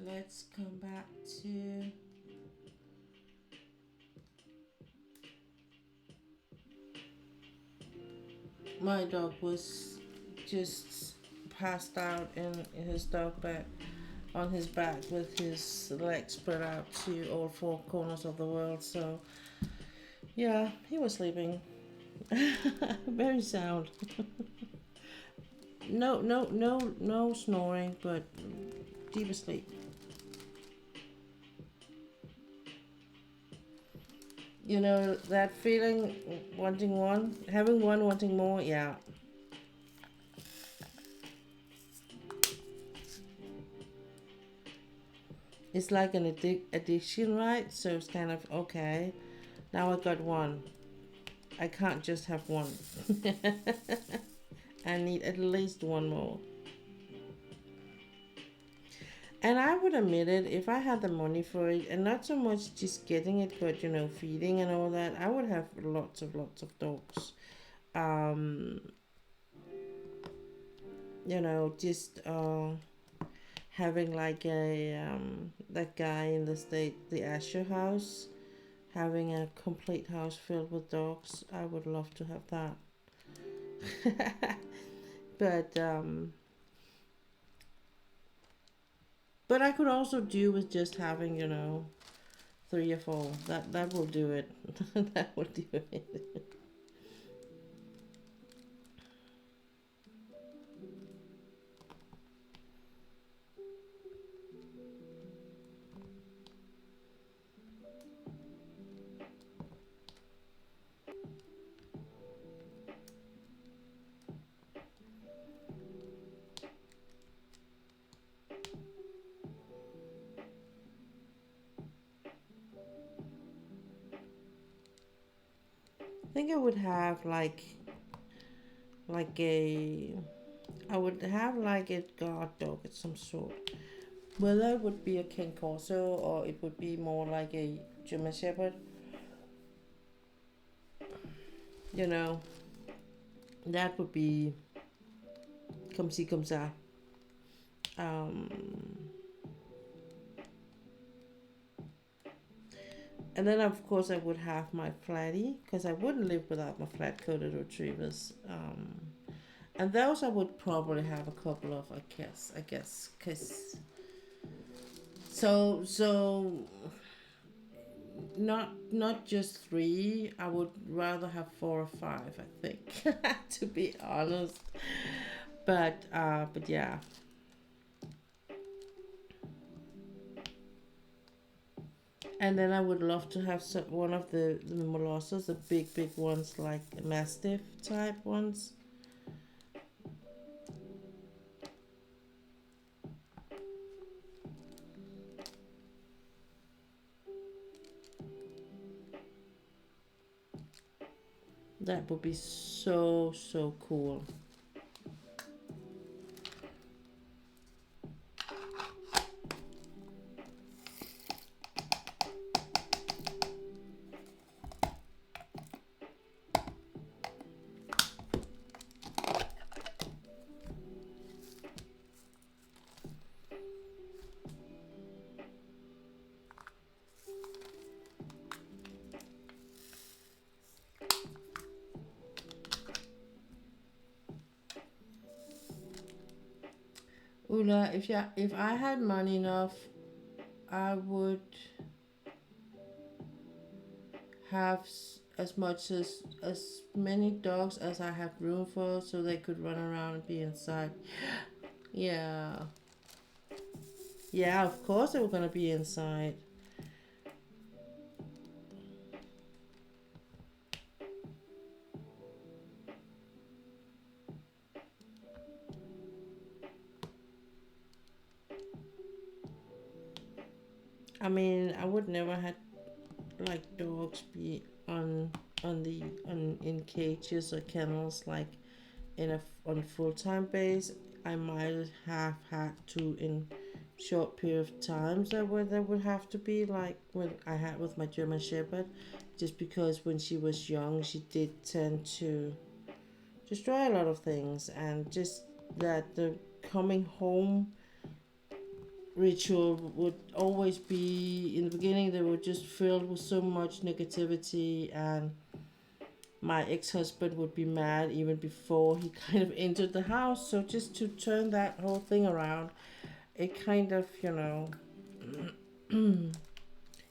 let's come back to my dog was just passed out in his dog bed on his back with his legs spread out to all four corners of the world. So yeah, he was sleeping very sound. No snoring, but deep asleep. You know that feeling, wanting one, having one, wanting more. Yeah. It's like an addiction, right? So it's kind of okay. Now I got one. I can't just have one. I need at least one more. And I would admit it, if I had the money for it, and not so much just getting it, but you know, feeding and all that, I would have lots of dogs. You know, just having like that guy in the state, the Asher house, having a complete house filled with dogs. I would love to have that. But I could also do with just having, you know, 3 or 4. That will do it. That will do it. I think I would have like a I would have like a guard dog of some sort. Whether it would be a King Corso or it would be more like a German Shepherd. You know, that would be comme ci comme ça. Um, and then of course I would have my flatty because I wouldn't live without my flat-coated retrievers. And those I would probably have a couple of, I guess, because so not just 3. I would rather have 4 or 5. I think, to be honest. But yeah. And then I would love to have one of the molosses, the big ones, like Mastiff type ones. That would be so cool. Ula, if I had money enough, I would have as much as many dogs as I have room for, so they could run around and be inside. Yeah. Yeah, of course they were gonna be inside. I mean, I would never had like dogs be in cages or kennels like on full-time base. I might have had to in short period of times that would have to be like when I had with my German Shepherd, just because when she was young she did tend to destroy a lot of things, and just that the coming home ritual would always be, in the beginning they were just filled with so much negativity, and my ex-husband would be mad even before he kind of entered the house. So just to turn that whole thing around, it kind of,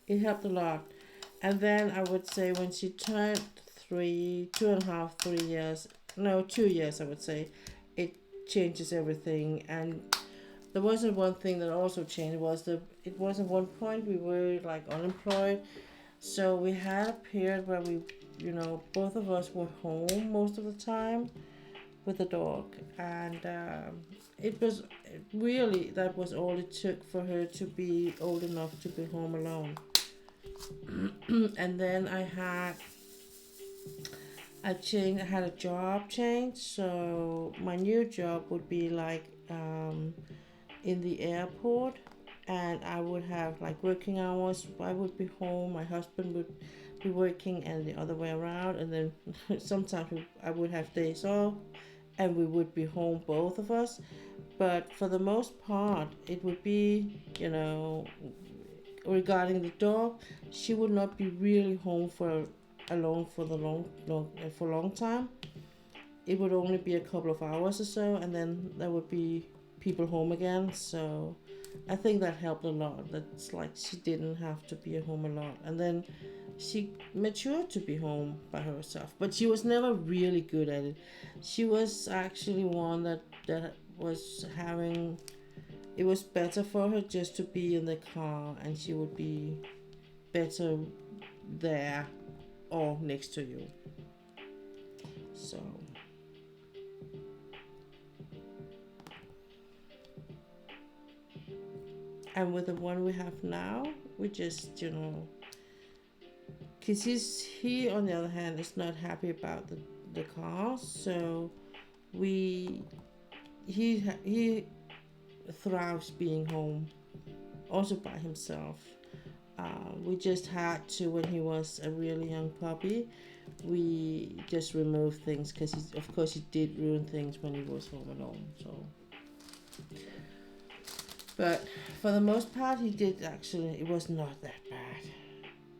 it helped a lot. And then I would say when she turned 2.5, 3 years, no, 2 years, I would say, it changes everything. And there wasn't one thing that also changed was it was at one point we were like unemployed, so we had a period where we, both of us were home most of the time with the dog, and it was really, that was all it took for her to be old enough to be home alone. And then I had a job change, so my new job would be like in the airport, and I would have like working hours. I would be home, my husband would be working, and the other way around. And then sometimes I would have days off, and we would be home, both of us. But for the most part, it would be, regarding the dog, she would not be really home alone for the for a long time. It would only be a couple of hours or so, and then there would be people home again. So I think that helped a lot. That's like she didn't have to be at home a lot, and then she matured to be home by herself. But she was never really good at it. She was actually one that was having. It was better for her just to be in the car, and she would be better there or next to you. So. And with the one we have now, we just, because he on the other hand is not happy about the car, so he thrives being home, also by himself. We just had to, when he was a really young puppy, we just removed things because of course he did ruin things when he was home alone. So. But for the most part, he did actually, it was not that bad.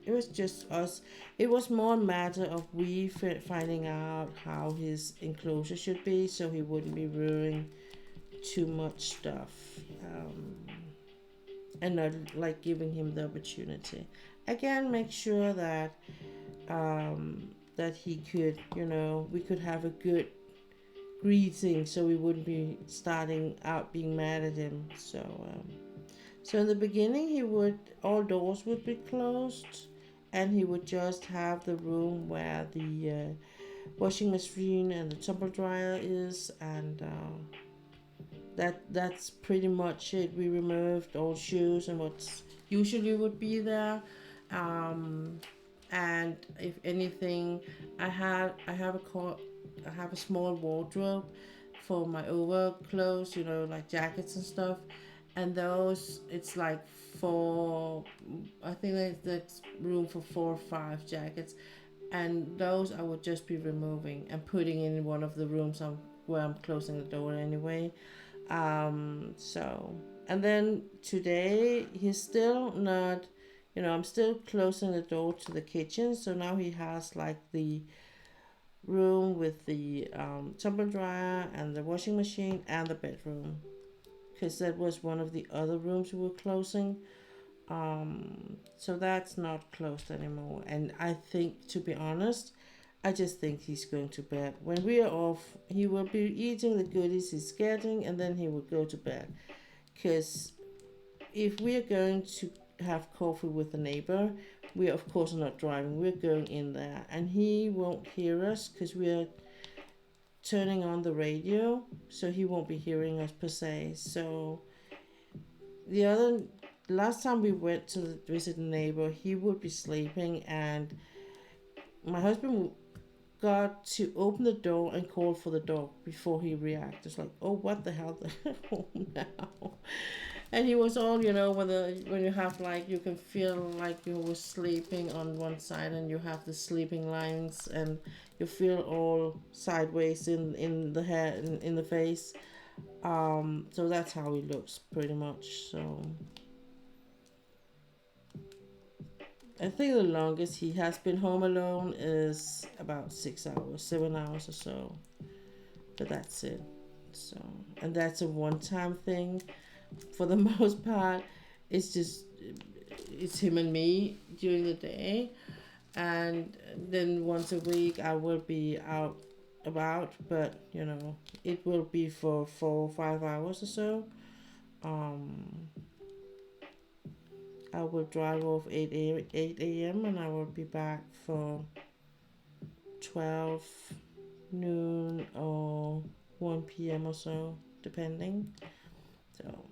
It was just us. It was more a matter of we finding out how his enclosure should be so he wouldn't be ruining too much stuff. And not like giving him the opportunity. Again, make sure that that he could, we could have a good greeting, so we wouldn't be starting out being mad at him. So in the beginning, all doors would be closed, and he would just have the room where the washing machine and the tumble dryer is, and that's pretty much it. We removed all shoes and what usually would be there. And if anything, I have a small wardrobe for my overclothes, like jackets and stuff. And those, it's like I think there's room for 4 or 5 jackets. And those I would just be removing and putting in one of the rooms where I'm closing the door anyway. And then today, he's still not, I'm still closing the door to the kitchen. So now he has like the room with the tumble dryer and the washing machine and the bedroom, because that was one of the other rooms we were closing. So that's not closed anymore. And I think, to be honest, I just think he's going to bed. When we are off, he will be eating the goodies he's getting, and then he will go to bed. Because if we are going to have coffee with a neighbor, we are of course not driving. We're going in there, and he won't hear us because we are turning on the radio, so he won't be hearing us per se. So last time we went to visit a neighbor, he would be sleeping, and my husband got to open the door and call for the dog before he reacted. It's like, oh, what the hell, they're home now. And he was all, when you have like, you can feel like you were sleeping on one side and you have the sleeping lines, and you feel all sideways in the head, in the face. So that's how he looks pretty much. So I think the longest he has been home alone is about 6 hours, 7 hours or so. But that's it. So, and that's a one-time thing for the most part. It's just it's him and me during the day, and then once a week I will be out about, but it will be for 4 or 5 hours or so. um I will drive off 8 a.m. and I will be back for 12 noon or 1 p.m. or so, depending. So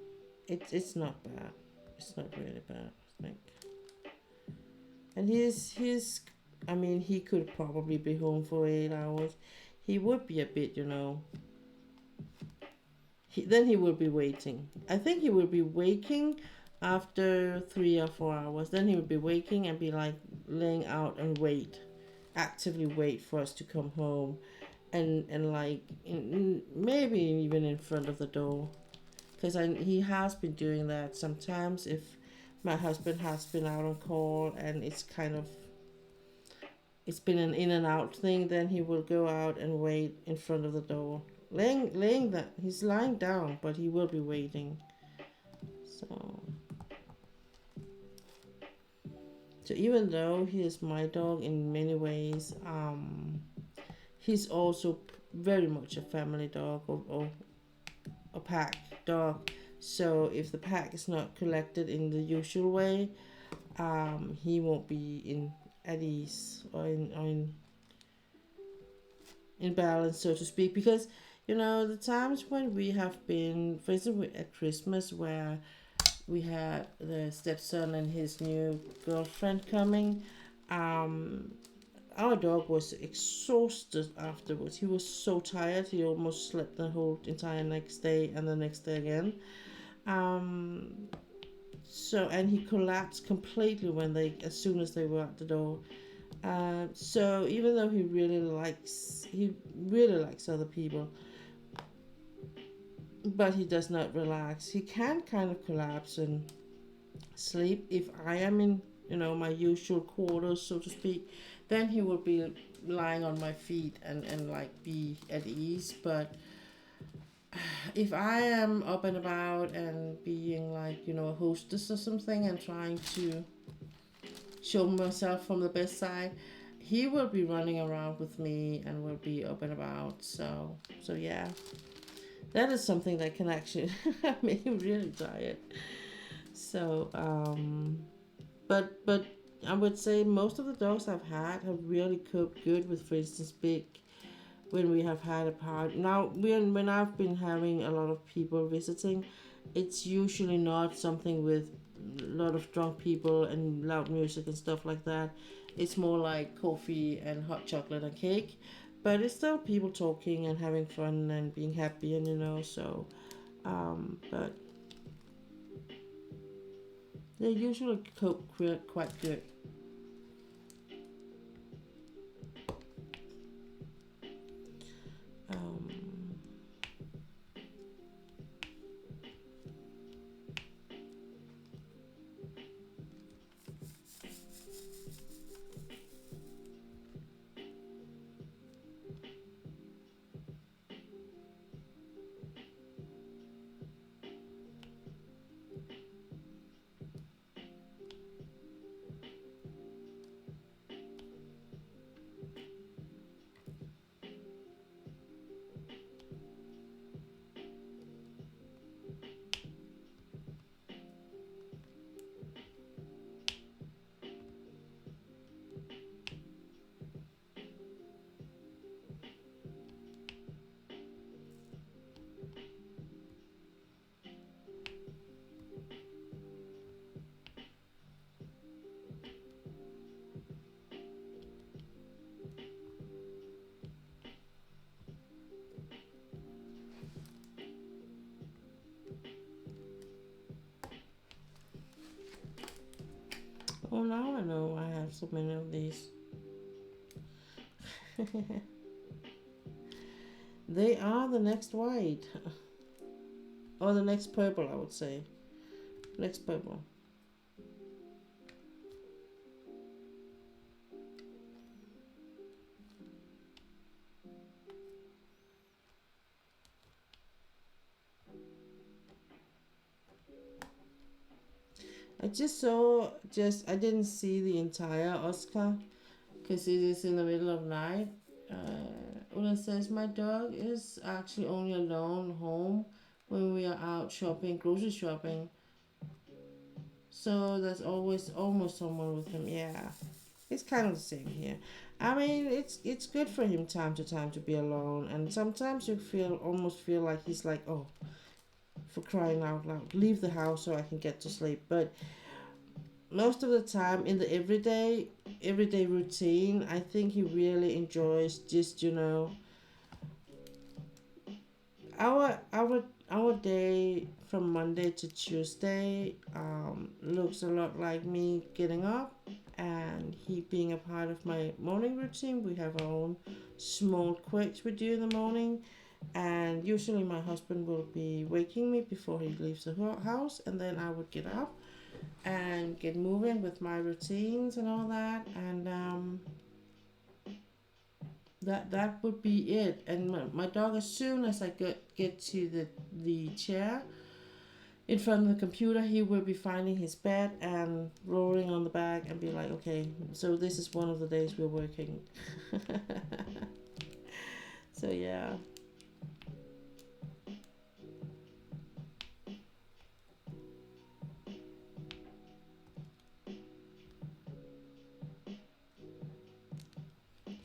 it's not bad. It's not really bad, I think. And he's I mean, he could probably be home for 8 hours. He would be a bit, then he will be waiting. I think he will be waking after 3 or 4 hours. Then he would be waking and be like laying out and actively wait for us to come home, and like maybe even in front of the door, because he has been doing that sometimes if my husband has been out on call and it's been an in and out thing. Then he will go out and wait in front of the door, laying that he's lying down, but he will be waiting. So even though he is my dog in many ways, he's also very much a family dog, or a pack dog. So if the pack is not collected in the usual way, he won't be at ease or in balance, so to speak. Because the times when we have been, for instance, at Christmas, where we had the stepson and his new girlfriend coming, our dog was exhausted afterwards. He was so tired, he almost slept the whole entire next day and the next day again. And he collapsed completely as soon as they were at the door. So even though he really likes other people, but he does not relax. He can kind of collapse and sleep if I am in my usual quarters, so to speak. Then he will be lying on my feet and like be at ease. But if I am up and about and being like a hostess or something and trying to show myself from the best side, he will be running around with me and will be up and about. So yeah, that is something that can actually make him really tired. So but I would say most of the dogs I've had have really coped good with, for instance, Big, when we have had a part. Now, when I've been having a lot of people visiting, it's usually not something with a lot of drunk people and loud music and stuff like that. It's more like coffee and hot chocolate and cake, but it's still people talking and having fun and being happy, and so but they usually cope quite good. um well, now I know I have so many of these. They are the next white. or the next purple, I would say. Next purple. I didn't see the entire Oscar because it is in the middle of night. Una says my dog is actually only alone home when we are out shopping, grocery shopping. So there's always almost someone with him. Yeah, it's kind of the same here. I mean, it's good for him time to time to be alone, and sometimes you almost feel like he's like, oh, for crying out loud, leave the house so I can get to sleep. But most of the time in the everyday routine, I think he really enjoys just our day from Monday to Tuesday looks a lot like me getting up and he being a part of my morning routine. We have our own small quirks we do in the morning, and usually my husband will be waking me before he leaves the house, and then I would get up and get moving with my routines and all that, and that would be it. And my dog, as soon as I get to the chair in front of the computer, he will be finding his bed and rolling on the back and be like, okay, so this is one of the days we're working. So yeah.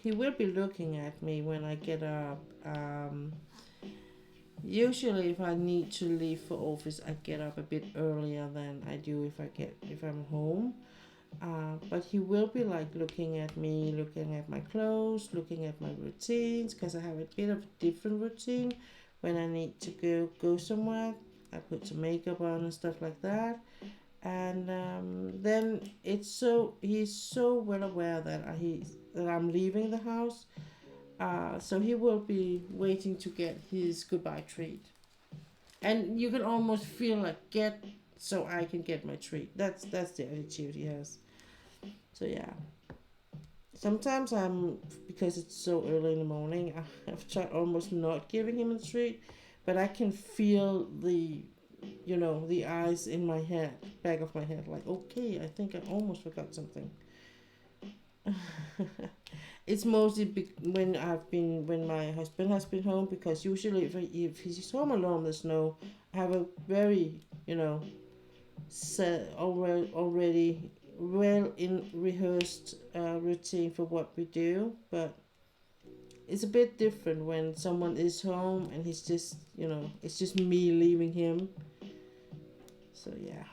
He will be looking at me when I get up. Usually, if I need to leave for office, I get up a bit earlier than I do if I'm home. But he will be like looking at me, looking at my clothes, looking at my routines, because I have a bit of a different routine when I need to go somewhere. I put some makeup on and stuff like that, and then he's so well aware that I'm leaving the house. So he will be waiting to get his goodbye treat, and you can almost feel like get so I can get my treat. That's the attitude he has. So yeah. Sometimes because it's so early in the morning, I've tried almost not giving him a treat, but I can feel the eyes in my head, back of my head, like, okay, I think I almost forgot something. It's mostly when my husband has been home, because usually if he's home alone, there's no. I have a very set already well in rehearsed routine for what we do, but it's a bit different when someone is home and he's just it's just me leaving him. So yeah,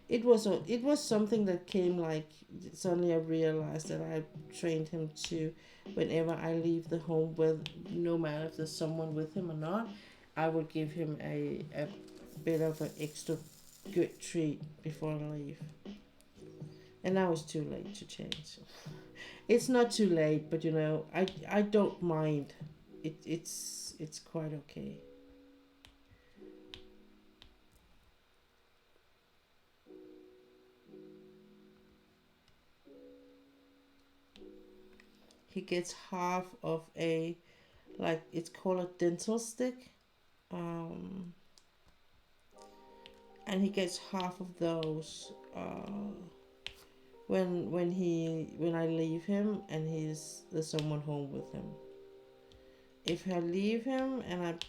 it was something that came like suddenly I realized that I trained him to, whenever I leave the home, with no matter if there's someone with him or not, I will give him a bit of an extra good treat before I leave. And now it's too late to change. It's not too late, but I don't mind. It's quite okay. He gets half of a, like, it's called a dental stick, um, and he gets half of those when I leave him and there's someone home with him. If I leave him and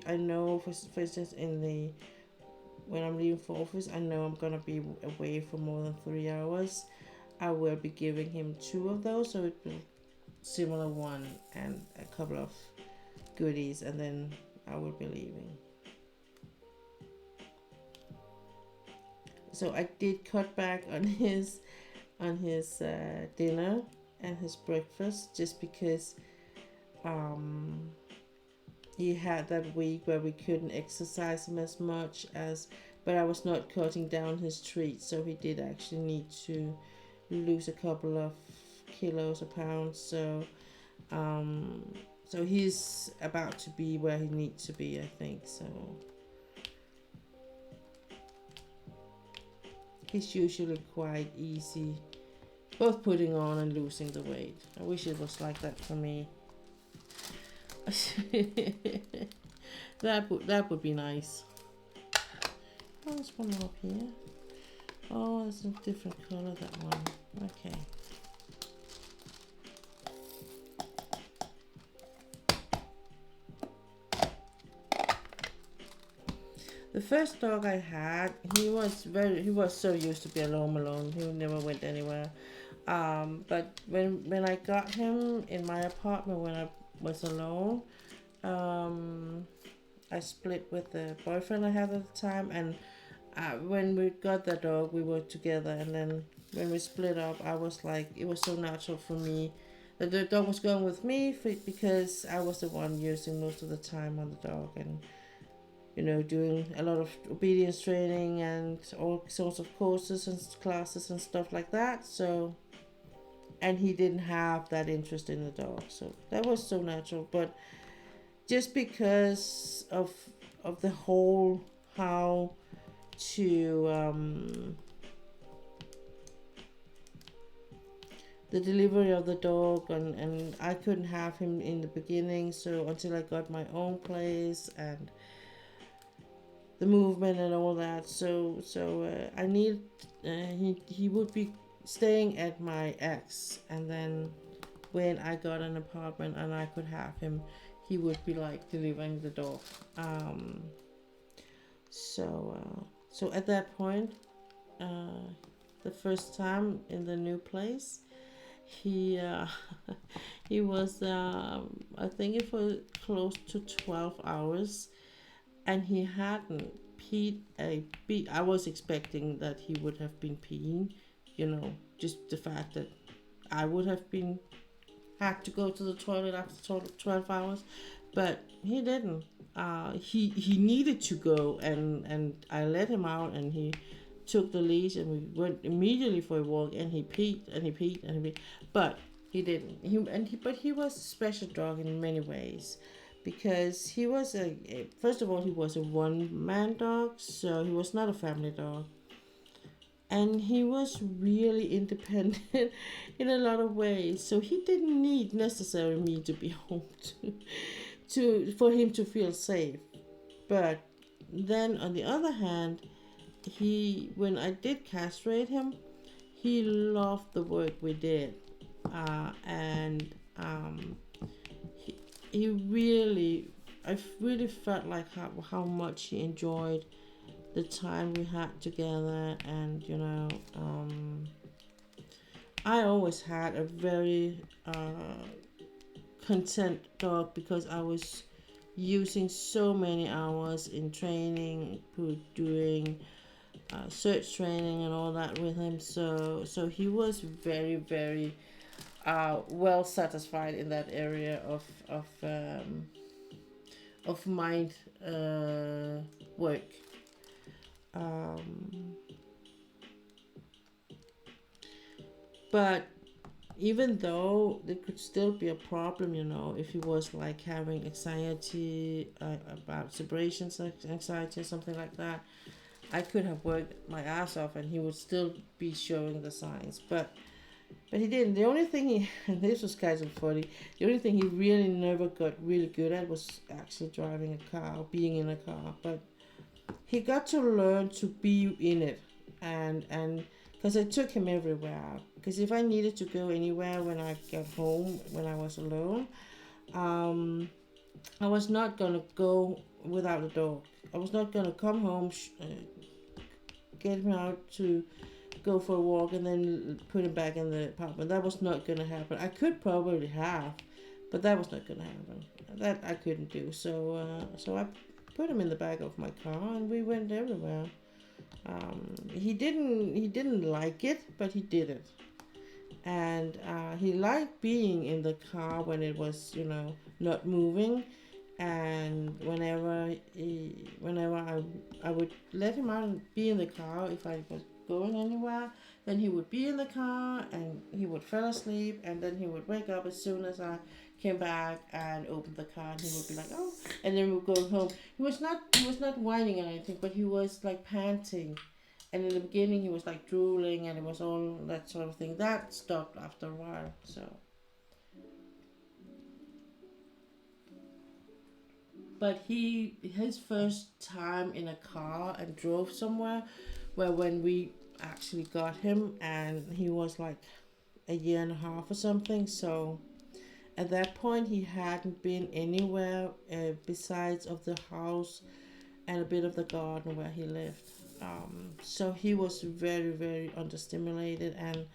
I know, for instance, when I'm leaving for office, I know I'm gonna be away for more than 3 hours. I will be giving him two of those, so it will similar one and a couple of goodies, and then I will be leaving. So I did cut back on his dinner and his breakfast, just because um, he had that week where we couldn't exercise him as much as, but I was not cutting down his treats, so he did actually need to lose a couple of kilos or pounds. So So he's about to be where he needs to be, I think. So he's usually quite easy, both putting on and losing the weight. I wish it was like that for me. that would be nice. Oh, there's one more up here. Oh, it's a different color, that one. Okay. The first dog I had, he was so used to be alone. He never went anywhere. But when I got him in my apartment when I was alone, I split with the boyfriend I had at the time, and when we got the dog, we were together, and then when we split up, I was like, it was so natural for me that the dog was going with me because I was the one using most of the time on the dog, and doing a lot of obedience training and all sorts of courses and classes and stuff like that. So, and he didn't have that interest in the dog, so that was so natural. But just because of the whole how to the delivery of the dog, and I couldn't have him in the beginning, so until I got my own place and the movement and all that, so I need he would be staying at my ex, and then when I got an apartment and I could have him, he would be like delivering the dog. So at that point, the first time in the new place, he he was I think it was close to 12 hours, and he hadn't peed a beat. I was expecting that he would have been peeing, just the fact that I would have had to go to the toilet after 12 hours, but he didn't. He needed to go, and I let him out, and he took the leash, and we went immediately for a walk, and he peed and he peed and he peed, but he didn't. But he was a special dog in many ways, because he was first of all, he was a one-man dog, so he was not a family dog, and he was really independent in a lot of ways. So he didn't need necessarily me to be home for him to feel safe. But then on the other hand, when I did castrate him, he loved the work we did, and he really, I really felt like how much he enjoyed the time we had together. And I always had a very content dog, because I was using so many hours in training, doing search training and all that with him. So he was very, very well satisfied in that area of mind work. But even though there could still be a problem, if he was like having anxiety about separation anxiety or something like that, I could have worked my ass off and he would still be showing the signs. But he didn't. The only thing and this was kind of funny, the only thing he really never got really good at was actually driving a car, being in a car. But he got to learn to be in it, and because I took him everywhere. Because if I needed to go anywhere when I got home, when I was alone, I was not gonna go without a dog. I was not gonna come home, get him out to go for a walk, and then put him back in the apartment. That was not gonna happen. I could probably have, but that was not gonna happen. That I couldn't do. So I put him in the back of my car, and we went everywhere. He didn't like it, but he did it, and he liked being in the car when it was not moving. And whenever I would let him out and be in the car if I was going anywhere, then he would be in the car and he would fall asleep, and then he would wake up as soon as I came back and opened the car, and he would be like, oh, and then we would go home. He was not whining or anything, but he was like panting. And in the beginning, he was like drooling, and it was all that sort of thing. That stopped after a while. So, but his first time in a car and drove somewhere, where when we actually got him, and he was like a year and a half or something. So at that point, he hadn't been anywhere besides of the house and a bit of the garden where he lived. So he was very, very understimulated, and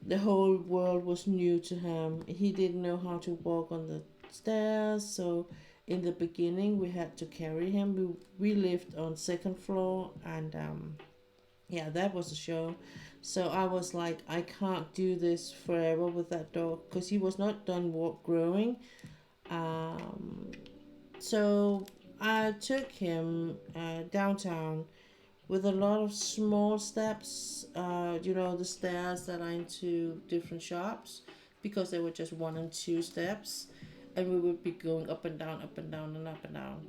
the whole world was new to him. He didn't know how to walk on the stairs, so in the beginning we had to carry him. We lived on second floor, and yeah, that was a show. So I was like, I can't do this forever with that dog because he was not done growing. Um, so I took him downtown with a lot of small steps, the stairs that are into different shops, because they were just 1 and 2 steps, and we would be going up and down, up and down, and up and down.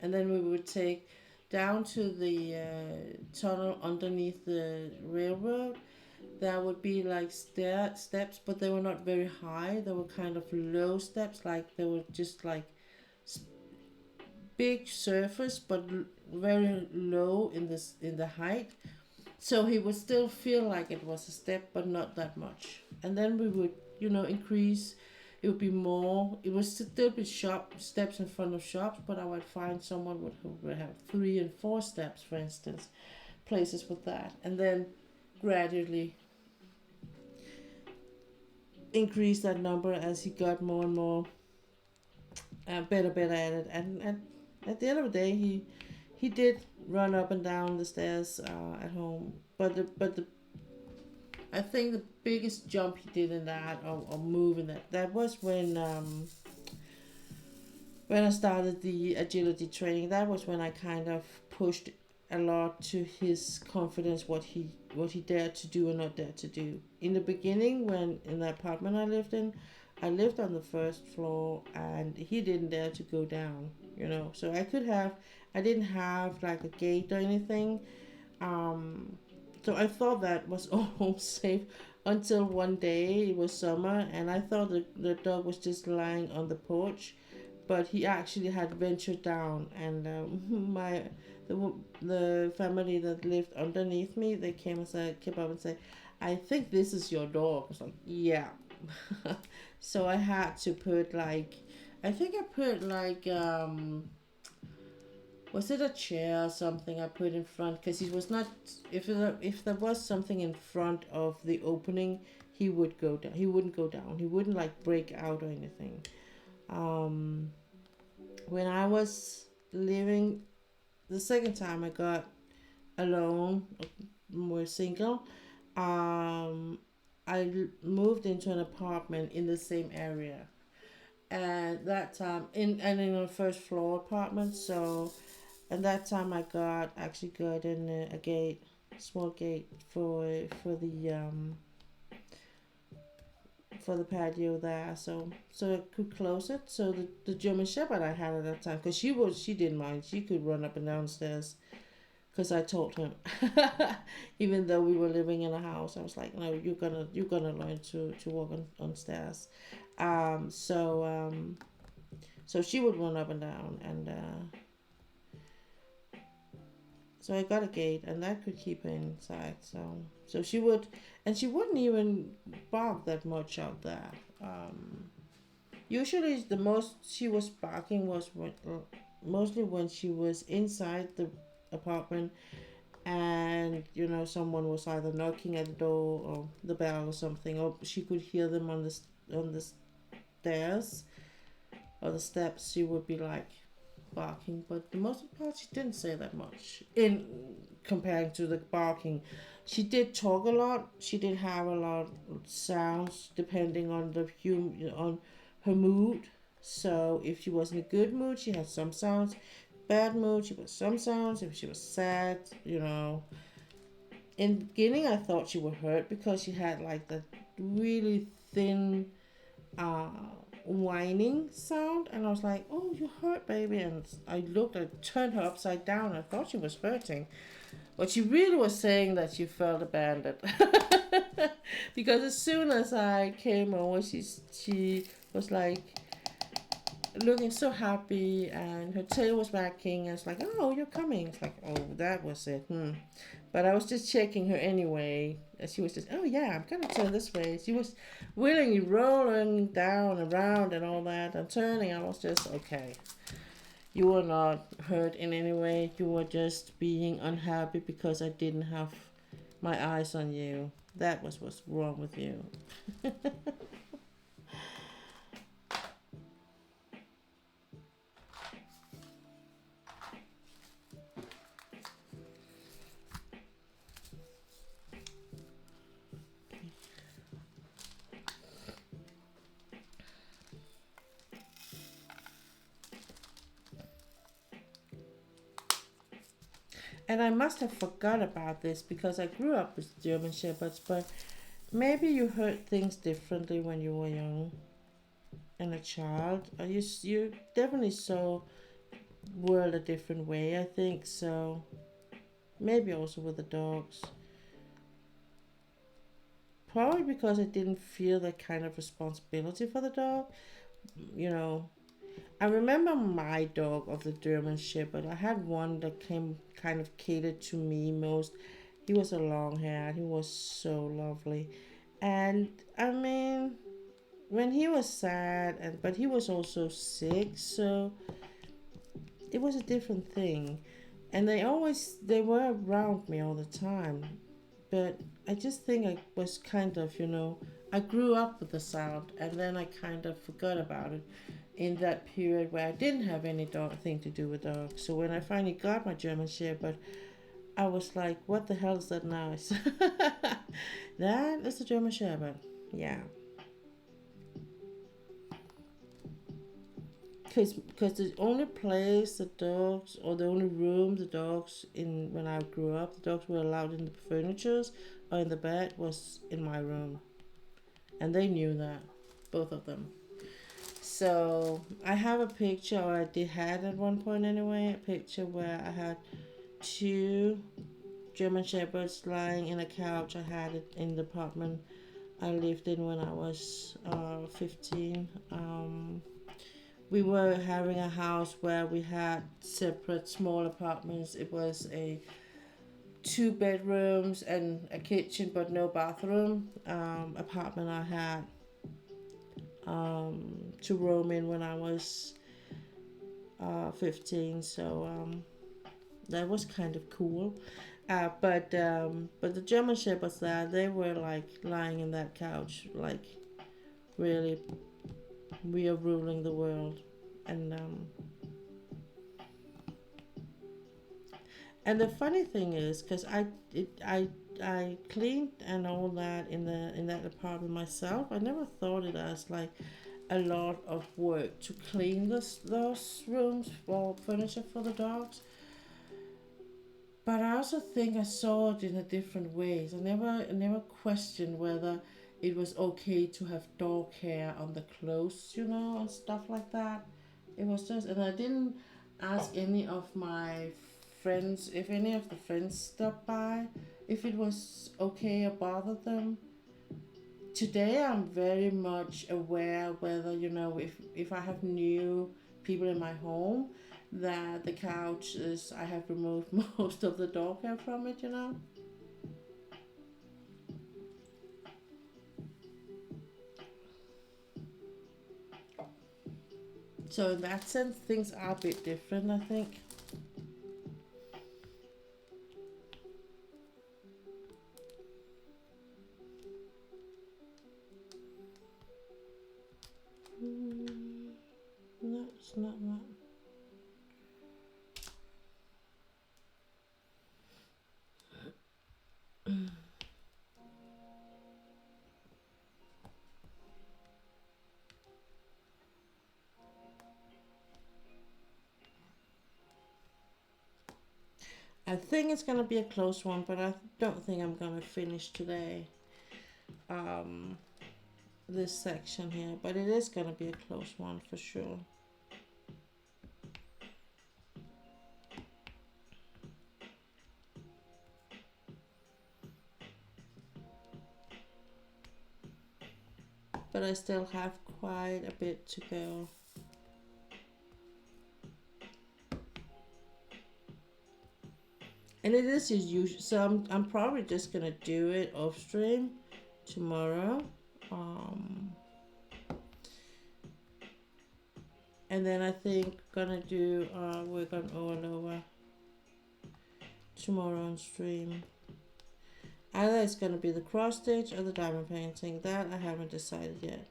And then we would take down to the tunnel underneath the railroad. There would be like steps, but they were not very high. They were kind of low steps, like they were just like big surface, but very low in the height. So he would still feel like it was a step, but not that much. And then we would, increase. It would be more. It would still be steps in front of shops, but I would find someone who would have 3 and 4 steps, for instance, places with that, and then gradually increase that number as he got more and more better at it. And at the end of the day, he did run up and down the stairs at home. But I think the biggest jump he did in that, or move in that was when I started the agility training. That was when I kind of pushed a lot to his confidence, what he dared to do and not dared to do. In the beginning, when in the apartment I lived on the first floor, and he didn't dare to go down. So I didn't have like a gate or anything. So I thought that was almost safe until one day it was summer, and I thought the dog was just lying on the porch, but he actually had ventured down, and the family that lived underneath me, they came up and said, I think this is your dog. I was like, yeah. So I had to put was it a chair or something I put in front, because he was not, if there was something in front of the opening, he would go down. He wouldn't go down. He wouldn't like break out or anything. When I was living, the second time I got alone, more single, I moved into an apartment in the same area, and that time in a first floor apartment. So, and that time I actually got in a gate, small gate for the patio there, so I could close it. So the German Shepherd I had at that time, because she didn't mind, she could run up and downstairs, because I told him, even though we were living in a house, I was like, no, you're gonna learn to walk on stairs. So she would run up and down, and so I got a gate, and that could keep her inside. So she would, and she wouldn't even bark that much out there. Usually, the most she was barking was mostly when she was inside the apartment, and someone was either knocking at the door or the bell or something, or she could hear them on the stairs or the steps. She would be like barking, but the most part she didn't say that much in comparing to the barking. She did talk a lot. She did have a lot of sounds depending on on her mood. So if she was in a good mood, she had some sounds. Bad mood, she was some sounds. If she was sad, in the beginning I thought she would hurt because she had like the really thin uh whining sound, and I was like, oh, you hurt, baby. And I turned her upside down. I thought she was hurting, but she really was saying that she felt abandoned. Because as soon as I came over, she was like looking so happy, and her tail was wagging, and it's like, oh, you're coming. It's like, oh, that was it. But I was just checking her anyway. And she was just, oh yeah, I'm gonna turn this way. She was willingly rolling down around and all that and turning. I was just, okay, you were not hurt in any way. You were just being unhappy because I didn't have my eyes on you. That was what's wrong with you. And I must have forgot about this because I grew up with German Shepherds, but maybe you heard things differently when you were young and a child. You definitely saw world a different way, I think. So maybe also with the dogs. Probably because I didn't feel that kind of responsibility for the dog. You know, I remember my dog of the German Shepherd. I had one that came kind of catered to me most. He was a long hair. He was so lovely. And I mean, when he was sad, but he was also sick, so it was a different thing. And they were around me all the time. But I just think I was kind of, I grew up with the sound, and then I kind of forgot about it in that period where I didn't have any dog thing to do with dogs. So when I finally got my German Shepherd, I was like, what the hell is that noise? That is a German Shepherd. Yeah. Because the only place the dogs, or the only room the dogs in when I grew up, the dogs were allowed in the furnitures or in the bed was in my room. And they knew that, both of them. So I have a picture, or I did had at one point anyway, a picture where I had two German Shepherds lying in a couch. I had it in the apartment I lived in when I was 15. We were having a house where we had separate small apartments. It was a 2 bedrooms and a kitchen, but no bathroom apartment I had to roam in when I was 15. So that was kind of cool. But the German Shepherds there, they were like lying in that couch, like really, we are ruling the world. And the funny thing is, because I cleaned and all that in that apartment myself. I never thought it as like a lot of work to clean those rooms for furniture for the dogs. But I also think I saw it in a different ways. I never questioned whether it was okay to have dog hair on the clothes, and stuff like that. It was just, and I didn't ask any of my friends, if any of the friends stopped by, if it was okay or bothered them. Today I'm very much aware whether, if I have new people in my home, that the couch is, I have removed most of the dog hair from it. So in that sense, things are a bit different, I think. No, it's not that. I think it's gonna be a close one, but I don't think I'm gonna finish today. This section here, but it is gonna be a close one for sure. But I still have quite a bit to go. And it is as usual, so I'm probably just gonna do it off stream tomorrow. And then I think gonna do work on over tomorrow on stream. Either it's gonna be the cross stitch or the diamond painting. That I haven't decided yet.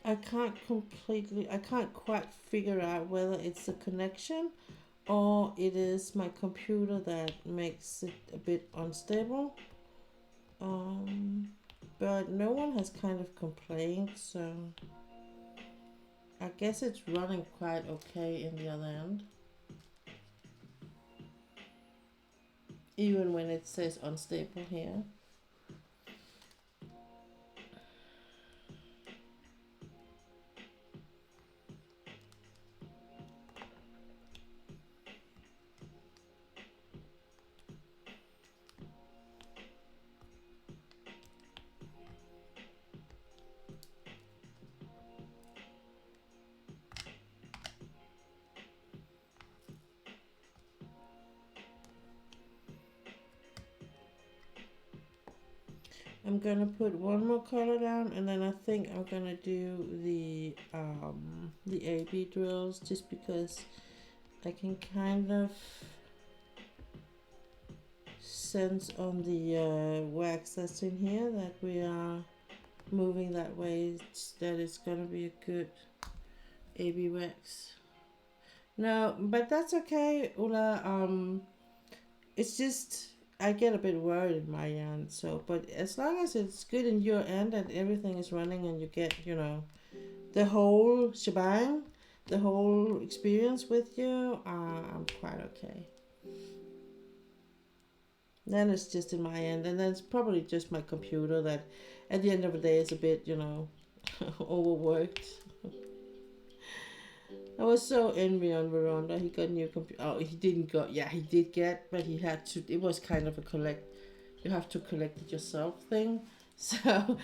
I can't quite figure out whether it's the connection or it is my computer that makes it a bit unstable. But no one has kind of complained, so I guess it's running quite okay in the other end. Even when it says unstable here. I'm gonna put one more color down, and then I think I'm gonna do the AB drills, just because I can kind of sense on the wax that's in here that we are moving that way, that it's gonna be a good AB wax. No, but that's okay, Ulla. It's just I get a bit worried in my end. So, but as long as it's good in your end and everything is running and you get, you know, the whole shebang, the whole experience with you, I'm quite okay. Then it's just in my end, and then it's probably just my computer that at the end of the day is a bit, you know, overworked. I was so envy on Veranda. He got a new computer. Oh, he didn't got. Yeah, he did get, but he had to. It was kind of a collect. You have to collect it yourself thing. So,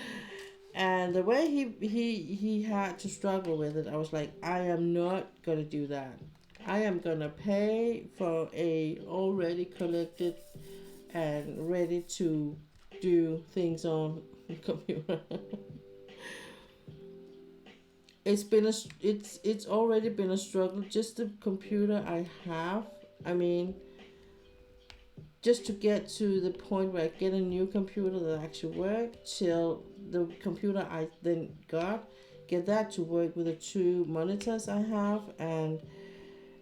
and the way he had to struggle with it, I was like, I am not gonna do that. I am gonna pay for a already collected and ready to do things on computer. It's already been a struggle, just the computer I have. I mean, just to get to the point where I get a new computer that actually works, till the computer I then get that to work with the two monitors I have. And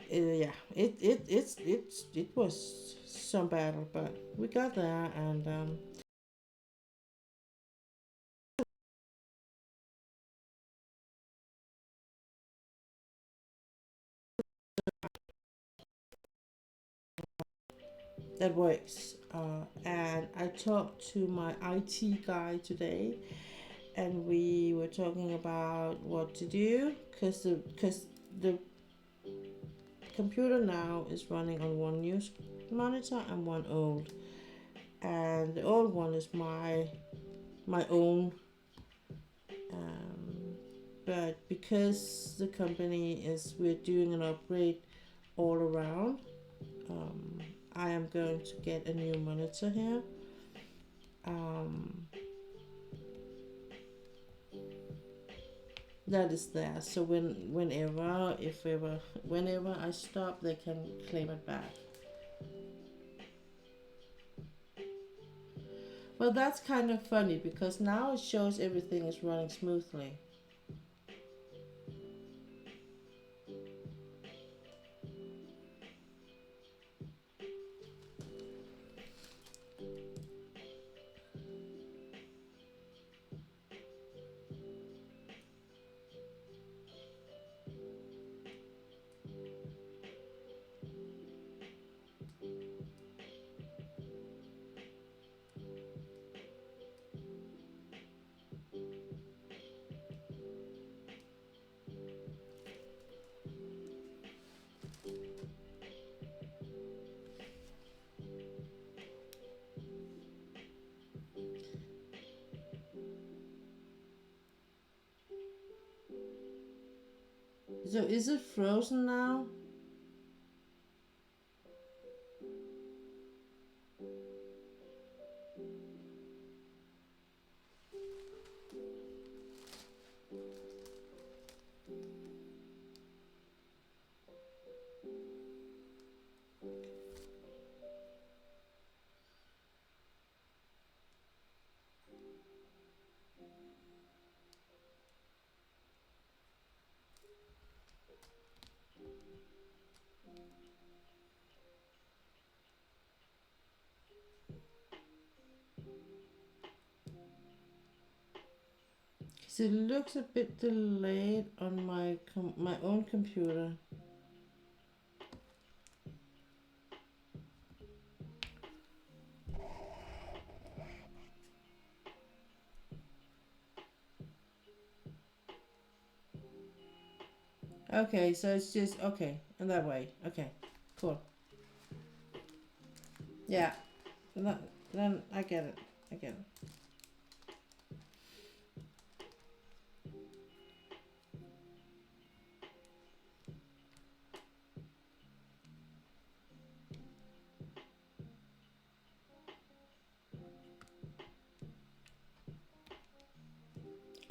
yeah, it was some battle, but we got there. And that works. And I talked to my IT guy today, and we were talking about what to do, because the computer now is running on one new monitor and one old, and the old one is my own. But because the company is, we're doing an upgrade all around, I am going to get a new monitor here. That is there, so whenever I stop, they can claim it back. Well, that's kind of funny, because now it shows everything is running smoothly. So is it frozen now? Because it looks a bit delayed on my own computer. Okay, so it's just okay in that way. Okay, cool. Yeah, then I get it. I get it.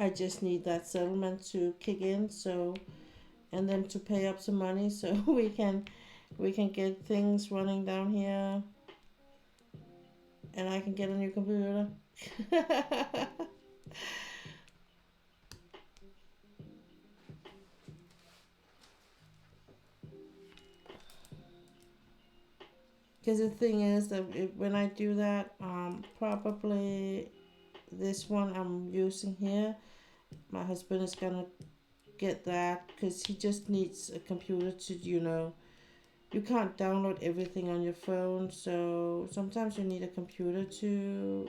I just need that settlement to kick in, so and them to pay up some money so we can get things running down here, and I can get a new computer. Because the thing is that when I do that, probably this one I'm using here, my husband is gonna get that because he just needs a computer to, you can't download everything on your phone, so sometimes you need a computer to,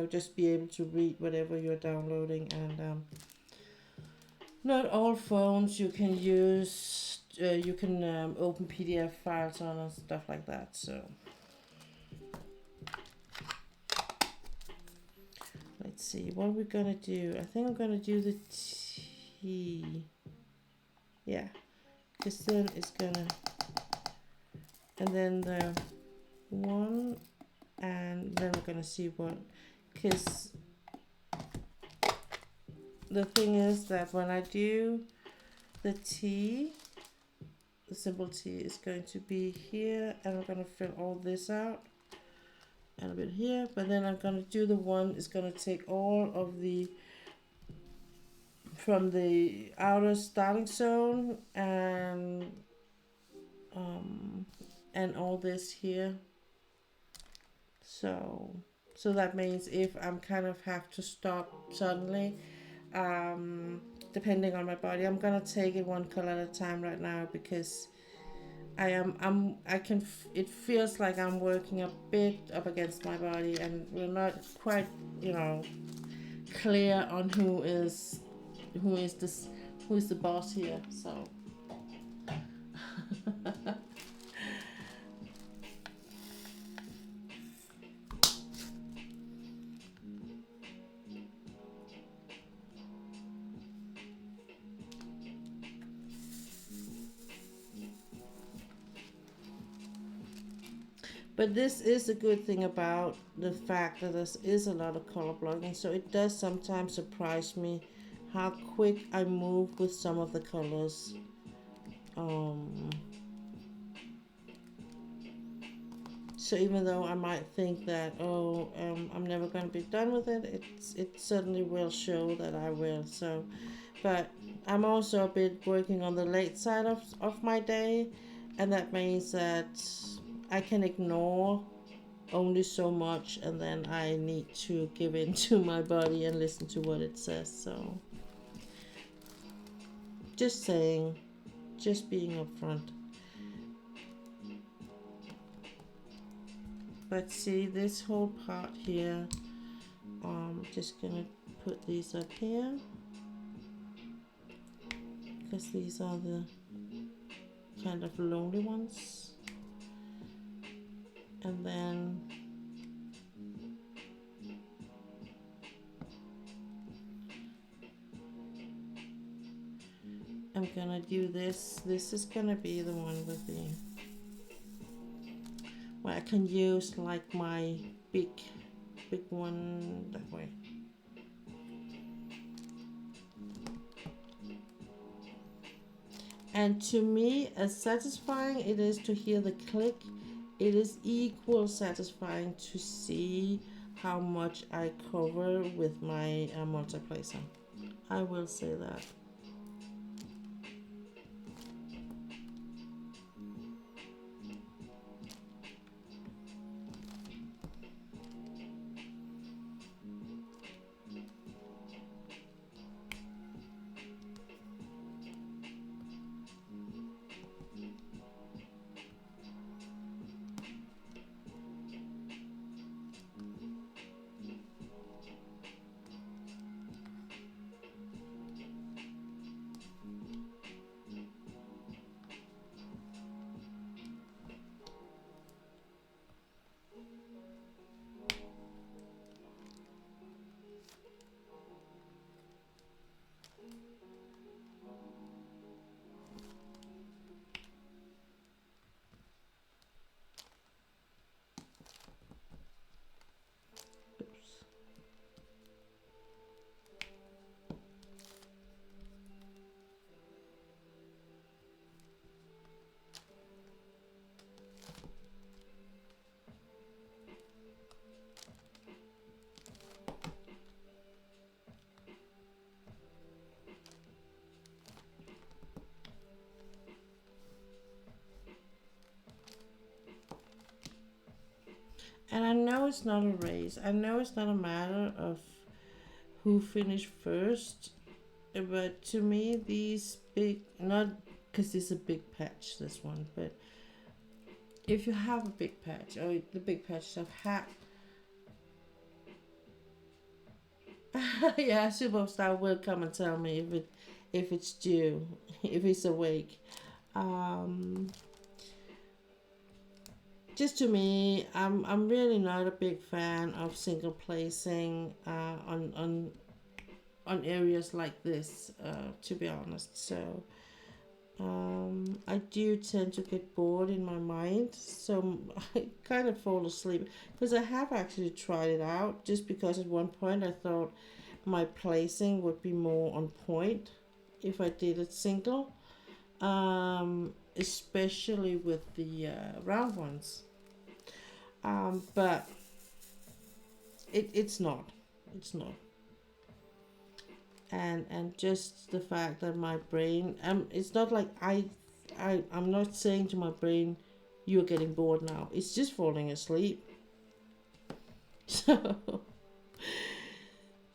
just be able to read whatever you're downloading. And not all phones you can use, you can open PDF files on and stuff like that, so. Let's see, what are we gonna do? I think I'm gonna do the T. Yeah, because then it's gonna, and then the 1, and then we're gonna see what, because the thing is that when I do the T, the symbol T is going to be here, and I'm gonna fill all this out and a bit here, but then I'm gonna do the 1 is gonna take all of the from the outer starting zone and all this here. So that means if I'm kind of have to stop suddenly, depending on my body, I'm gonna take it one color at a time right now because it feels like I'm working a bit up against my body and we're not quite, clear on who is the boss here, so. But this is a good thing about the fact that there is a lot of color blocking, so it does sometimes surprise me how quick I move with some of the colors. So even though I might think that, I'm never going to be done with it, it certainly will show that I will. So, but I'm also a bit working on the late side of my day, and that means that I can ignore only so much, and then I need to give in to my body and listen to what it says. So just saying, just being upfront. But see this whole part here, just gonna put these up here because these are the kind of lonely ones. And then I'm gonna do this. This is gonna be the one with the, where I can use like my big one that way. And to me, as satisfying it is to hear the click, it is equal satisfying to see how much I cover with my multiplacer. I will say that. And I know it's not a race. I know it's not a matter of who finished first. But to me, these big, not because it's a big patch, this one, but if you have a big patch, or the big patches I've had, yeah, Superstar will come and tell me if it's due, if it's awake. Just to me, I'm really not a big fan of single placing on areas like this, to be honest. So I do tend to get bored in my mind, so I kind of fall asleep, because I have actually tried it out, just because at one point I thought my placing would be more on point if I did it single, especially with the round ones. But it's not. And just the fact that my brain, it's not like I'm not saying to my brain, you're getting bored now. It's just falling asleep. So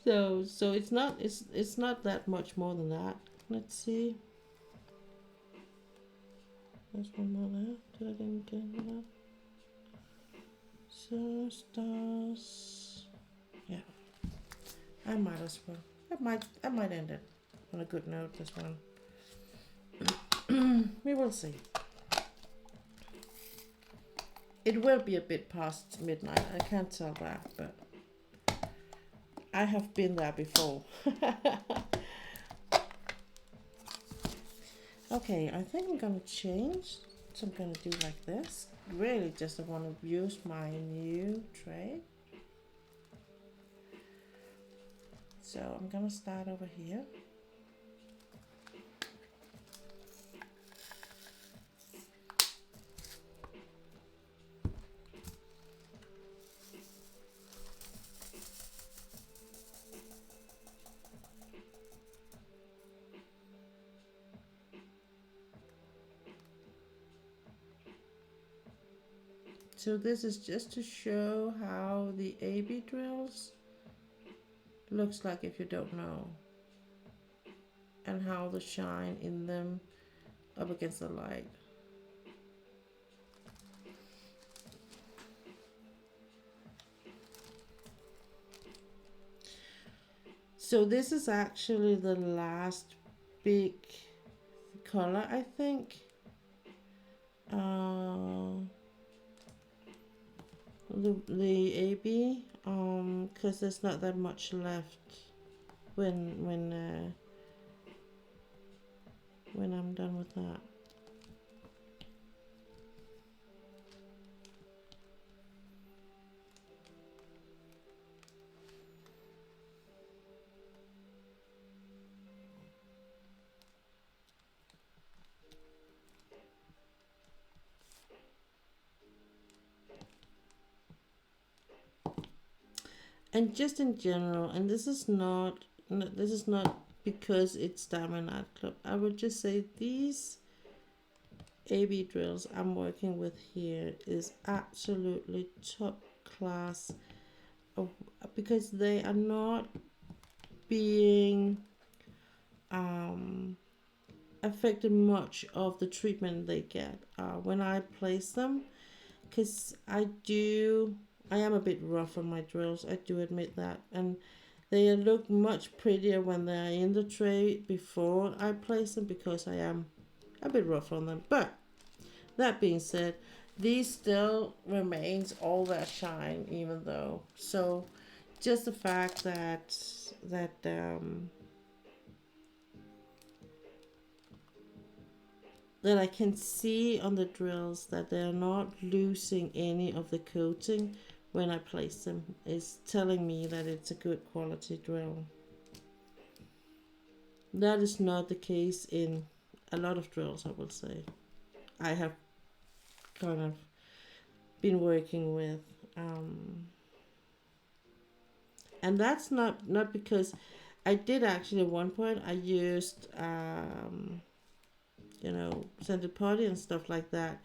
it's not that much more than that. Let's see. There's one more there. Did I didn't get that? So stars. Yeah. I might as well. I might end it on a good note, this one. We will see. It will be a bit past midnight, I can't tell that, but I have been there before. Okay, I think I'm gonna change. So I'm gonna do like this. Really just want to use my new tray. So I'm gonna start over here. So this is just to show how the AB drills looks like if you don't know, and how the shine in them up against the light. So this is actually the last big color, I think. The AB, because there's not that much left when when I'm done with that. And just in general, and this is not because it's Diamond Art Club. I would just say these AB drills I'm working with here is absolutely top class because they are not being affected much of the treatment they get when I place them, because I am a bit rough on my drills, I do admit that, and they look much prettier when they're in the tray before I place them because I am a bit rough on them. But that being said, these still remains all their shine, even though. So just the fact that that I can see on the drills that they're not losing any of the coating when I place them is telling me that it's a good quality drill. That is not the case in a lot of drills, I will say. I have kind of been working with. And that's not because I did actually at one point I used scented potty and stuff like that,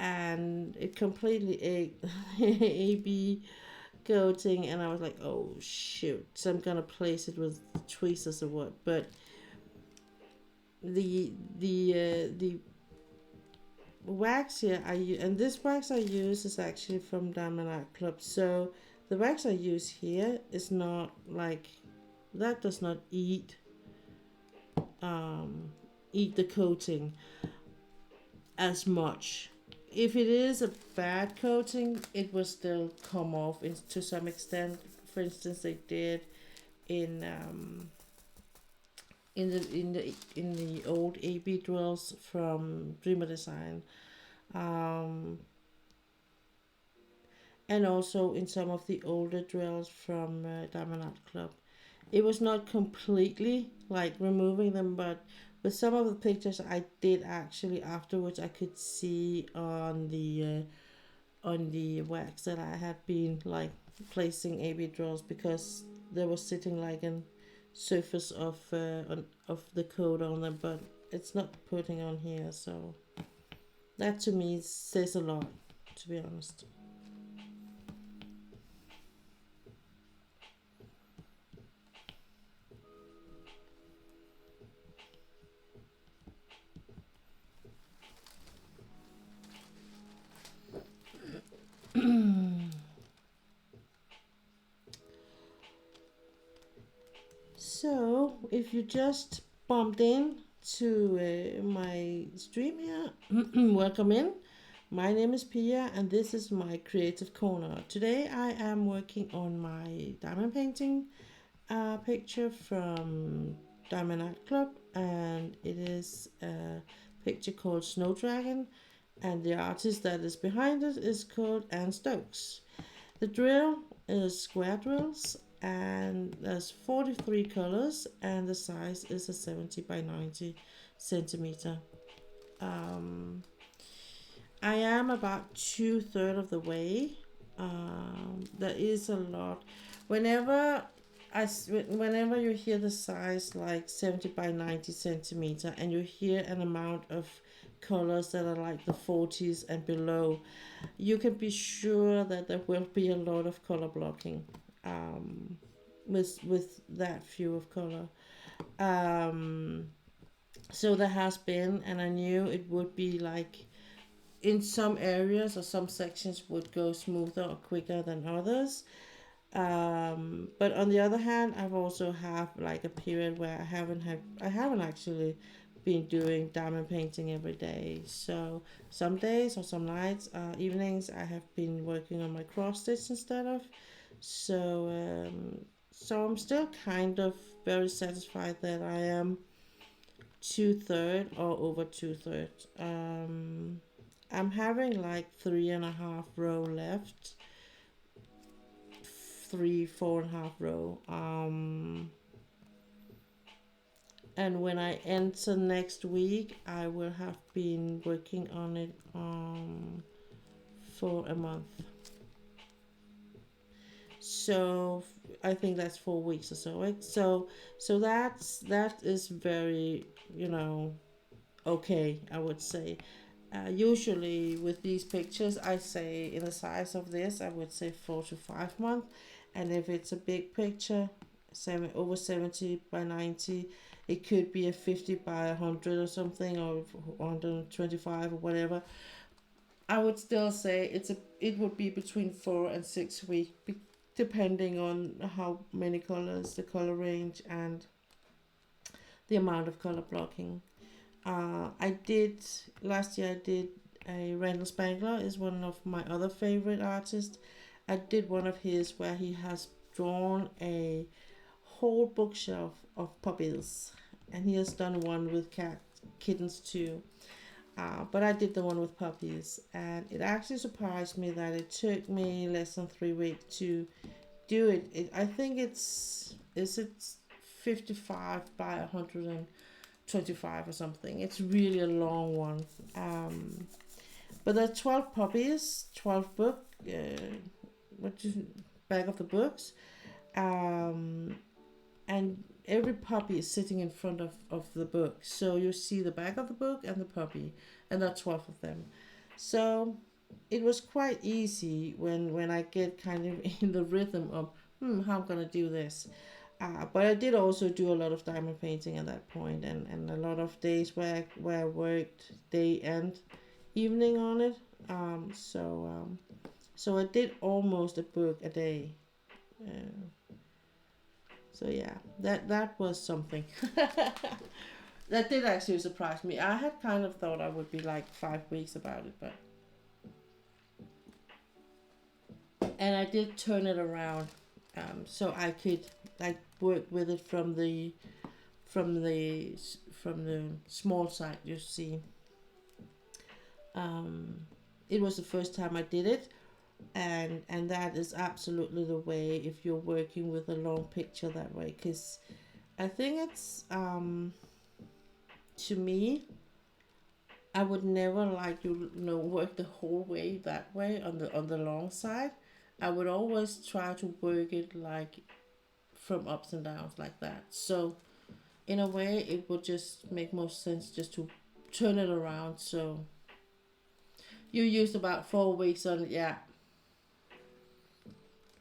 and it completely ate AB coating, and I was like, oh shoot, so I'm gonna place it with tweezers or what. But the wax here and this wax I use is actually from Diamond Art Club, so the wax I use here is not like that, does not eat the coating as much. If it is a bad coating, it will still come off to some extent. For instance, they did in the old AB drills from Dreamer Design, and also in some of the older drills from Diamond Art Club. It was not completely like removing them, but with some of the pictures I did actually afterwards, I could see on the wax that I had been like placing AB drills, because there was sitting like a surface of the coat on them, but it's not putting on here. So that to me says a lot, to be honest. So if you just bumped in to my stream here, welcome in. My name is Pia and this is my creative corner. Today I am working on my diamond painting picture from Diamond Art Club, and it is a picture called Snowdragon, and the artist that is behind it is called Anne Stokes. The drill is square drills, and there's 43 colors, and the size is a 70 by 90 centimeter. I am about 2/3 of the way. There is a lot. Whenever you hear the size like 70 by 90 centimeter, and you hear an amount of colors that are like the 40s and below, you can be sure that there will be a lot of color blocking with that few of color. So there has been, and I knew it would be like in some areas or some sections would go smoother or quicker than others. But on the other hand, I've also have like a period where I haven't actually been doing diamond painting every day. So some days or some nights, evenings, I have been working on my cross stitch instead of. So I'm still kind of very satisfied that I am 2/3 or over 2/3. I'm having like 3.5 row left, 4.5 row. And when I enter next week, I will have been working on it for a month. So I think that's 4 weeks or so. Right? So that is very, okay, I would say. Usually with these pictures, I say in the size of this, I would say 4 to 5 months. And if it's a big picture, over 70 by 90, it could be a 50 by 100 or something, or 125 or whatever. I would still say it would be between 4 and 6 weeks, depending on how many colors, the color range, and the amount of color blocking. Last year I did a Randall Spangler, is one of my other favorite artists. I did one of his where he has drawn a whole bookshelf of puppies, and he has done one with kittens too. But I did the one with puppies, and it actually surprised me that it took me less than 3 weeks to do it. I think it's 55 by 125 or something. It's really a long one. But there are 12 puppies, 12 book, back of the books, and every puppy is sitting in front of the book. So you see the back of the book and the puppy, and there are 12 of them. So it was quite easy when I get kind of in the rhythm of, how I'm going to do this. But I did also do a lot of diamond painting at that point, and a lot of days where I worked day and evening on it. So I did almost a book a day. So yeah, that was something. That did actually surprise me. I had kind of thought I would be like 5 weeks about it, and I did turn it around, so I could like work with it from the small side. You see, it was the first time I did it, and that is absolutely the way if you're working with a long picture that way, because I think it's to me, I would never like work the whole way that way on the long side. I would always try to work it like from ups and downs like that. So in a way, it would just make most sense just to turn it around. So you used about 4 weeks on it, yeah.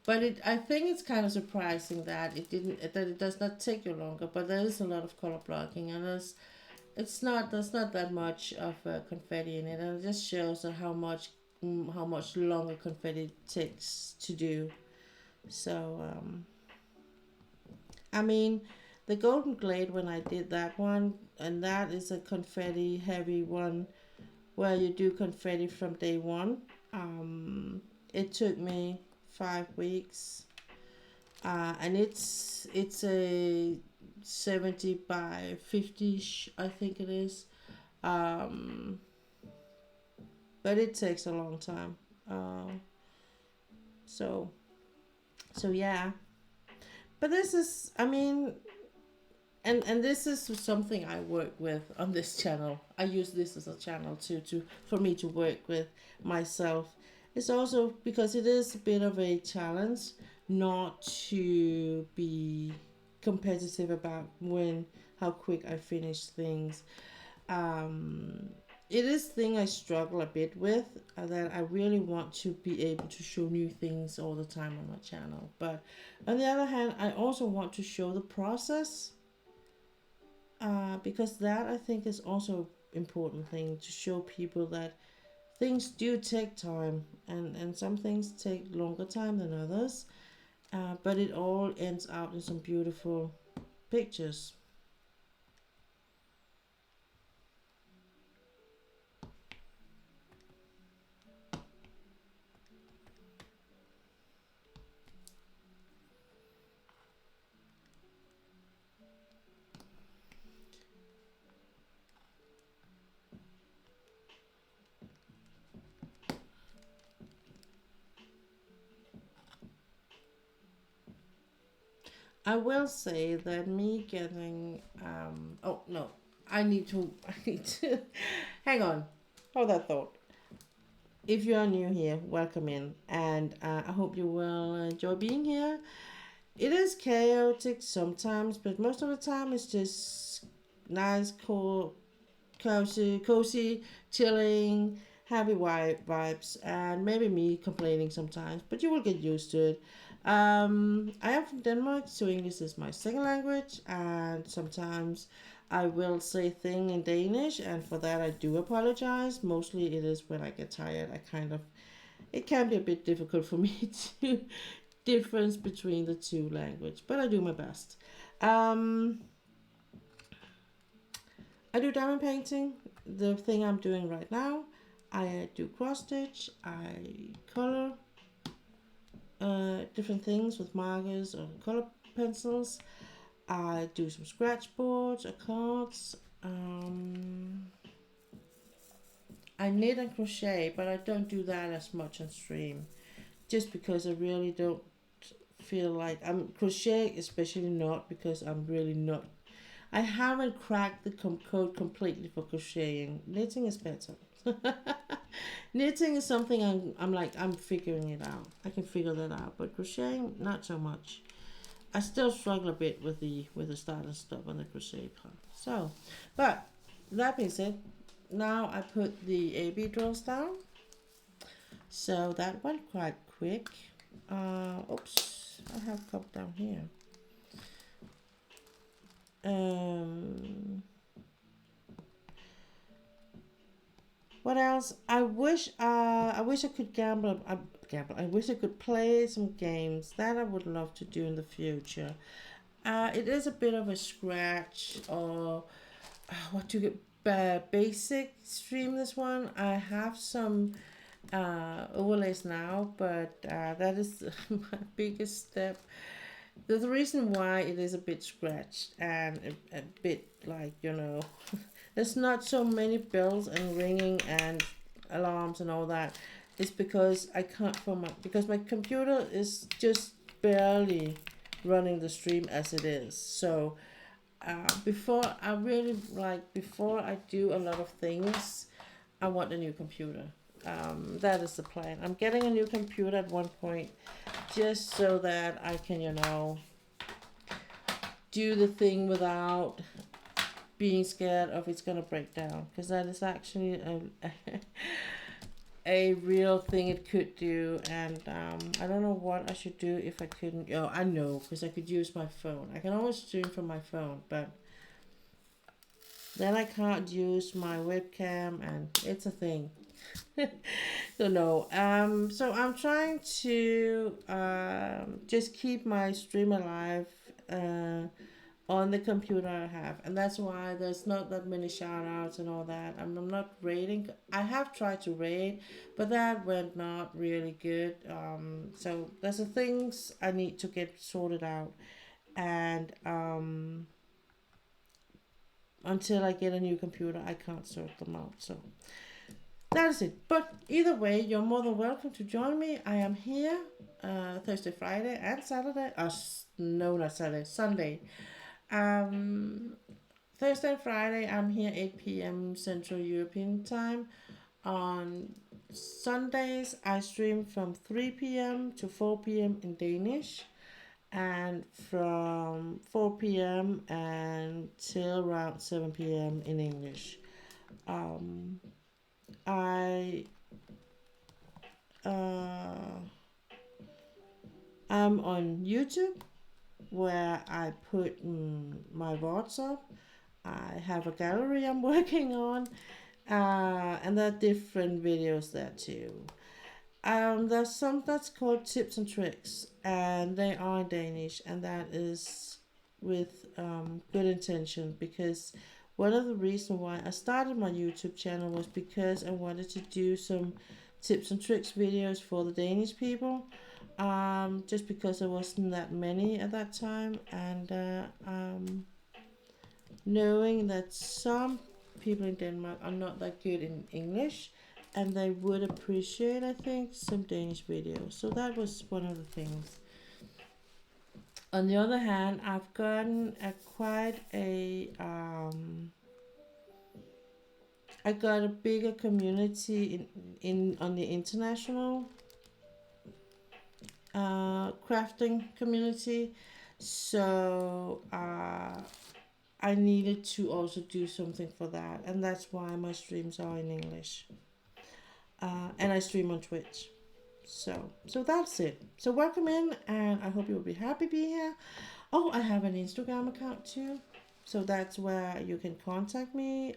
But I think it's kind of surprising that it does not take you longer. But there is a lot of color blocking, and there's not that much of confetti in it, and it just shows how much longer confetti takes to do. So I mean, the Golden Glade, when I did that one, and that is a confetti heavy one where you do confetti from day one. It took me 5 weeks, and it's a 70 by 50, I think it is. But it takes a long time. So yeah. But this is, I mean, and this is something I work with on this channel. I use this as a channel for me to work with myself. It's also because it is a bit of a challenge not to be competitive about how quick I finish things. It is thing I struggle a bit with, that I really want to be able to show new things all the time on my channel. But on the other hand, I also want to show the process, because that I think is also important thing to show people that things do take time, and some things take longer time than others, but it all ends out in some beautiful pictures. I will say that me getting oh no, I need to hang on. Hold that thought. If you are new here, welcome in, and I hope you will enjoy being here. It is chaotic sometimes, but most of the time it's just nice, cool, cozy, chilling, happy vibes, and maybe me complaining sometimes, but you will get used to it. I am from Denmark, so English is my second language, and sometimes I will say thing in Danish, and for that I do apologize. Mostly it is when I get tired. It can be a bit difficult for me to difference between the two language, but I do my best. Um, I do diamond painting, the thing I'm doing right now. I do cross stitch, I color different things with markers or color pencils. I do some scratch boards or cards. I knit and crochet, but I don't do that as much on stream, just because I really don't feel like I'm crochet, especially not because I'm really not. I haven't cracked the code completely for crocheting. Knitting is better. Knitting is something I'm figuring it out. I can figure that out, but crocheting not so much. I still struggle a bit with the start and stop on the crochet part. So, but that being said, now I put the AB drills down. So that went quite quick. Oops, I have a couple down here. What else? I wish I could gamble. I wish I could play some games. That I would love to do in the future. It is a bit of a scratch or what to get basic stream this one. I have some overlays now, but that is my biggest step. The reason why it is a bit scratched and a bit like, there's not so many bells and ringing and alarms and all that. It's because I can't because my computer is just barely running the stream as it is. So before I do a lot of things, I want a new computer. That is the plan. I'm getting a new computer at one point, just so that I can, do the thing without being scared of it's gonna break down, because that is actually a real thing it could do. And I don't know what I should do if I couldn't. Oh, I know, because I could use my phone. I can always stream from my phone, but then I can't use my webcam, and it's a thing. So no. So I'm trying to just keep my stream alive on the computer I have, and that's why there's not that many shout outs and all that. I'm not rating. I have tried to rate, but that went not really good. So there's the things I need to get sorted out, and until I get a new computer, I can't sort them out. So that's it. But either way, you're more than welcome to join me. I am here Thursday, Friday, and Saturday. No, not Saturday, Sunday. Thursday and Friday, I'm here 8 p.m. Central European Time. On Sundays, I stream from 3 p.m. to 4 p.m. in Danish, and from 4 p.m. until around 7 p.m. in English. I I'm on YouTube, where I put my VODs up. I have a gallery I'm working on, and there are different videos there too. There's some that's called tips and tricks, and they are in Danish, and that is with good intention, because one of the reasons why I started my YouTube channel was because I wanted to do some tips and tricks videos for the Danish people, just because there wasn't that many at that time, and knowing that some people in Denmark are not that good in English, and they would appreciate, I think, some Danish videos. So that was one of the things. On the other hand, I've gotten quite a I got a bigger community in on the international crafting community, so I needed to also do something for that, and that's why my streams are in English. And I stream on Twitch. So that's it. So welcome in, and I hope you will be happy being here. Oh, I have an Instagram account too, so that's where you can contact me.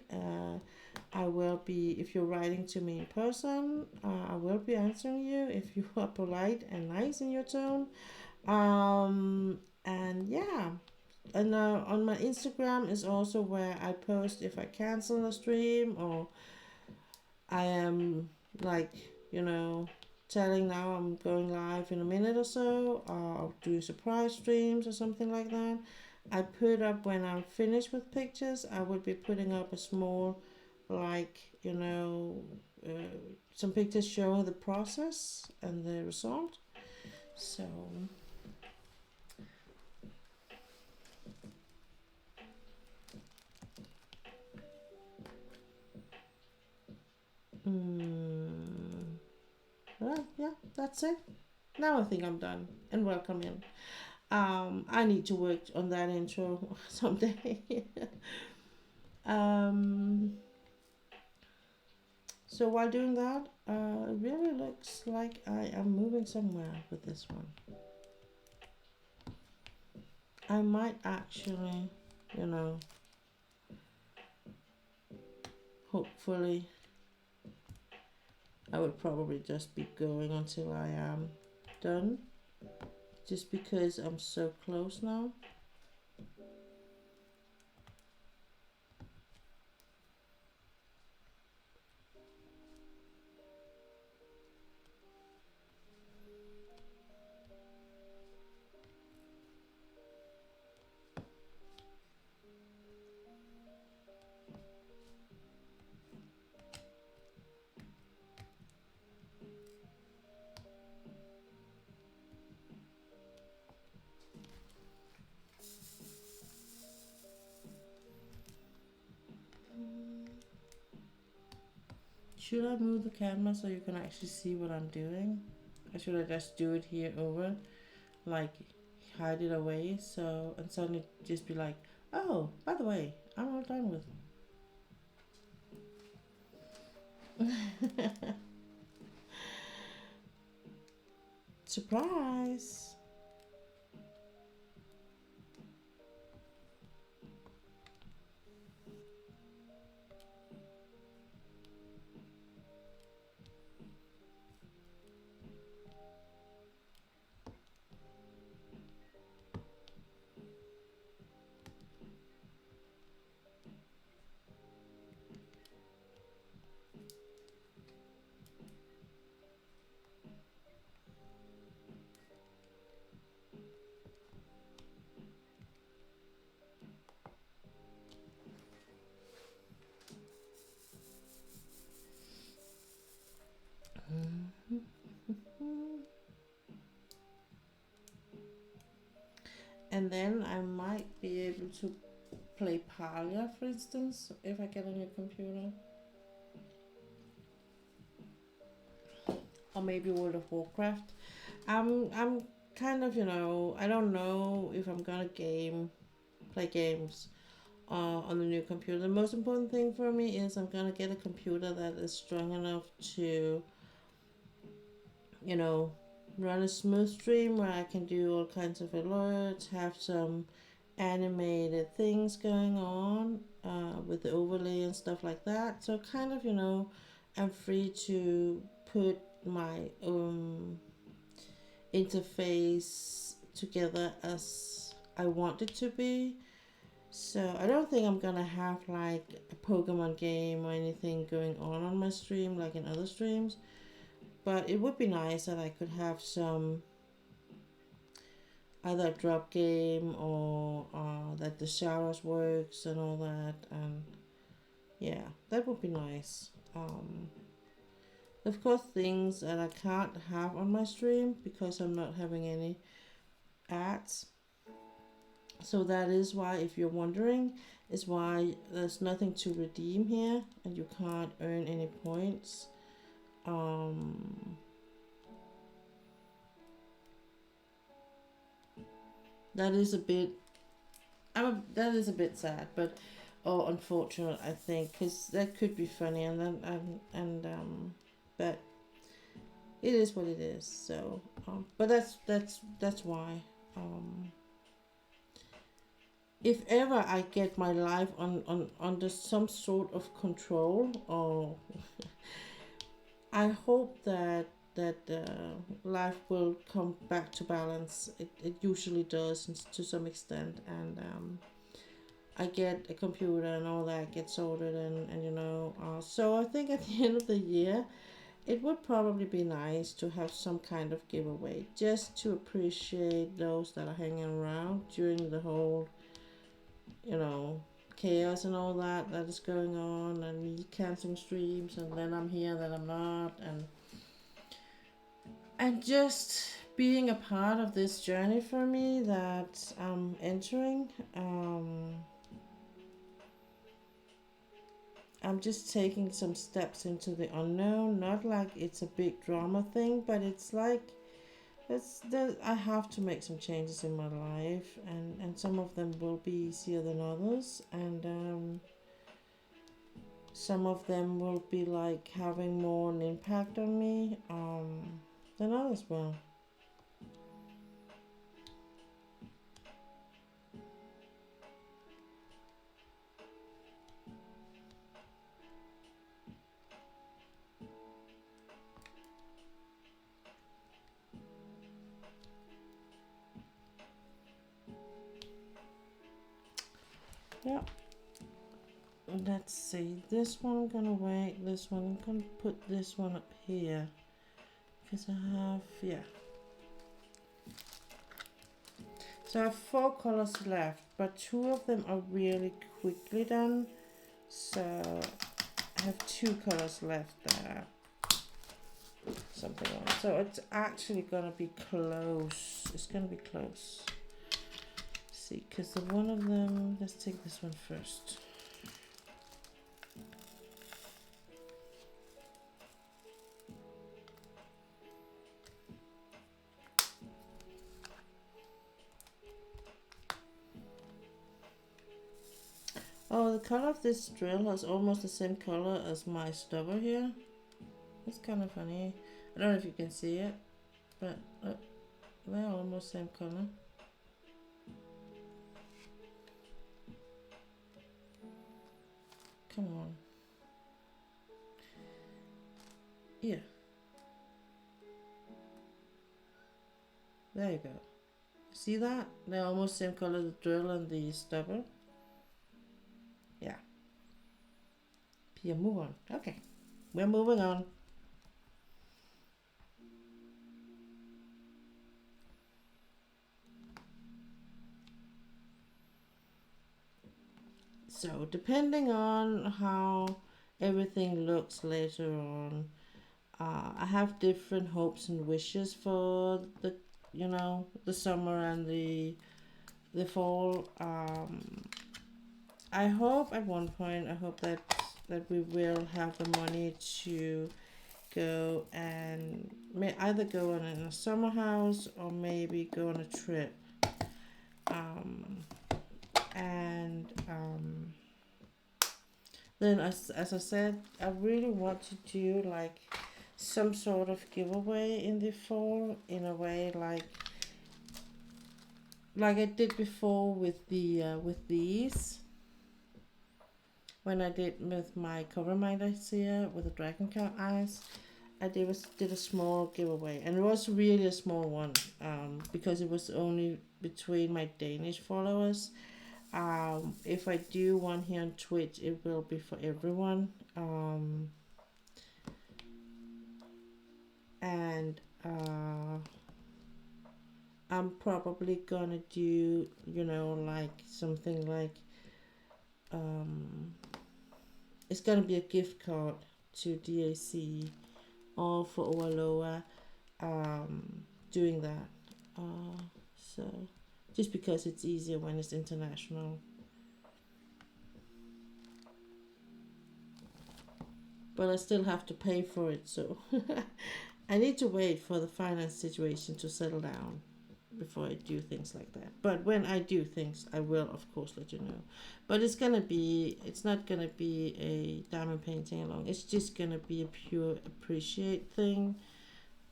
I will be, if you're writing to me in person, I will be answering you if you are polite and nice in your tone. And yeah, and on my Instagram is also where I post if I cancel a stream, or I am like, you know, telling now I'm going live in a minute or so, or doing surprise streams or something like that. I put up when I'm finished with pictures, I will be putting up a small, like, uh, some pictures showing the process and the result. So, well, yeah, that's it. Now I think I'm done. And welcome in. I need to work on that intro someday. um, so while doing that, it really looks like I am moving somewhere with this one. I might actually, you know, hopefully, I would probably just be going until I am done, just because I'm so close now. Should I move the camera so you can actually see what I'm doing? Or should I just do it here over, like hide it away, so and suddenly just be like, oh, by the way, I'm all done with. Surprise! And then I might be able to play Palia, for instance, if I get a new computer. Or maybe World of Warcraft. I'm kind of, I don't know if I'm gonna play games on the new computer. The most important thing for me is I'm gonna get a computer that is strong enough to, you know, run a smooth stream where I can do all kinds of alerts, have some animated things going on with the overlay and stuff like that. So kind of, I'm free to put my interface together as I want it to be. So I don't think I'm gonna have like a Pokemon game or anything going on my stream like in other streams. But it would be nice that I could have some either a drop game or that the showers works and all that, and yeah, that would be nice. Of course, things that I can't have on my stream because I'm not having any ads So that is why, if you're wondering, is why there's nothing to redeem here and you can't earn any points. That is a bit, that is a bit sad, but or unfortunate, I think, because that could be funny, and then but it is what it is. So, but that's why. If ever I get my life on under some sort of control, or I hope that life will come back to balance. It usually does to some extent, and I get a computer and all that gets sorted, and so I think at the end of the year, it would probably be nice to have some kind of giveaway just to appreciate those that are hanging around during the whole, chaos and all that is going on, and me canceling streams, and then I'm here, then I'm not, and just being a part of this journey for me that I'm entering. I'm just taking some steps into the unknown. Not like it's a big drama thing, but it's like I have to make some changes in my life, and some of them will be easier than others, and some of them will be like having more an impact on me than others will. Yeah. Let's see. This one I'm gonna wait. This one I'm gonna put this one up here because I have So I have 4 colors left, but 2 of them are really quickly done. So I have 2 colors left there. Something like that. So it's actually gonna be close. It's gonna be close. See, because the one of them. Let's take this one first. Oh, the color of this drill is almost the same color as my stubber here. It's kind of funny. I don't know if you can see it, but they're almost same color. Come on. Yeah. There you go. See that? They're almost same color, the drill and the stubber. Yeah. Here, move on. Okay. We're moving on. So, depending on how everything looks later on, I have different hopes and wishes for the summer and the fall. I hope at one point, I hope that we will have the money to go and either go on a summer house or maybe go on a trip. And then as I said, I really want to do like some sort of giveaway in the fall, in a way like I did before with the with these, when I did with my cover minders here with the dragon cat eyes. I did a small giveaway, and it was really a small one, because it was only between my Danish followers. If I do one here on Twitch, it will be for everyone. And I'm probably gonna do, like something like, it's gonna be a gift card to DAC or for Oaloa, doing that. So just because it's easier when it's international. But I still have to pay for it, so I need to wait for the finance situation to settle down before I do things like that. But when I do things, I will of course let you know. But it's not gonna be a diamond painting along. It's just gonna be a pure appreciate thing,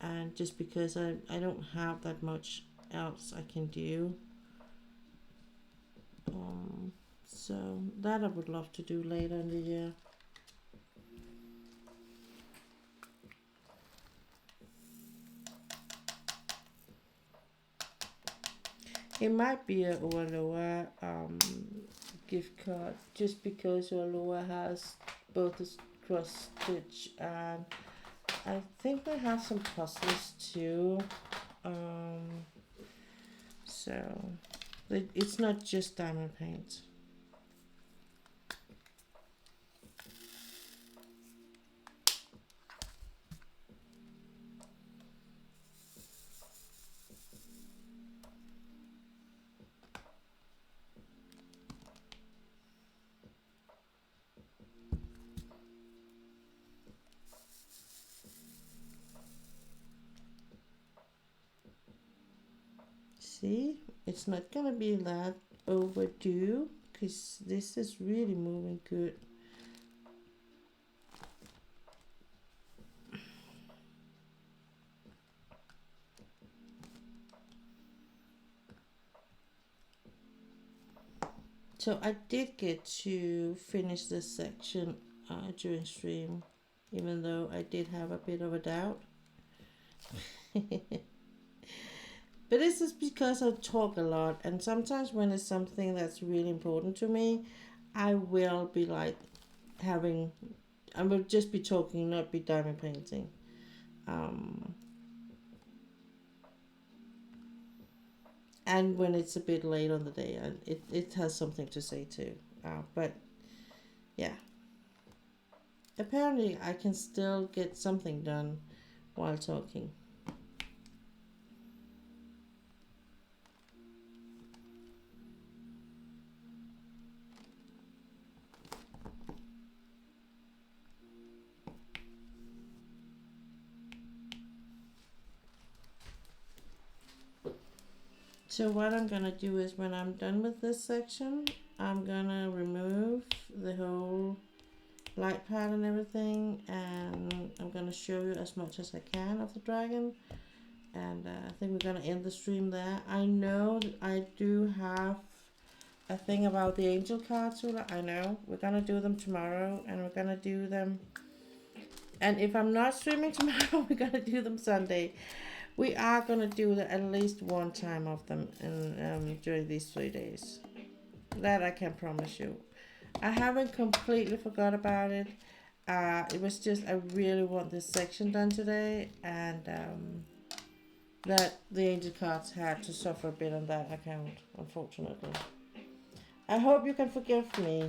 and just because I don't have that much else I can do. So that I would love to do later in the year. It might be a Oaloa gift card, just because Oaloa has both a cross stitch and I think they have some puzzles too. So it's not just diamond paint. See, it's not gonna be that overdue because this is really moving good. So I did get to finish this section during stream, even though I did have a bit of a doubt. But this is because I talk a lot, and sometimes when it's something that's really important to me, I will be like I will just be talking, not be diamond painting. And when it's a bit late on the day, it has something to say too. But yeah, apparently I can still get something done while talking. So what I'm gonna do is when I'm done with this section, I'm gonna remove the whole light pad and everything, and I'm gonna show you as much as I can of the dragon, and I think we're gonna end the stream there. I know that I do have a thing about the angel cards, Hula. I know we're gonna do them tomorrow, and we're gonna do them, and if I'm not streaming tomorrow, we're gonna do them Sunday. We are gonna do at least one time of them during these 3 days. That I can promise you. I haven't completely forgot about it. It was just I really want this section done today, and that the angel cards had to suffer a bit on that account, unfortunately. I hope you can forgive me.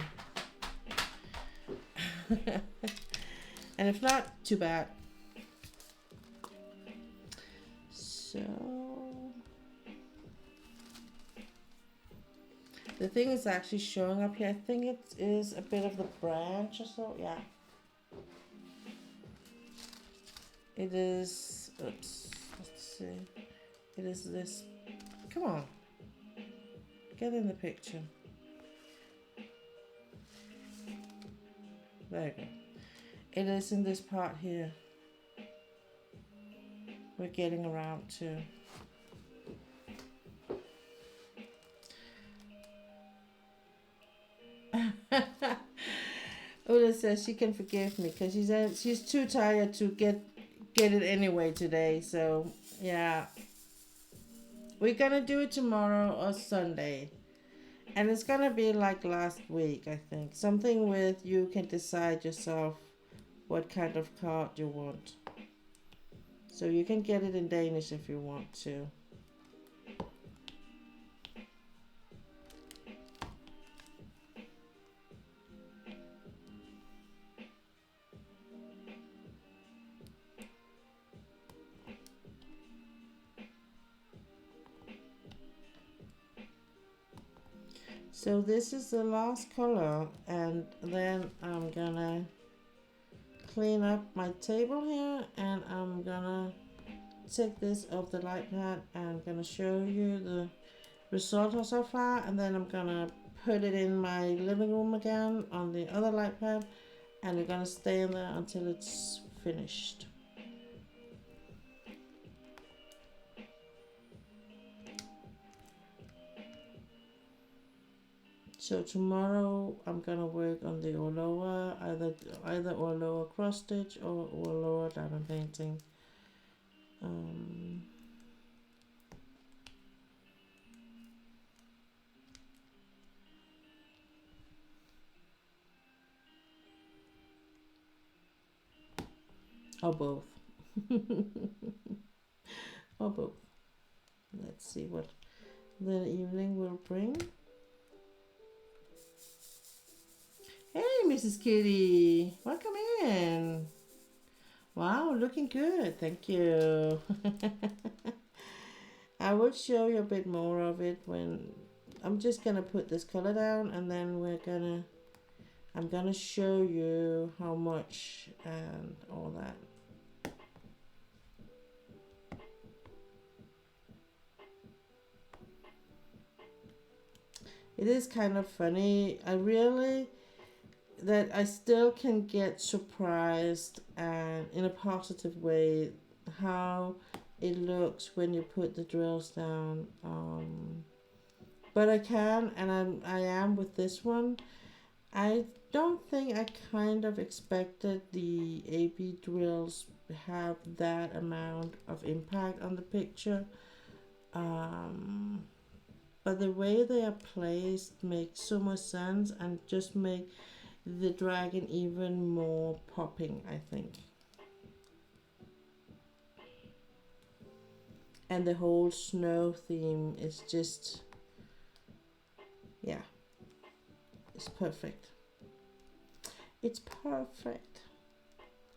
And if not, too bad. So the thing is actually showing up here. I think it is a bit of the branch or so. Yeah. It is. Oops. Let's see. It is this. Come on. Get in the picture. There you go. It is in this part here. We're getting around to. Ulla says she can forgive me because she's too tired to get it anyway today. So yeah, we're gonna do it tomorrow or Sunday, and it's gonna be like last week. I think something with you can decide yourself what kind of card you want. So you can get it in Danish if you want to. So this is the last color, and then I'm gonna clean up my table here, and I'm gonna take this off the light pad and I'm gonna show you the result so far, and then I'm gonna put it in my living room again on the other light pad, and we're gonna stay in there until it's finished. So tomorrow I'm gonna work on the all over, either all over cross stitch or all over diamond painting. Or both. Or both. Let's see what the evening will bring. Hey, Mrs. Kitty, welcome in. Wow, looking good, thank you. I will show you a bit more of it when I'm just gonna put this color down, and then I'm gonna show you how much and all that. It is kind of funny. I still can get surprised, and in a positive way, how it looks when you put the drills down. But I can, and I am with this one. I don't think I kind of expected the AB drills have that amount of impact on the picture. But the way they are placed makes so much sense and just make the dragon even more popping, I think. And the whole snow theme is just, yeah, it's perfect. It's perfect.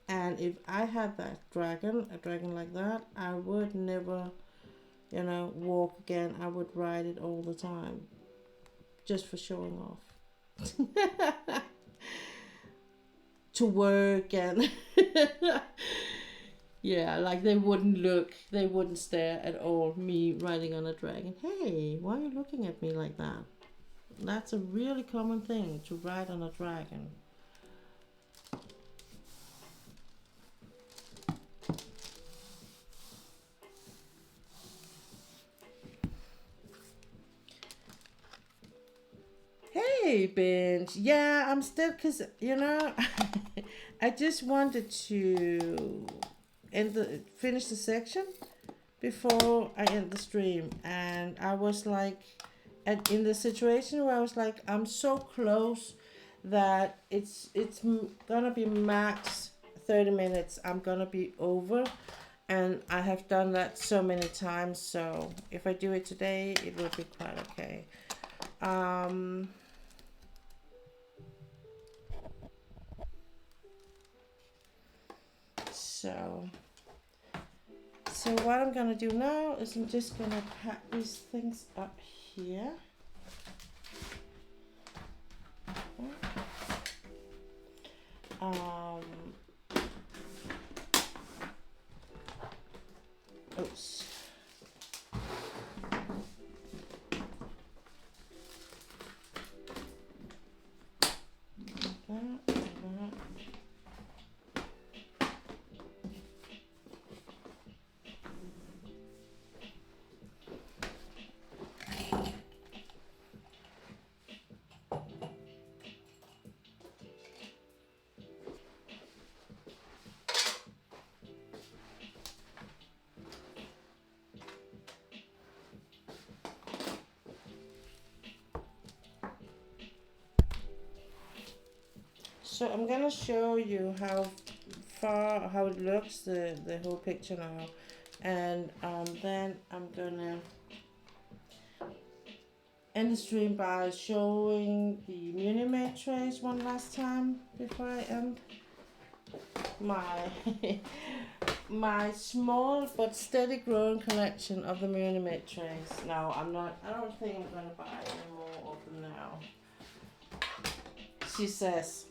And if I had a dragon like that, I would never, walk again. I would ride it all the time, just for showing off. To work and yeah, like they wouldn't stare at all, me riding on a dragon. Hey, why are you looking at me like that? That's a really common thing, to ride on a dragon. Hey, Benj. Yeah, I'm still, because, I just wanted to finish the section before I end the stream. And I was like, in the situation where I was like, I'm so close that it's gonna be max 30 minutes. I'm gonna be over. And I have done that so many times. So if I do it today, it will be quite okay. So what I'm gonna do now is I'm just gonna pack these things up here. Oops. So I'm gonna show you how it looks, the whole picture now, and then I'm gonna end the stream by showing the Munimade trays one last time before I end my my small but steady growing collection of the Munimade trays. No, I don't think I'm gonna buy any more of them now. She says.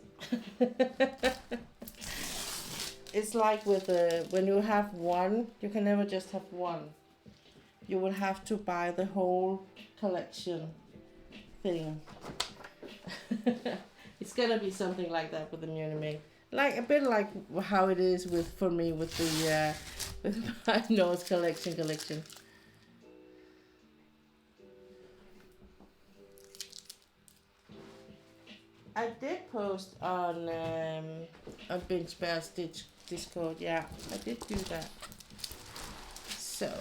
It's like with when you have one, you can never just have one. You will have to buy the whole collection thing. It's gonna be something like that with the Munimade. Like a bit like how it is for me with the with my nose collection. I did post on Binge Bear Stitch Discord. Yeah, I did do that. So,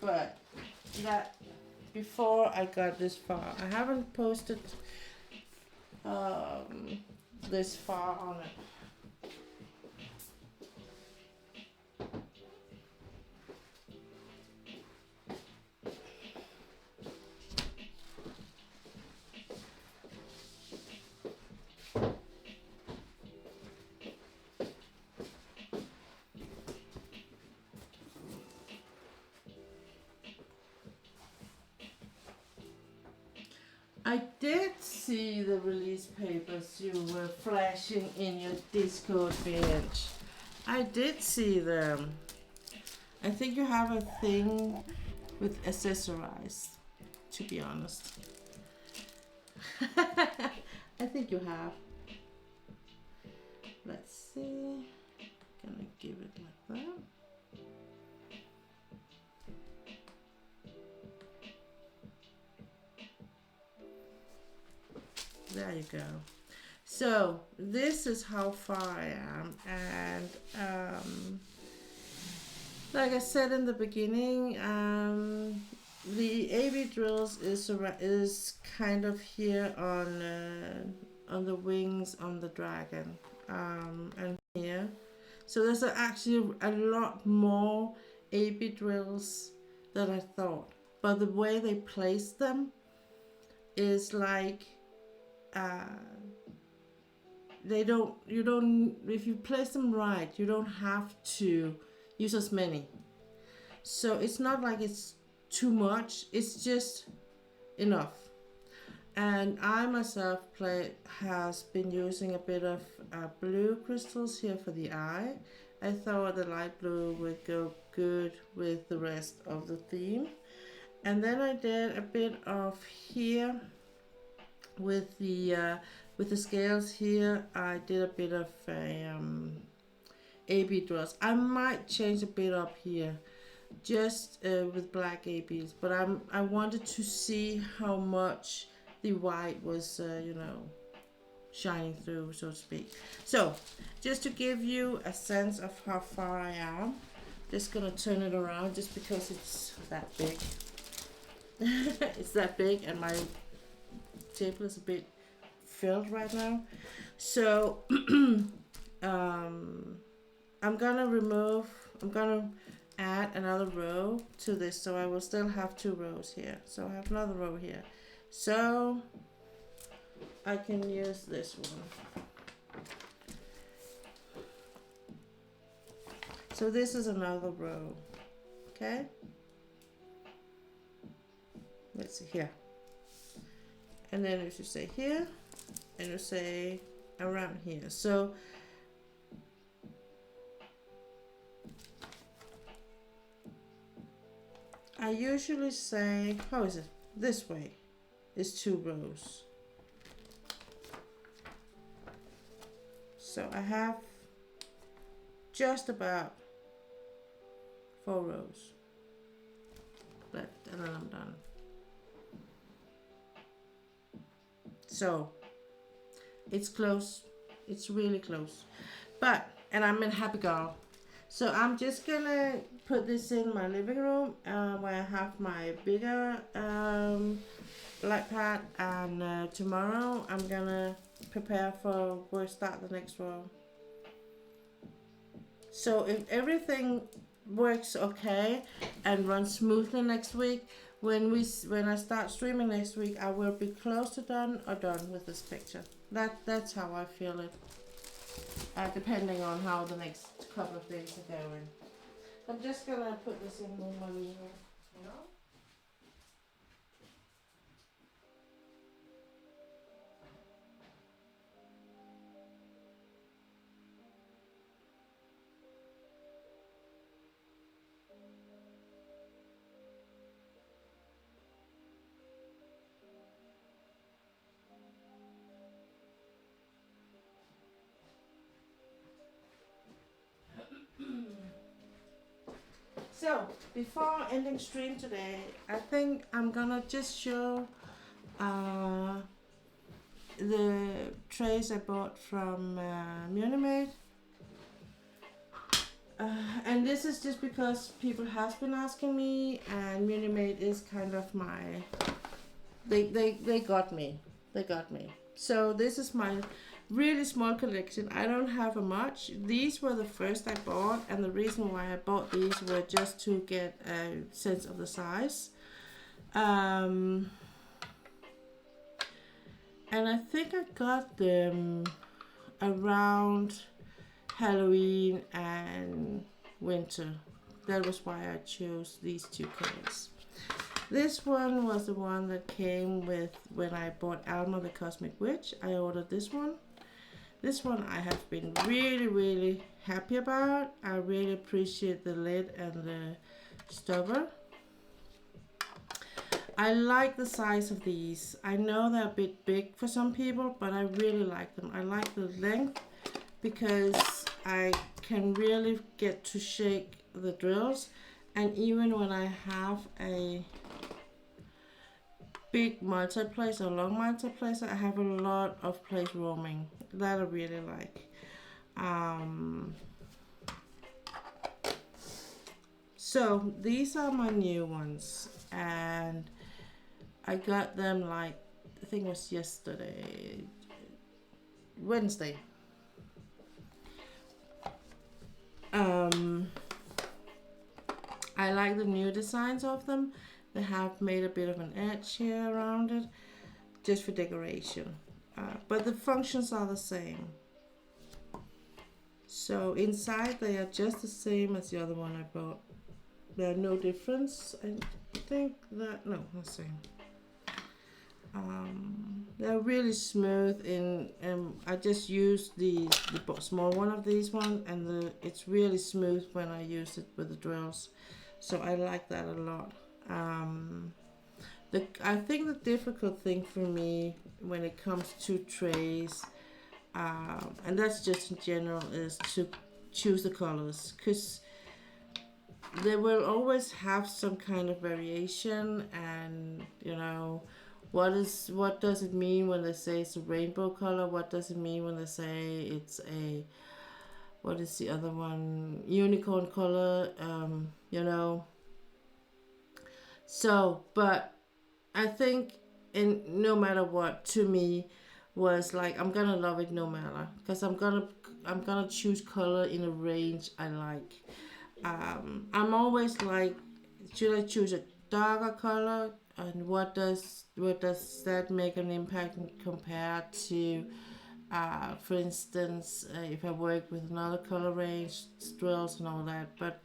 but that before I got this far, I haven't posted this far on it. I did see the release papers you were flashing in your Discord page. I did see them. I think you have a thing with accessorize, to be honest. I think you have. Let's see. Gonna give it like that. There you go. So this is how far I am, and like I said in the beginning, the AB drills is kind of here on the wings on the dragon, and here. So there's actually a lot more AB drills than I thought, but the way they place them is like. If you place them right, you don't have to use as many. So it's not like it's too much, it's just enough. And I myself has been using a bit of blue crystals here for the eye. I thought the light blue would go good with the rest of the theme. And then I did a bit of here with the scales here. I did a bit of AB drills. I might change a bit up here, just with black ABs. But I wanted to see how much the white was, shining through, so to speak. So, just to give you a sense of how far I am, just gonna turn it around just because it's that big. It's that big, and my table is a bit filled right now. So I'm gonna add another row to this, so I will still have 2 rows here. So I have another row here, so I can use this one. So this is another row. Okay, let's see here. And then if you say here, and you say around here. So I usually say, how is it? This way is 2 rows. So I have just about 4 rows left, and then I'm done. So it's close, it's really close, and I'm in happy girl. So I'm just gonna put this in my living room where I have my bigger light pad, and tomorrow I'm gonna prepare for start the next row. So if everything works okay and runs smoothly next week, when I start streaming next week, I will be close to done or done with this picture. That's how I feel it. depending on how the next couple of days are going. I'm just gonna put this in my mirror, you know? So, before ending stream today, I think I'm gonna just show the trays I bought from Munimade. And this is just because people has been asking me, and Munimade is kind of my... They got me. They got me. So this is my really small collection. I don't have a much. These were the first I bought, and the reason why I bought these were just to get a sense of the size. And I think I got them around Halloween and winter. That was why I chose these two colors. This one was the one that came with when I bought Alma the Cosmic Witch. I ordered this one. This one I have been really happy about. I really appreciate the lid and the stopper. I like the size of these. I know they're a bit big for some people, but I really like them. I like the length because I can really get to shake the drills, and even when I have a big multiplacer, long multiplacer, I have a lot of place roaming that I really like. So these are my new ones, and I got them like, I think it was yesterday, Wednesday. I like the new designs of them. They have made a bit of an edge here around it, just for decoration. But the functions are the same. So inside they are just the same as the other one I bought. There are no difference. I think that, no, not the same. They're really smooth I just used the small one of these ones, and it's really smooth when I use it with the drills. So I like that a lot. I think the difficult thing for me when it comes to trays, and that's just in general, is to choose the colors, because they will always have some kind of variation, and you know, what does it mean when they say it's a rainbow color? What does it mean when they say it's a, what is the other one, unicorn color? You know. So, but I think no matter what, to me, was like, I'm gonna love it no matter, because I'm gonna choose color in a range I like. I'm always like, should I choose a darker color, and what does that make an impact compared to, for instance, if I work with another color range, drills and all that. But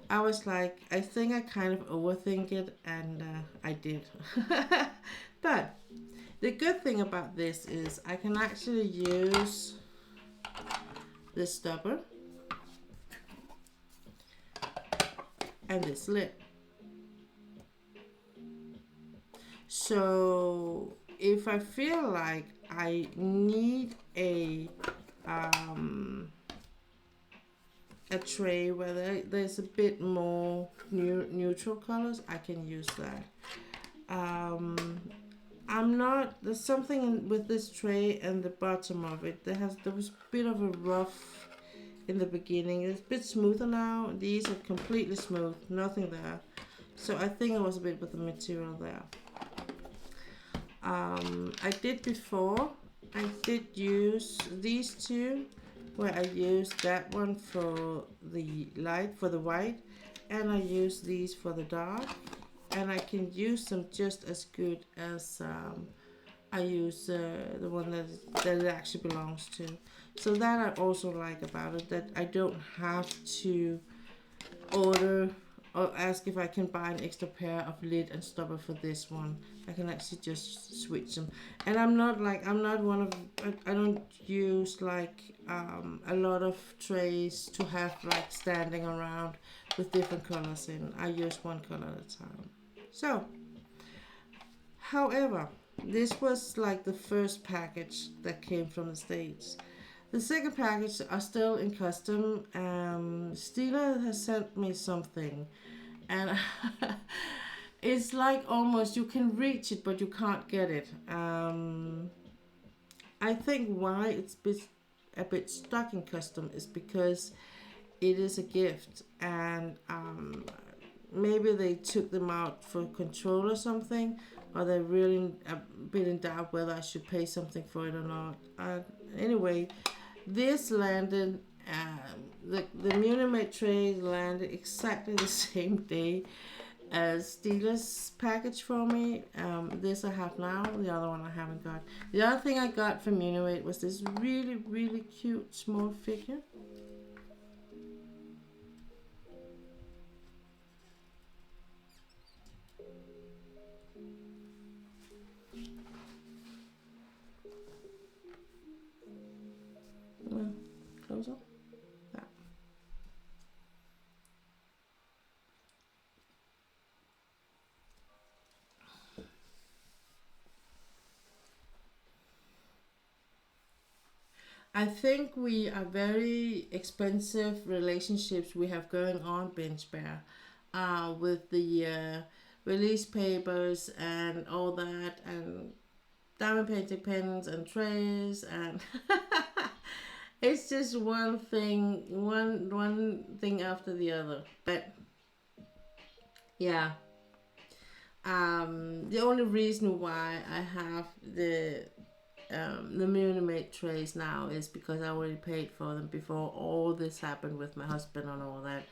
I was like, I think I kind of overthink it, and I did. But the good thing about this is I can actually use this stopper and this lid. So if I feel like I need a tray where there's a bit more neutral colors, I can use that. There's something with this tray and the bottom of it. There was a bit of a rough in the beginning. It's a bit smoother now. These are completely smooth, nothing there. So I think it was a bit with the material there. I did use these two, where I used that one for the light, for the white, and I used these for the dark, and I can use them just as good as I use the one that it actually belongs to. So that I also like about it, that I don't have to order or ask if I can buy an extra pair of lid and stopper for this one. I can actually just switch them. And I'm not one of, I don't use like a lot of trays to have like standing around with different colors in. I use one color at a time. So, however, this was like the first package that came from the States. The second package are still in custom. Stila has sent me something, and it's like almost you can reach it, but you can't get it. I think why it's a bit stuck in custom is because it is a gift, and maybe they took them out for control or something, or they're really a bit in doubt whether I should pay something for it or not. Anyway, this landed, the Munimade tray landed exactly the same day as Steela's package for me. This I have now, the other one I haven't got. The other thing I got from Munimade was this really, really cute small figure. Closer. Yeah. I think we are very expensive relationships we have going on, Bench Bear, with the release papers and all that, and diamond painting pens and trays, and it's just one thing after the other. But yeah, the only reason why I have the Munimade trays now is because I already paid for them before all this happened with my husband and all that.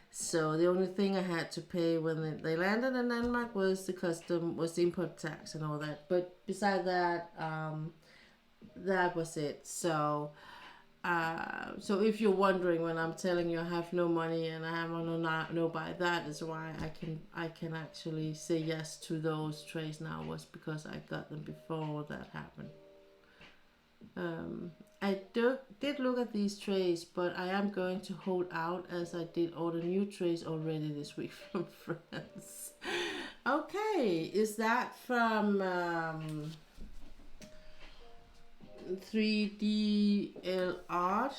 So the only thing I had to pay when they landed in Denmark was the import tax and all that. But beside that, that was it. So so if you're wondering when I'm telling you I have no money and I have no buy, that is why I can actually say yes to those trays now, was because I got them before that happened. I did look at these trays, but I am going to hold out as I did order new trays already this week from France. Okay, is that from 3DL Art?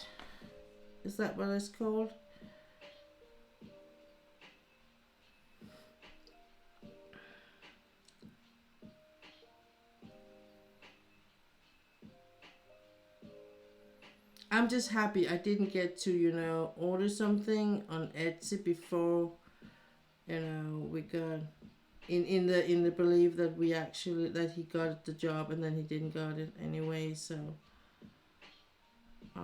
Is that what it's called? I'm just happy I didn't get to, order something on Etsy before, we got in the belief that that he got the job and then he didn't got it anyway. So, I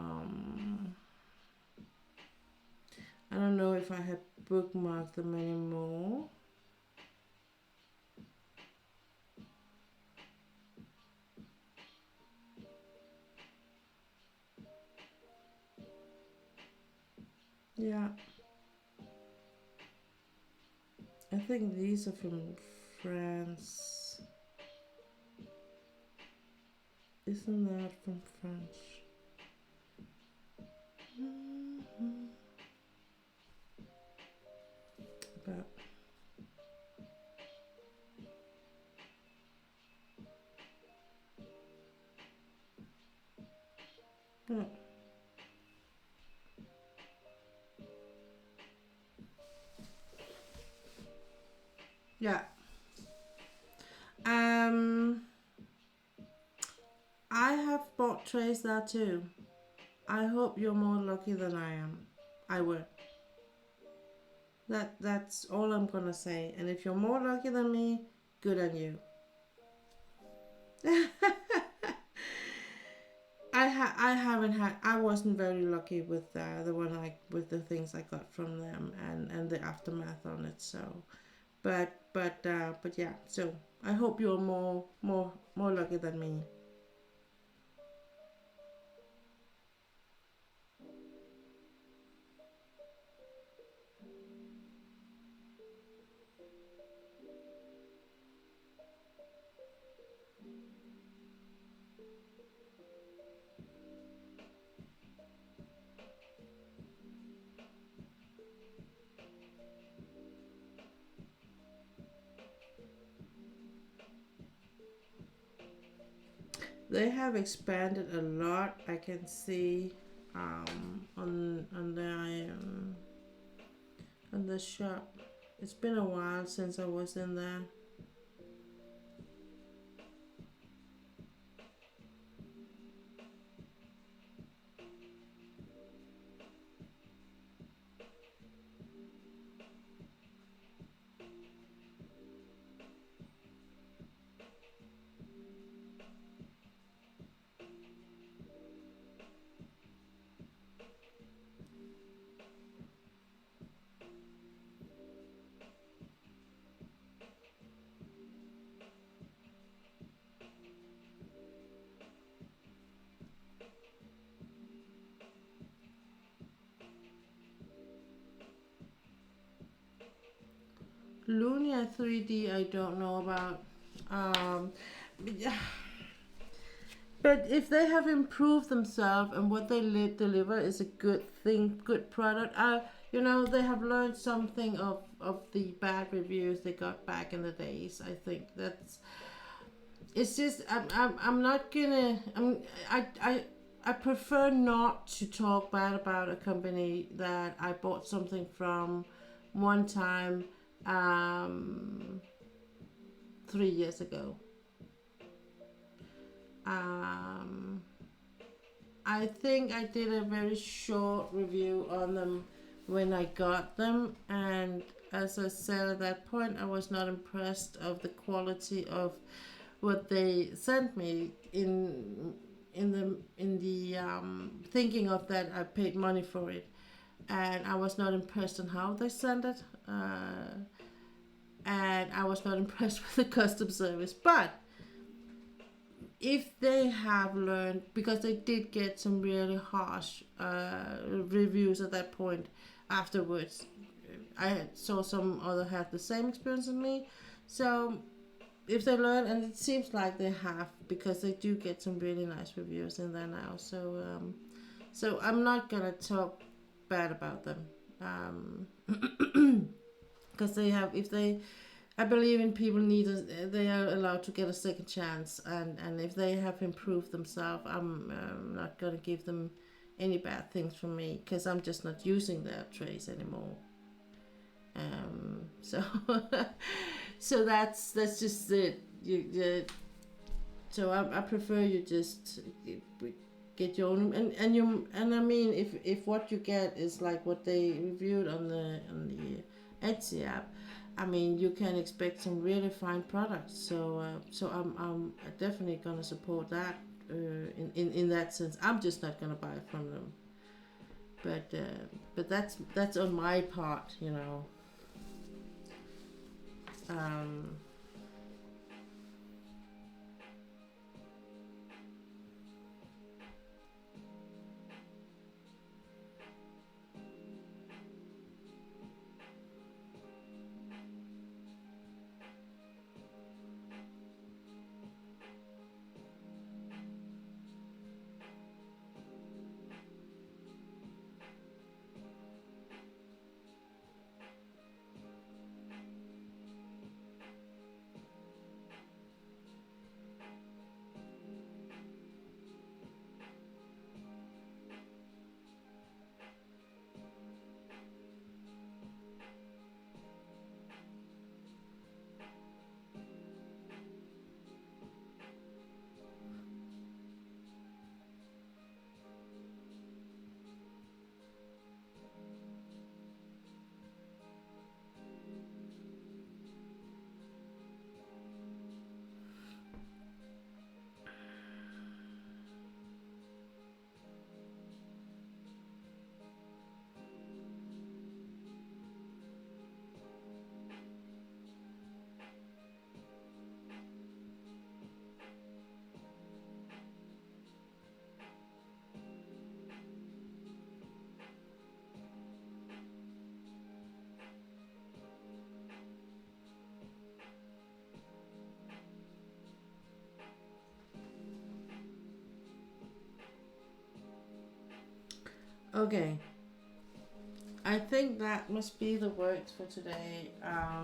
don't know if I had bookmarked them anymore. Yeah. I think these are from France. Isn't that from France? But no. Yeah. I have bought trays there too. I hope you're more lucky than I am. I will. That's all I'm gonna say. And if you're more lucky than me, good on you. I wasn't very lucky with with the things I got from them and the aftermath on it. So, but yeah. So I hope you're more lucky than me. They have expanded a lot. I can see on the shop. It's been a while since I was in there. Lunia 3D, I don't know about. Um, but if they have improved themselves and what they deliver is a good thing, good product, they have learned something of the bad reviews they got back in the days. I think that's. It's just I'm not gonna. I prefer not to talk bad about a company that I bought something from one time, um, 3 years ago. Um, I think I did a very short review on them when I got them, and as I said at that point, I was not impressed of the quality of what they sent me in the thinking of that I paid money for it, and I was not impressed on how they sent it, and I was not impressed with the custom service. But if they have learned, because they did get some really harsh reviews at that point afterwards, I saw some other had the same experience as me. So if they learn, and it seems like they have, because they do get some really nice reviews in there now. So I'm not gonna talk bad about them, because they have. If they, I believe in people they are allowed to get a second chance, and if they have improved themselves, I'm not gonna give them any bad things from me, because I'm just not using their trays anymore. So so that's just it. So I prefer you just get your own, and I mean, if what you get is like what they reviewed on the Etsy app, I mean, you can expect some really fine products. So I'm definitely gonna support that. In that sense, I'm just not gonna buy from them. But that's on my part, you know. Um, Okay. I think that must be the words for today. I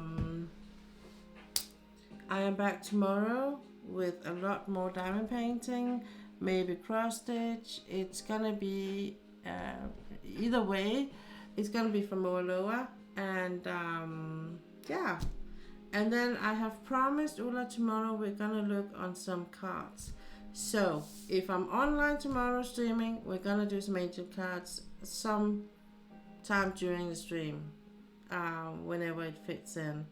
am back tomorrow with a lot more diamond painting, maybe cross stitch. It's gonna be either way. It's gonna be from Loa, and yeah. And then I have promised Ulla tomorrow we're gonna look on some cards. So if I'm online tomorrow streaming, we're gonna do some angel cards some time during the stream, whenever it fits in.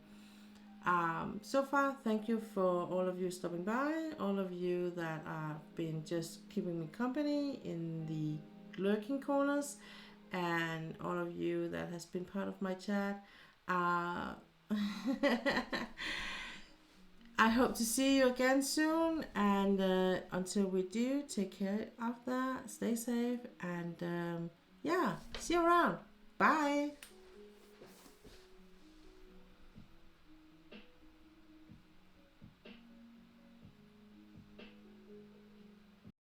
So far, thank you for all of you stopping by, all of you that have been just keeping me company in the lurking corners, and all of you that has been part of my chat. I hope to see you again soon, and until we do, take care of that, stay safe, and yeah, see you around. Bye.